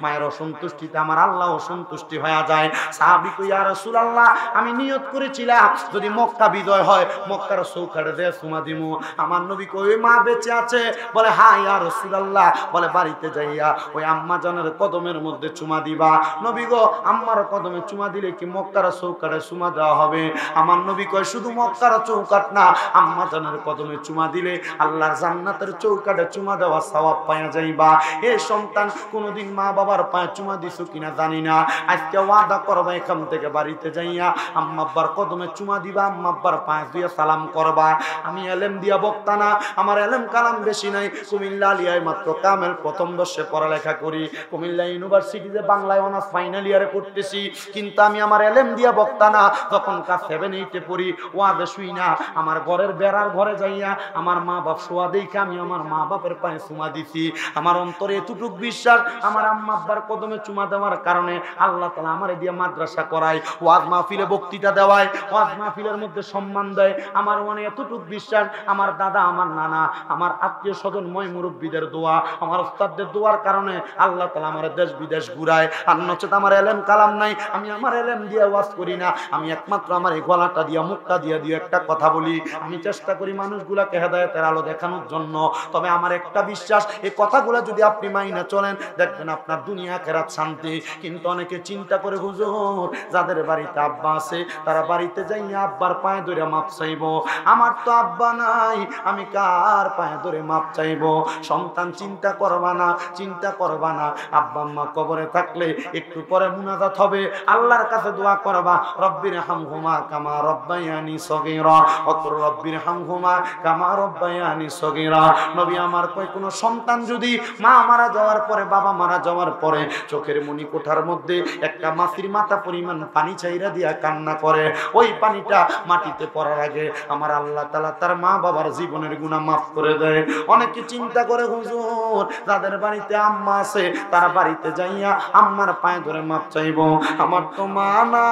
Speaker 1: মায়ের অসন্তুষ্টিতে আমার আল্লাহ অসন্তুষ্টি হয়ে যায়। সাহাবী কই, ইয়া রাসূলুল্লাহ আমি নিয়ত করেছিলাম যদি মক্কা বিজয় হয় মক্কার চৌকাঠে দিয়ে চুমা দিমু। আমার নবী কই, ওই মা বেঁচে আছে? বলে হ্যাঁ ইয়া রাসূলুল্লাহ। বলে বাড়িতে যাইয়া ওই আম্মা জানের কদমের মধ্যে চুমা দিবা। নবী গো আম্মার কদমে চুমা দিলে কি মক্কার চৌকাঠে চুমা দেওয়া হবে? আমার নবী কয়, শুধু মক্কার চৌকাঠ না, আম্মা জানের কদমে চুমা দিলে আল্লাহর জান্নাতের চৌকাঠে চুমা দেওয়া সওয়াব পাওয়া যাইবা। এ সন্তান কোনদিন মা বাবার পায়ে চুমা দিছো কিনা জানি না, আজকে ওয়াদা করবা এখান থেকে বাড়িতে যাইয়া আম্মা আব্বার কদমে চুমা দিবা, আম্মা আব্বার পায়ে দিয়ে সালাম করবা। আমি এলেম দিয়া বক্তা না, আমার এলেম কালাম বেশি নাই, কুমিল্লা আলিয়ায় মাত্র কামেল প্রথম বর্ষে পড়ালেখা করি, কুমিল্লা ইউনিভার্সিটিতে বাংলায় অনার্স ফাইনাল ইয়ারে পড়তেছি, কিন্তু আমি আমার এলেম দিয়া বক্তা না। তখন ক্লাস 7-8 পড়ি, ওয়াদে শুই না, আমার ঘরের বেড়ার ঘরে যাইয়া আমার মা বাপ শোয়া দেখে আমি আমার মা বাপের পায়ে চুমা দিছি। আমার অন্তরে এতটুক বিশ্বাস, আমার আম্মা আব্বার কদমে চুমা দেওয়ার কারণে আল্লাহ তাআলা আমারে দিয়ে মাদ্রাসা করায়, ওয়াজ মাহফিলে বক্তৃতা দেওয়ায়, ওয়াজ মাহফিলের মধ্যে সম্মান দেয়। আমার মনে এতটুকু বিশ্বাস, আমার দাদা, আমার নানা, আমার আত্মীয় স্বজন, ময় মুরব্বীদের দোয়া, আমার ওস্তাদদের দোয়ার কারণে আল্লাহ তাআলা আমার দেশ বিদেশ ঘুরায়। আর নচেত আমার এলেম কালাম নাই, আমি আমার এলেম দিয়ে ওয়াজ করি না, আমি একমাত্র আমার এই গলাটা দিয়া, মুখটা দিয়া দিয়ে একটা কথা বলি। আমি চেষ্টা করি মানুষগুলাকে হেদায়েতের আলো দেখানোর জন্য। তবে আমার একটা বিশ্বাস, এই কথাগুলো যদি আপনি মাইনা চলেন, দেখবেন আপনার দুনিয়া আখিরাত শান্তি। কিন্তু অনেকে চিন্তা করে, হুজুর যাদের বাড়িতে আব্বা আছে তারা বাড়িতে যাইয়া আব্বার পায়ে ধরে মাপ চাইবো, আমার তো আব্বা নাই, আমি কার পায়ে ধরে মাপ চাইবো? সন্তান চিন্তা করবা না, চিন্তা করবা না। আব্বা আম্মা কবরে থাকলে একটু পরে মুনাজাত হবে, আল্লাহর কাছে দোয়া করবা, রব্বির হামহুমা কামা রব্বায়ানি সগীরা, অকুর রব্বির হামহুমা কামা রব্বায়ানি সগীরা। নবী আমার কয়, কোন সন্তান যদি মা মারা যাওয়ার পরে, বাবা মারা যাওয়ার পরে চোখের মনি কোঠার মধ্যে একটা মাছির মাথা পরিমাণ পানি চাইরা দিয়া কান্না করে, ওই পানিটা মাটিতে পড়ার আগে আমার আল্লাহ তাআলা তার মা বাবার জীবনের গুনাহ মাফ করে দেয়। অনেকে চিন্তা করে, হুজুর যাদের বাড়িতে আম্মা আছে তারা বাড়িতে যাইয়া আম্মার পায়ে ধরে মাপ চাইবো, আমার তো মা নাই,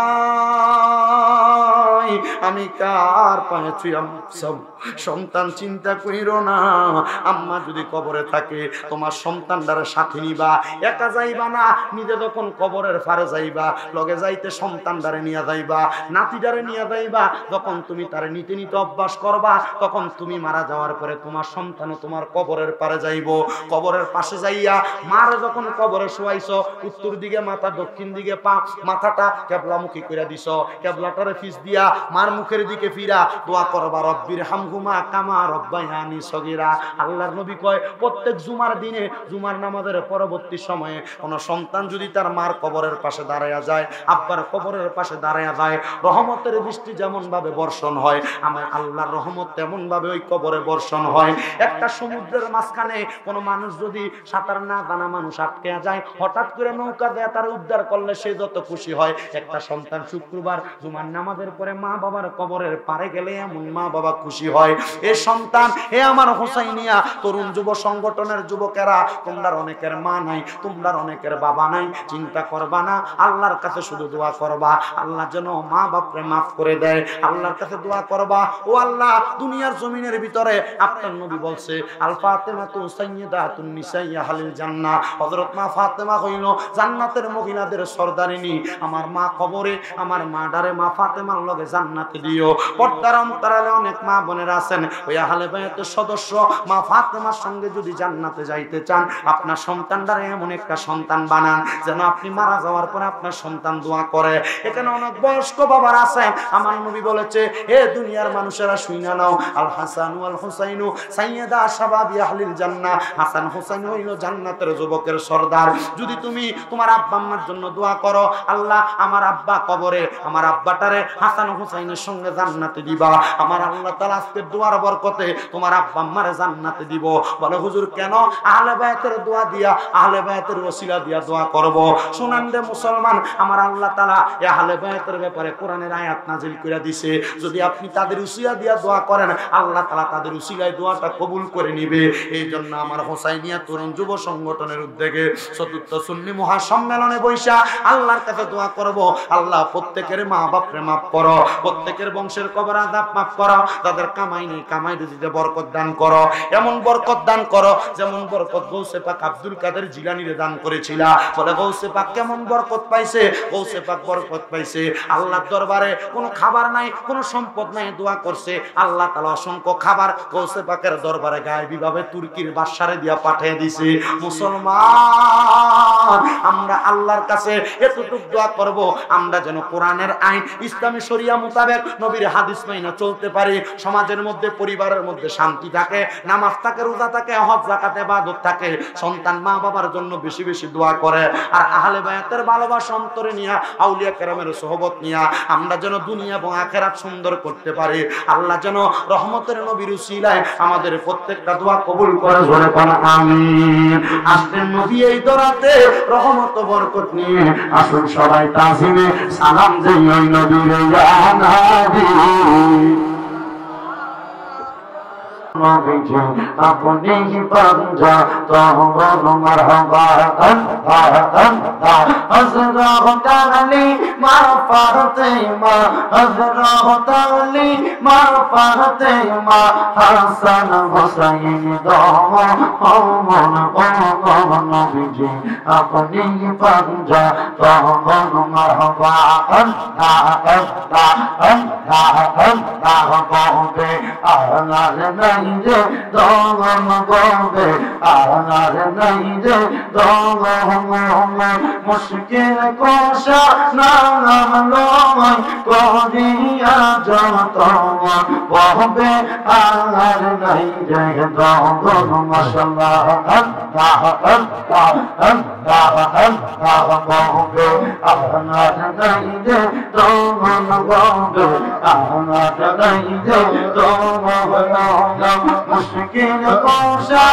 Speaker 1: আমি কার পায়ে ছুঁয়া মাপ চাইবো? সন্তান চিন্তা কইরো না, আম্মা যদি কবরে থাকে তোমার সন্তানটারে সাথে নিবা, একা যাইবা না। নিজে যখন কবরের ফারে যাইবা, লগে যাইতে সন্তানটারে নিয়ে যাইবা, নাতিটারে নিয়ে যাইবা। যখন তুমি তারে নিতে নিতে অভ্যাস করবা, তখন তুমি মারা যাওয়ার পরে তোমার সন্তানও তোমার কবরের পারে যাইবো। কবরের পাশে যাইয়া মারে যখন কবরে শোয়াইছো, উত্তর দিকে মাথা, দক্ষিণ দিকে পা, মাথাটা কেবলামুখী করে দিছ, কেবলাটারে ফিস দিয়া মার মুখের দিকে ফিরা দোয়া করবা, রব্বির হামহুমা কামা রব্বায়ানি সগীরা। আল্লাহর নবী কয়, প্রত্যেক জুমার দিনে, জুমার নামাজের পরবর্তী সময়ে কোন সন্তান যদি তার মার কবরের পাশে দাঁড়ায়া যায়, আব্বার কবরের পাশে দাঁড়ায়া যায়, রহমতের বৃষ্টি যেমন ভাবে বর্ষণ হয়, আমার আল্লাহর রহমত তেমন ভাবে ওই কবরে বর্ষণ হয়। একটা সমুদ্রের মাঝখানে কোন মানুষ যদি সাঁতার না জানা মানুষ আটকে যায়, হঠাৎ করে নৌকা দেয়া তার উদ্ধার করলে সে যত খুশি হয়। একটা সন্তান শুক্রবার জুমার নামাজের পরে মা বাবার কবরের পারে গেলে এমন মা বাবা খুশি হয়। এ সন্তান, হে আমার হোসাইনিয়া তরুণ যুব সংগঠনের যুবকেরা, তোমরা অনেকের মা নাই, তোমরা অনেকের বাবা নাই, চিন্তা করবা না, আল্লাহর কাছে শুধু দোয়া করবা, আল্লাহ যেন মা বাপরে মাফ করে দেয়। আল্লাহর কাছে দোয়া করবা, ও আল্লাহ দুনিয়ার জমিনের ভিতরে আপনার নবী বলছে, আল ফাতেমাতু সাইয়্যিদাতুন নিসাই আহলিল জান্নাহ, হযরত মা ফাতেমা হইল জান্নাতের মহিলাদের সরদারিনী। আমার মা কবরে, আমার মা ডারে মা ফাতেমার লগে জান্নাতে দিও। পর্দার অন্তরালে অনেক মা বোনেরা আছেন, ওই আহলে বায়াতের সদস্য মা ফাতেমার সঙ্গে যদি জান্নাতে যাইতে চান, আপনার সন্তানটারে এমন একটা সন্তান বানান যেন আপনি মারা যাওয়ার পরে আপনার সন্তান দোয়া করে। এখানে অনেক বয়স্ক বাবার আছেন, আমার নবী বলেছে, হে দুনিয়ার মানুষেরা শুইনা নাও, আল হাসানু আল হুসাইনু সাইয়্যিদা শাবাবি আহলিল জান্নাহ, হাসান হুসাইন হইল জান্নাতের যুবকের সরদার। যদি তুমি তোমার আব্বা আম্মার জন্য দোয়া করো, আল্লাহ আমার আব্বা কবরে, আমার আব্বাটারে হাসান হুসাইনের সঙ্গে জান্নাতে দিবা, আমার আল্লাহ তাআলা আজকের দোয়ার বরকতে তোমার আব্বা আম্মারে জান্নাতে দিব। বলে, হুজুর কেন? আহলে বায়াতের দোয়া দিয়া, আহলে বায়াতের ওসিলা দিয়া দোয়া করব। শুনান রে মুসলমান, আমার আল্লাহ তাআলা এই আহলে বায়াতের ব্যাপারে কোরআনের আয়াত নাযিল করে দিয়েছে, যদি আপনি তাদের উসিলা দিয়া দোয়া করেন, আল্লাহ তাআলা তাদের উসিলায় দোয়াটা কবুল করে নিবে। এই জন্য আমার হোসাইনিয়া তরুণ যুব সংগঠনের উদ্যোগে চতুর্থ সুন্নি মহাসম্মেলনে বৈশা আল্লাহর কাছে দোয়া করব, আল্লাহ প্রত্যেকের মা বাপরে মাফ করো, প্রত্যেকের বংশের কবর আযাব মাফ করো, তাদের কামাই নেই কামাই রুজিতে বরকত দান করো, এমন বরকত দান করো যেমন বরকত গৌসে পাক আব্দুল কাদের জিলানীরে দান করেছিলা। বলে, গৌসে পাক কেমন বরকত পাইছে? গৌসে পাক বরকত পাইছে, আল্লাহর দরবারে কোনো খাবার নাই, কোনো সম্পদ নাই, দোয়া করছে, আল্লাহ তাআলা অসংখ্য খাবার গৌসে পাকের দরবারে গায়েবী ভাবে তুর্কির বাদশারে দিয়া পাঠিয়ে দিয়েছে। মুসলমান, আমরা আল্লাহর কাছে এতটুকু দোয়া করব, আমরা যেন কোরআনের আইন, ইসলামী শরিয়া মোতাবেক নবীর হাদিস মাইনা চলতে পারি, সমাজের মধ্যে, পরিবারের মধ্যে শান্তি থাকে, নামাজ থাকে, রোজা থাকে, হজ যাকাত ইবাদত থাকে, সন্তান মা বাবার জন্য বেশি বেশি দোয়া করে। আর আহলে বায়াতের ভালোবাসা অন্তরে নিয়া, আউলিয়া কেরামের সোহবত নিয়া আমরা যেন দুনিয়া এবং আখিরাত সুন্দর করতে পারি। আল্লাহ যেন রহমতের নবীর উসিলায় আমাদের প্রত্যেকটা দোয়া কবুল করে, জোরে বলেন আমিন। আসলেন নবী এই দরাতে রহমত বরকত নিয়ে, আসুন সবাই তাজিমে সালাম দেই ওই নবীর ইয়া নবী। নবীজি আপনি পাঞ্জা তখন মারহাবা আল্লাহ আল্লাহ হযরত আলী মা ফাতেমা হযরত আলী মা ফাতেমা হাসান হুসাইন দমন ও নবীজি আপনি পাঞ্জা তখন মারহাবা আল্লাহ আল্লাহ আল্লাহ আল্লাহ বলবে আনার নাই রে দমন বলবে আনার নাই রে দমন মুশকিল কোশা নাম লয় করিয়া যত বলবে আনার নাই রে দমন মাশাআল্লাহ আল্লাহ আল্লাহ আল্লাহ আল্লাহ বলবে আনার নাই রে দমন বলবে আনার নাই রে দমন মুশকিল কোশা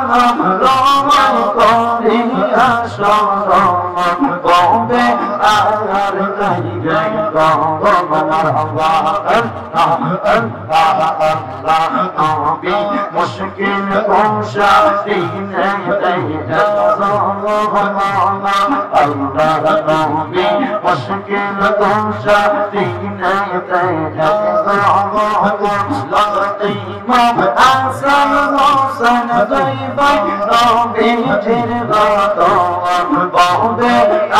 Speaker 1: নাম লয় করিয়া শরম বলবে আনার নাই রে দমন মারহাবা আল্লাহ আল্লাহ আল্লাহ নবী মুশকিল কোশা দিনে দেয় আল্লাহ নবী মুশকিল কোশা দিনে দেয় ইমাম হাসান হোসেন দুই ভাই নবীজির গত বলবে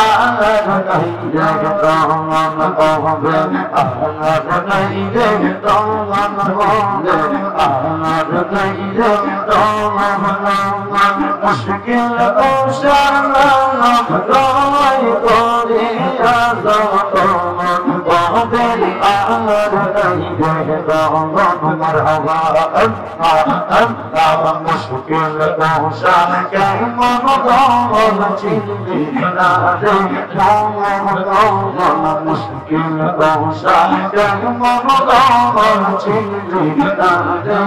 Speaker 1: আনার নাই রে দমন বলবে আনার নাই রে দমন বলবে আনার নাই রে দমন মুশকিল কোশা নাম লয় করিয়া যত বলবে আনার নাই রে দমন মারহাবা আল্লাহ আল্লাহ মুশকিল কোশা কেমন দমন চিনবি না রে দমন মুশকিল কোশা কেমন দমন চিনবি না রে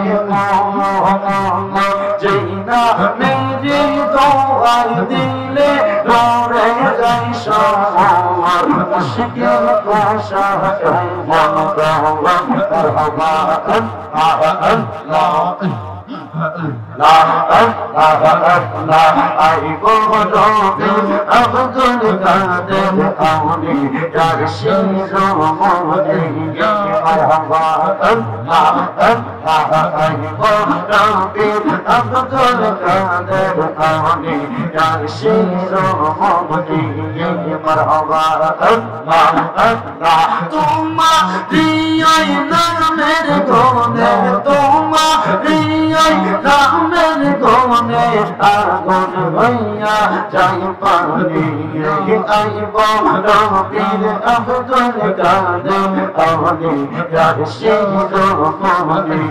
Speaker 1: যেই না মেরে দোয়াই দিলে লড়ে যাই সবার মুশকিল কোশা কেমন দমন মারহাবা আল্লাহ আল্লাহ লা ইলাহা ইল্লাল্লাহ আইবো নবী আব্দুল কাদের আউলি যার শিরোমণি মারহাবা আল্লাহ আল্লাহ আইবো নবী আব্দুল কাদের আউলি যার শিরোমণি মারহাবা আল্লাহ আল্লাহ তোমারি ওই নামের গুণে তোমারি ওই নামের গুণে আগুন হইয়া যাই পানি আইব নবীর আব্দুল কাদের আউলি যার শিরোমণি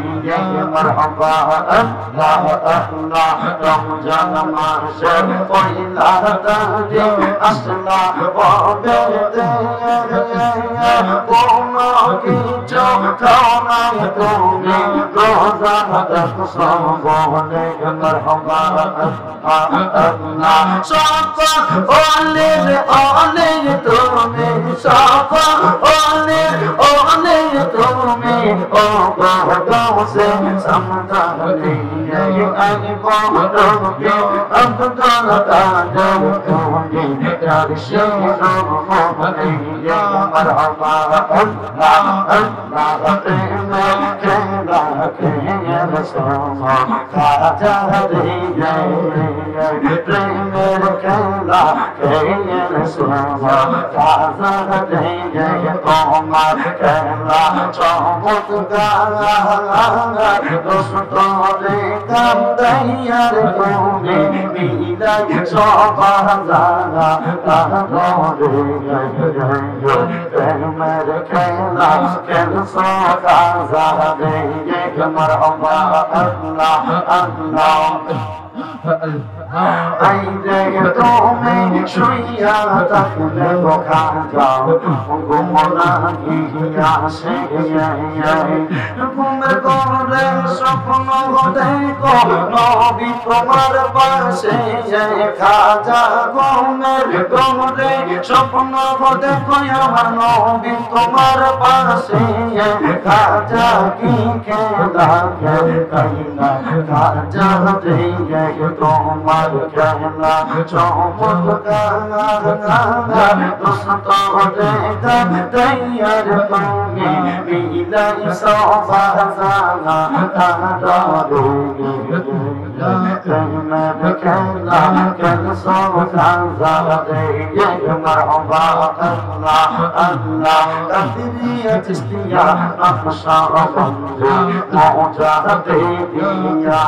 Speaker 1: মারহাবা আল্লাহ আল্লাহ রমজান মাসের পয়লা তারিখ আসলা বলতে কোনো কিছু খাও নাই তুমি রোজা রাখছো বলে মারহাবা আল্লাহ সকল অলির অলির তুমি সকল অলির অলির তুমি ও গৌসে সমদানি আইব নবী আব্দুল কাদের তুমি যার শিরোমণি মারহাবা আল্লাহ আল্লাহ প্রেমে খেলা খেয়ে সোমা খাজা রে প্রেমের খেলা খেয়ে সোমা খাজা রে তোমার খেলা চমৎকার দোস্ত রে কান্দাইয়ার তুমি মিলাই সবার জানা প্রেমের খেলা খেলছো খাজা রে মারহাবা আল্লাহ আল্লাহ আইরে তুমি শুইয়া থাকলে দেখা যাও ঘুমনা গিয়া সে ঘুমের ঘরে স্বপ্ন দেখো নবী তোমার পাশে খাজা ঘুমের ঘরে স্বপ্ন দেখো আমার নবী তোমার পাশে খাজা কি খেলা খেলা খাজা রে তোমার খেলা চমৎকার দোস্ত দেখা তৈয়ার তুমি মিলাই সবা জানা তারা রোগে তোমার খেলা কেন সোজা রে মারহাবা আল্লাহ আল্লাহ কাদিরিয়া চিস্তিয়া নকশা বন্দে মৌজাতে দিয়া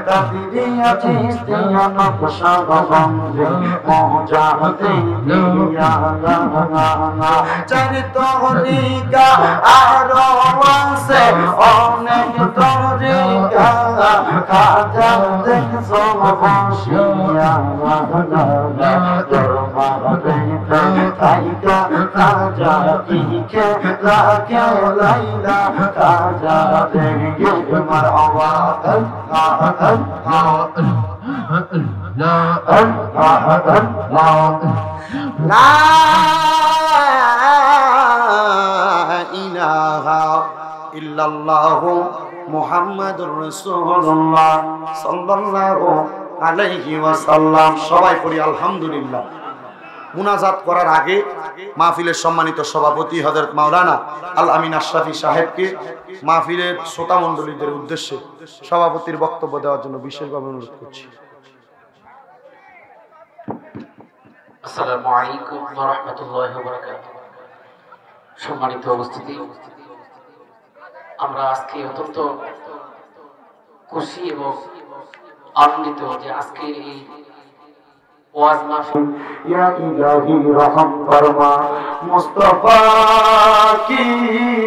Speaker 1: কাদিরিয়া চিস্তিয়া নকশা বন্দে মৌজাতে দিয়া চরিতরিকা আরো আছে অনেক তরিকা খাজা দেখছো বসিয়া খাইকা খাজা কি খেলা খেলাইলা খাজা দেখে মারহাবা লা ইলাহা ইল্লাল্লাহু মুহাম্মাদুর রাসূলুল্লাহ সাল্লাল্লাহু আলাইহি ওয়াসাল্লাম। সবাই পড়ি আলহামদুলিল্লাহ। মুনাজাত করার আগে মাহফিলের সম্মানিত সভাপতি হযরত মাওলানা আল আমিন আশরাফি সাহেবকে মাহফিলের শ্রোতা মণ্ডলীদের উদ্দেশ্যে সভাপতির বক্তব্য দেওয়ার জন্য বিশেষভাবে অনুরোধ করছি।
Speaker 2: আসসালামু আলাইকুম ওয়া রাহমাতুল্লাহি ওয়া বারাকাতুহু। সম্মানিত উপস্থিতি, আমরা আজকে অত্যন্ত খুশি এবং আনন্দিত যে আজকের এই ওয়াজ মাহফিল
Speaker 1: या इलाही रहम फरमा मुस्तफा की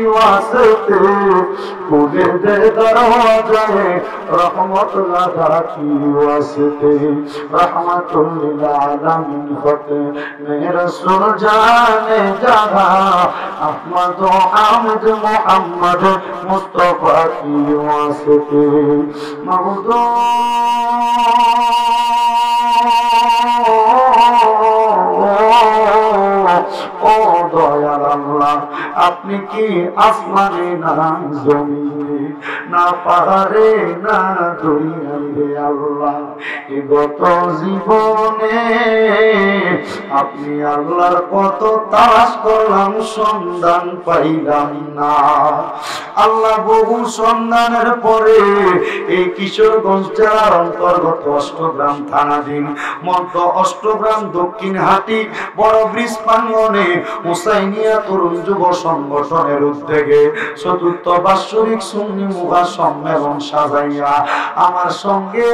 Speaker 1: वास्ते खुले दे दरवाजे रहमत लगा की वास्ते रहमतुल लिल आलमीन फते मेरे रसूल जाने जहां अहमद व अहमद मोहम्मद मुस्तफा की वास्ते मौदू ও দয়াল আল্লাহ, আপনি কি আসমানে না জমিনে না পাহাড়ে না দরিয়ায় আল্লাহ, গত জীবনে আপনি আল্লাহর কত তালাশ করলাম সন্ধান পাইলাম না। আল্লাহ বহু সন্ধানের পরে এই কিশোরগঞ্জ জেলার অন্তর্গত অষ্টগ্রাম থানাধীন মধ্য অষ্টগ্রাম দক্ষিণ হাটি বড় ব্রিজ প্রাঙ্গণে হুসাইনিয়া তরুণ যুব সংগঠনের উদ্যোগে চতুর্থ বাৎসরিক সুন্নি মুবা সম্মেলন সাজাইয়া আমার সঙ্গে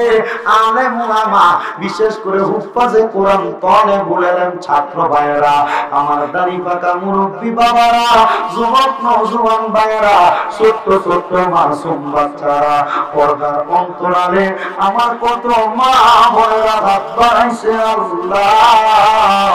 Speaker 1: আলেম উলামা বিশেষ করে হুফাজে কোরআন তলে বলেলেন ছাত্র ভাইয়েরা, আমার দাড়ি পাকা মুরব্বী বাবারা, যুবক নওজোয়ান ভাইয়েরা, ছোট্ট ছোট্ট মাসুম বাচ্চারা, পর্দার অন্তরালে আমার কত মা বোনেরা হাত বাড়াইছে। আল্লাহ,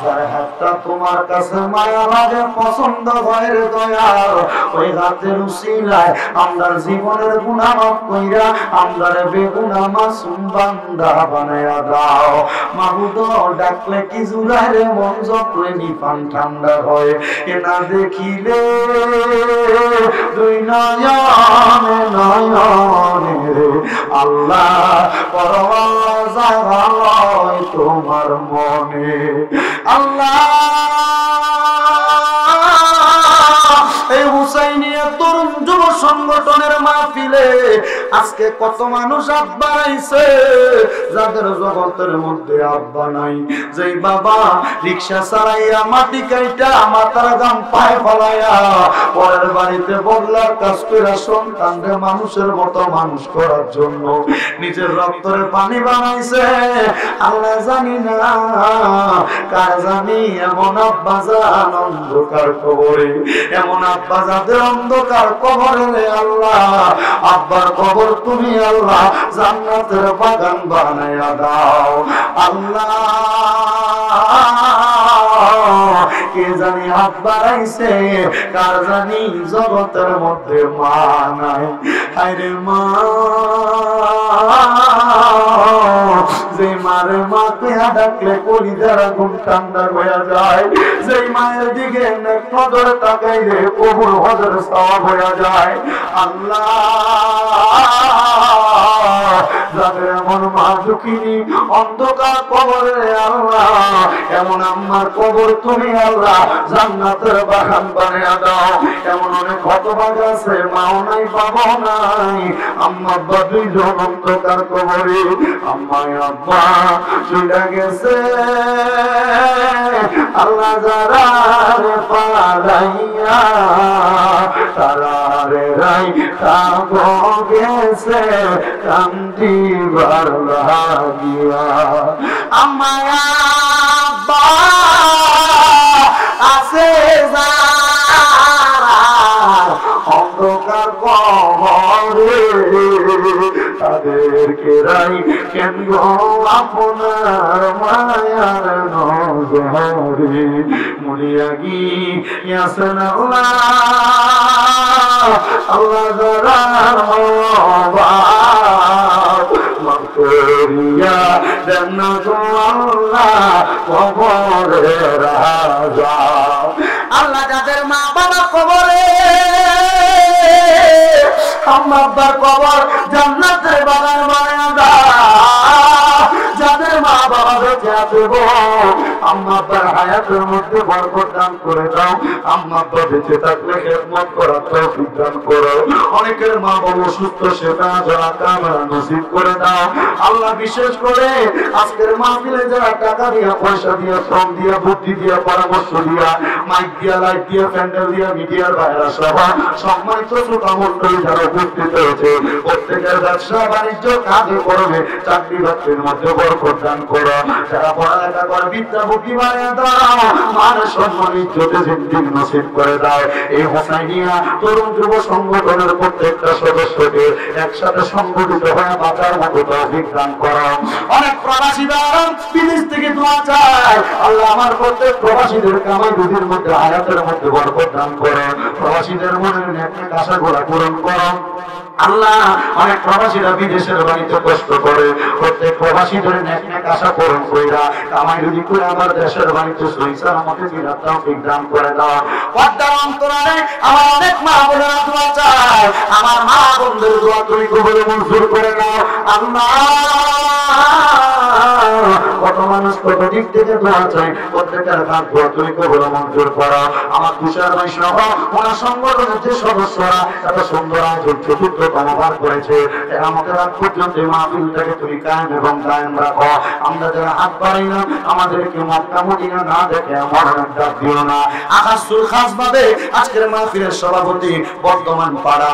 Speaker 1: যার হাতটা তোমার কাছে মায়া লাগে, পছন্দ হয় রে দয়াল, ওই হাতের উসিলায় আমরার জীবনের গুনাহ মাফ কইরা আমরারে বেগুনাহ মাসুম বান্দা বানায়া দাও। মাবুদ, ডাকলে কি জুড়ায় রে মন জপলে নিপান ঠান্ডা হয়, এ না দেখিলে দুই নয়নে নয়নে রে আল্লাহ পরওয়াজা হয় তোমার মনে। আল্লাহ, এই হুসাইনিয়া তরুণ যুব সংগঠনের মাহফিলে আজকে কত মানুষ আব্বা আইছে যাদের জগতের মধ্যে আব্বা নাই, যেই বাবা রিকশা চালাইয়া মাটি কাইটা মাথার গাম পায়ে ফলাইয়া পরের বাড়িতে বদলার কাজ কইরা সন্তানরে মানুষের মতো মানুষ করার জন্য নিজের রক্তের পানি বানাইছে। আল্লাহ জানি না কার জানি এমন আব্বা জান অন্ধকার কবরে, এমন আব্বা যাদের অন্ধকার কবরে রে আল্লাহ আব্বার কবর কবর তুমি আল্লাহ জান্নাতের বাগান বানায়া দাও আল্লাহ। কে জানি হাত বাড়াইছে, কার জানি জগতের মধ্যে মা নাই। আরে মা, যে মারে মা পেয়া ডাকলে কলিজার আগুন ঠান্ডা হয়ে যায়, যে মায়ের দিকে নজর তাকাইলে কবুল হজর সওয়াব হয়ে যায়। আল্লাহ, যাদের এমন মা দুঃখিনী অন্ধকার কবরে আল্লাহ, এমন আম্মার কবর তুমি আল্লাহ জান্নাতের বাগান বানিয়ে দাও। এমন অনেক হতভাগা আছে, মাও নাই বাবাও নাই, আম্মা আব্বা দুইজন অন্ধকার কবরে। আম্মাই আব্বা চলে গেছে আল্লাহ যারা পালাইয়া, তারা রে রাই কাগো গেছে কান্দিবার লাগিয়া। আম্মাই আব্বা আছে অন্ধকার কবরে, তাদেরকে রাই কেন আপনার মায়ার নজরে মরিয়া গিয়াছেন আল্লাহ। আল্লাহ যারার মাফ করিয়া দেন গো আল্লাহ কবরের রাজা। আল্লাহ যাদের মা বাবা কবরে, আম্মা আব্বার কবর জান্নাতের বাগান বানায়া দাও। যাদের মা বাবা বেঁচে আছে গো, আম্মা আব্বার হায়াতের মধ্যে বরকত দান করে দাও। আম্মা আব্বা বেঁচে থাকলে খেদমত করার তৌফিক দান করো। অনেকের মা বাবা অসুস্থ, সেটা যারা কামনা নসিব করে দাও আল্লাহ। বিশেষ করে আজকের মাহফিলে যারা টাকা দিয়া, পয়সা দিয়া, শ্রম দিয়া, বুদ্ধি দিয়া, পরামর্শ দিয়া, মাইক দিয়া, লাইট দিয়া, প্যান্ডেল দিয়া, মিডিয়ার ভাইরা সভা সম্মানিত শ্রোতা মণ্ডলী যারা উপস্থিত হয়েছে, প্রত্যেকের ব্যবসা বাণিজ্য কাজে করবে, চাকরি বাকরির মধ্যে বরকত দান করো। যারা পড়ালেখা করে বিদ্যা বুদ্ধি বানিয়ে দাও, মান সম্মান ইজ্জতে জিন্দেগি নসিব করে দাও। এই হোসাইনিয়া তরুণ যুব সংগঠনের প্রত্যেকটা সদস্যকে একসাথে সংগঠিত হয়ে বাঁচার মতো তৌফিক দান করো। অনেক প্রবাসী বিদেশ থেকে দোয়া চায়, আল্লাহ আমার প্রত্যেক প্রবাসীদের কামাই রুজির মধ্যে হায়াতের মধ্যে বরকত দান করো। প্রবাসীদের মনের নেক আশাগুলো পূরণ করো আল্লাহ। অনেক প্রবাসীরা বিদেশের বাড়িতে কষ্ট করে, প্রত্যেক প্রবাসীদের নেক আশা পূরণ কইরা কামাই রুজি করে আমার দেশের বাড়িতে সহি সালামতে ফিরার তৌফিক দান করে দাও। পর্দার অন্তরালে আমার অনেক মা বোনেরা দোয়া চায়, আমার মা বোনদের দোয়া তুমি কবুল মঞ্জুর করে নাও আল্লাহ। কত মানুষ কত দিক থেকে দোয়া চাই, প্রত্যেকের কাজ দোয়া তুমি কবুল মঞ্জুর করো। আমার তুষার ভাই সহ ওনার সংগঠনের যে সদস্যরা এত সুন্দর আয়োজন চতুর্থতম বার করেছে, আমাদের আগ পর্যন্ত মাহফিলটাকে তুমি কায়েম এবং কায়েম রাখো। আমরা যারা হাত পারি না, আমাদেরকে মক্কা মদিনা না দেখে মরণের ডাক দিও না। আকাশুল খাস ভাবে আজকের মাহফিলের সভাপতি বর্তমান পাড়া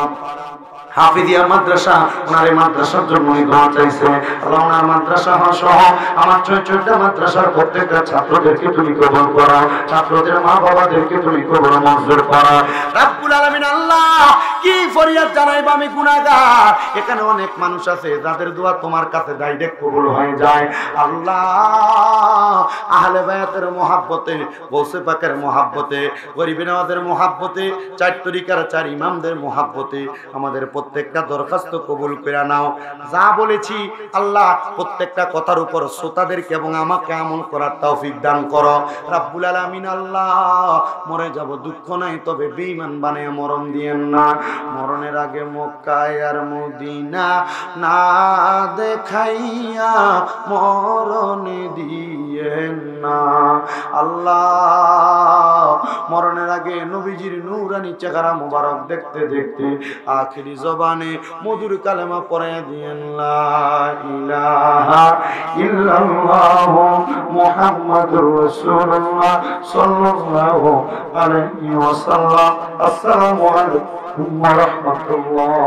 Speaker 1: হাফিজিয়া মাদ্রাসা, ওনার এই মাদ্রাসার জন্য দোয়া চাইছে আল্লাহ। ওনার মাদ্রাসা সহ আমার ৬টা মাদ্রাসার প্রত্যেকটা ছাত্রদেরকে তুমি কবুল করো, ছাত্রদের মা বাবাদেরকে তুমি কবুল মঞ্জুর করো রব্বুল আলামিন। আল্লাহ কি ফরিয়াদ জানাইব, আমি গুনাহগার। এখানে অনেক মানুষ আছে যাদের দোয়া তোমার কাছে ডাইরেক্ট কবুল হয়ে যায় আল্লাহ। আহলে বায়াতের মহব্বতে, গৌসে পাকের মহব্বতে, গরিবে নওয়াজের মহব্বতে, চার তরিকার চার ইমামদের মহব্বতে আমাদের প্রত্যেকটা দরখাস্ত কবুল করে নাও। যা বলেছি আল্লাহ প্রত্যেকটা কথার উপর শ্রোতাদেরকে এবং আমাকে আমল করার তৌফিক দান করো রব্বুল আলামিন। আল্লাহ মরে যাব দুঃখ নাই, তবে বেঈমান বানায় মরণ দিয়েন না। মরণের আগে মক্কা আর মদিনা না দেখাইয়া মরণ দিয়েন না আল্লাহ। মরণের আগে নবীজির নূরানি চেহারা মোবারক দেখতে দেখতে আখিরি জবানে মধুর কালেমা পড়ে দিয়েন লা ইলাহা ইল্লাল্লাহু মুহাম্মাদুর রাসূলুল্লাহ সাল্লাল্লাহু আলাইহি ওয়াসাল্লাম। আসসালামু আলাইকুম ওয়া রাহমাতুল্লাহ।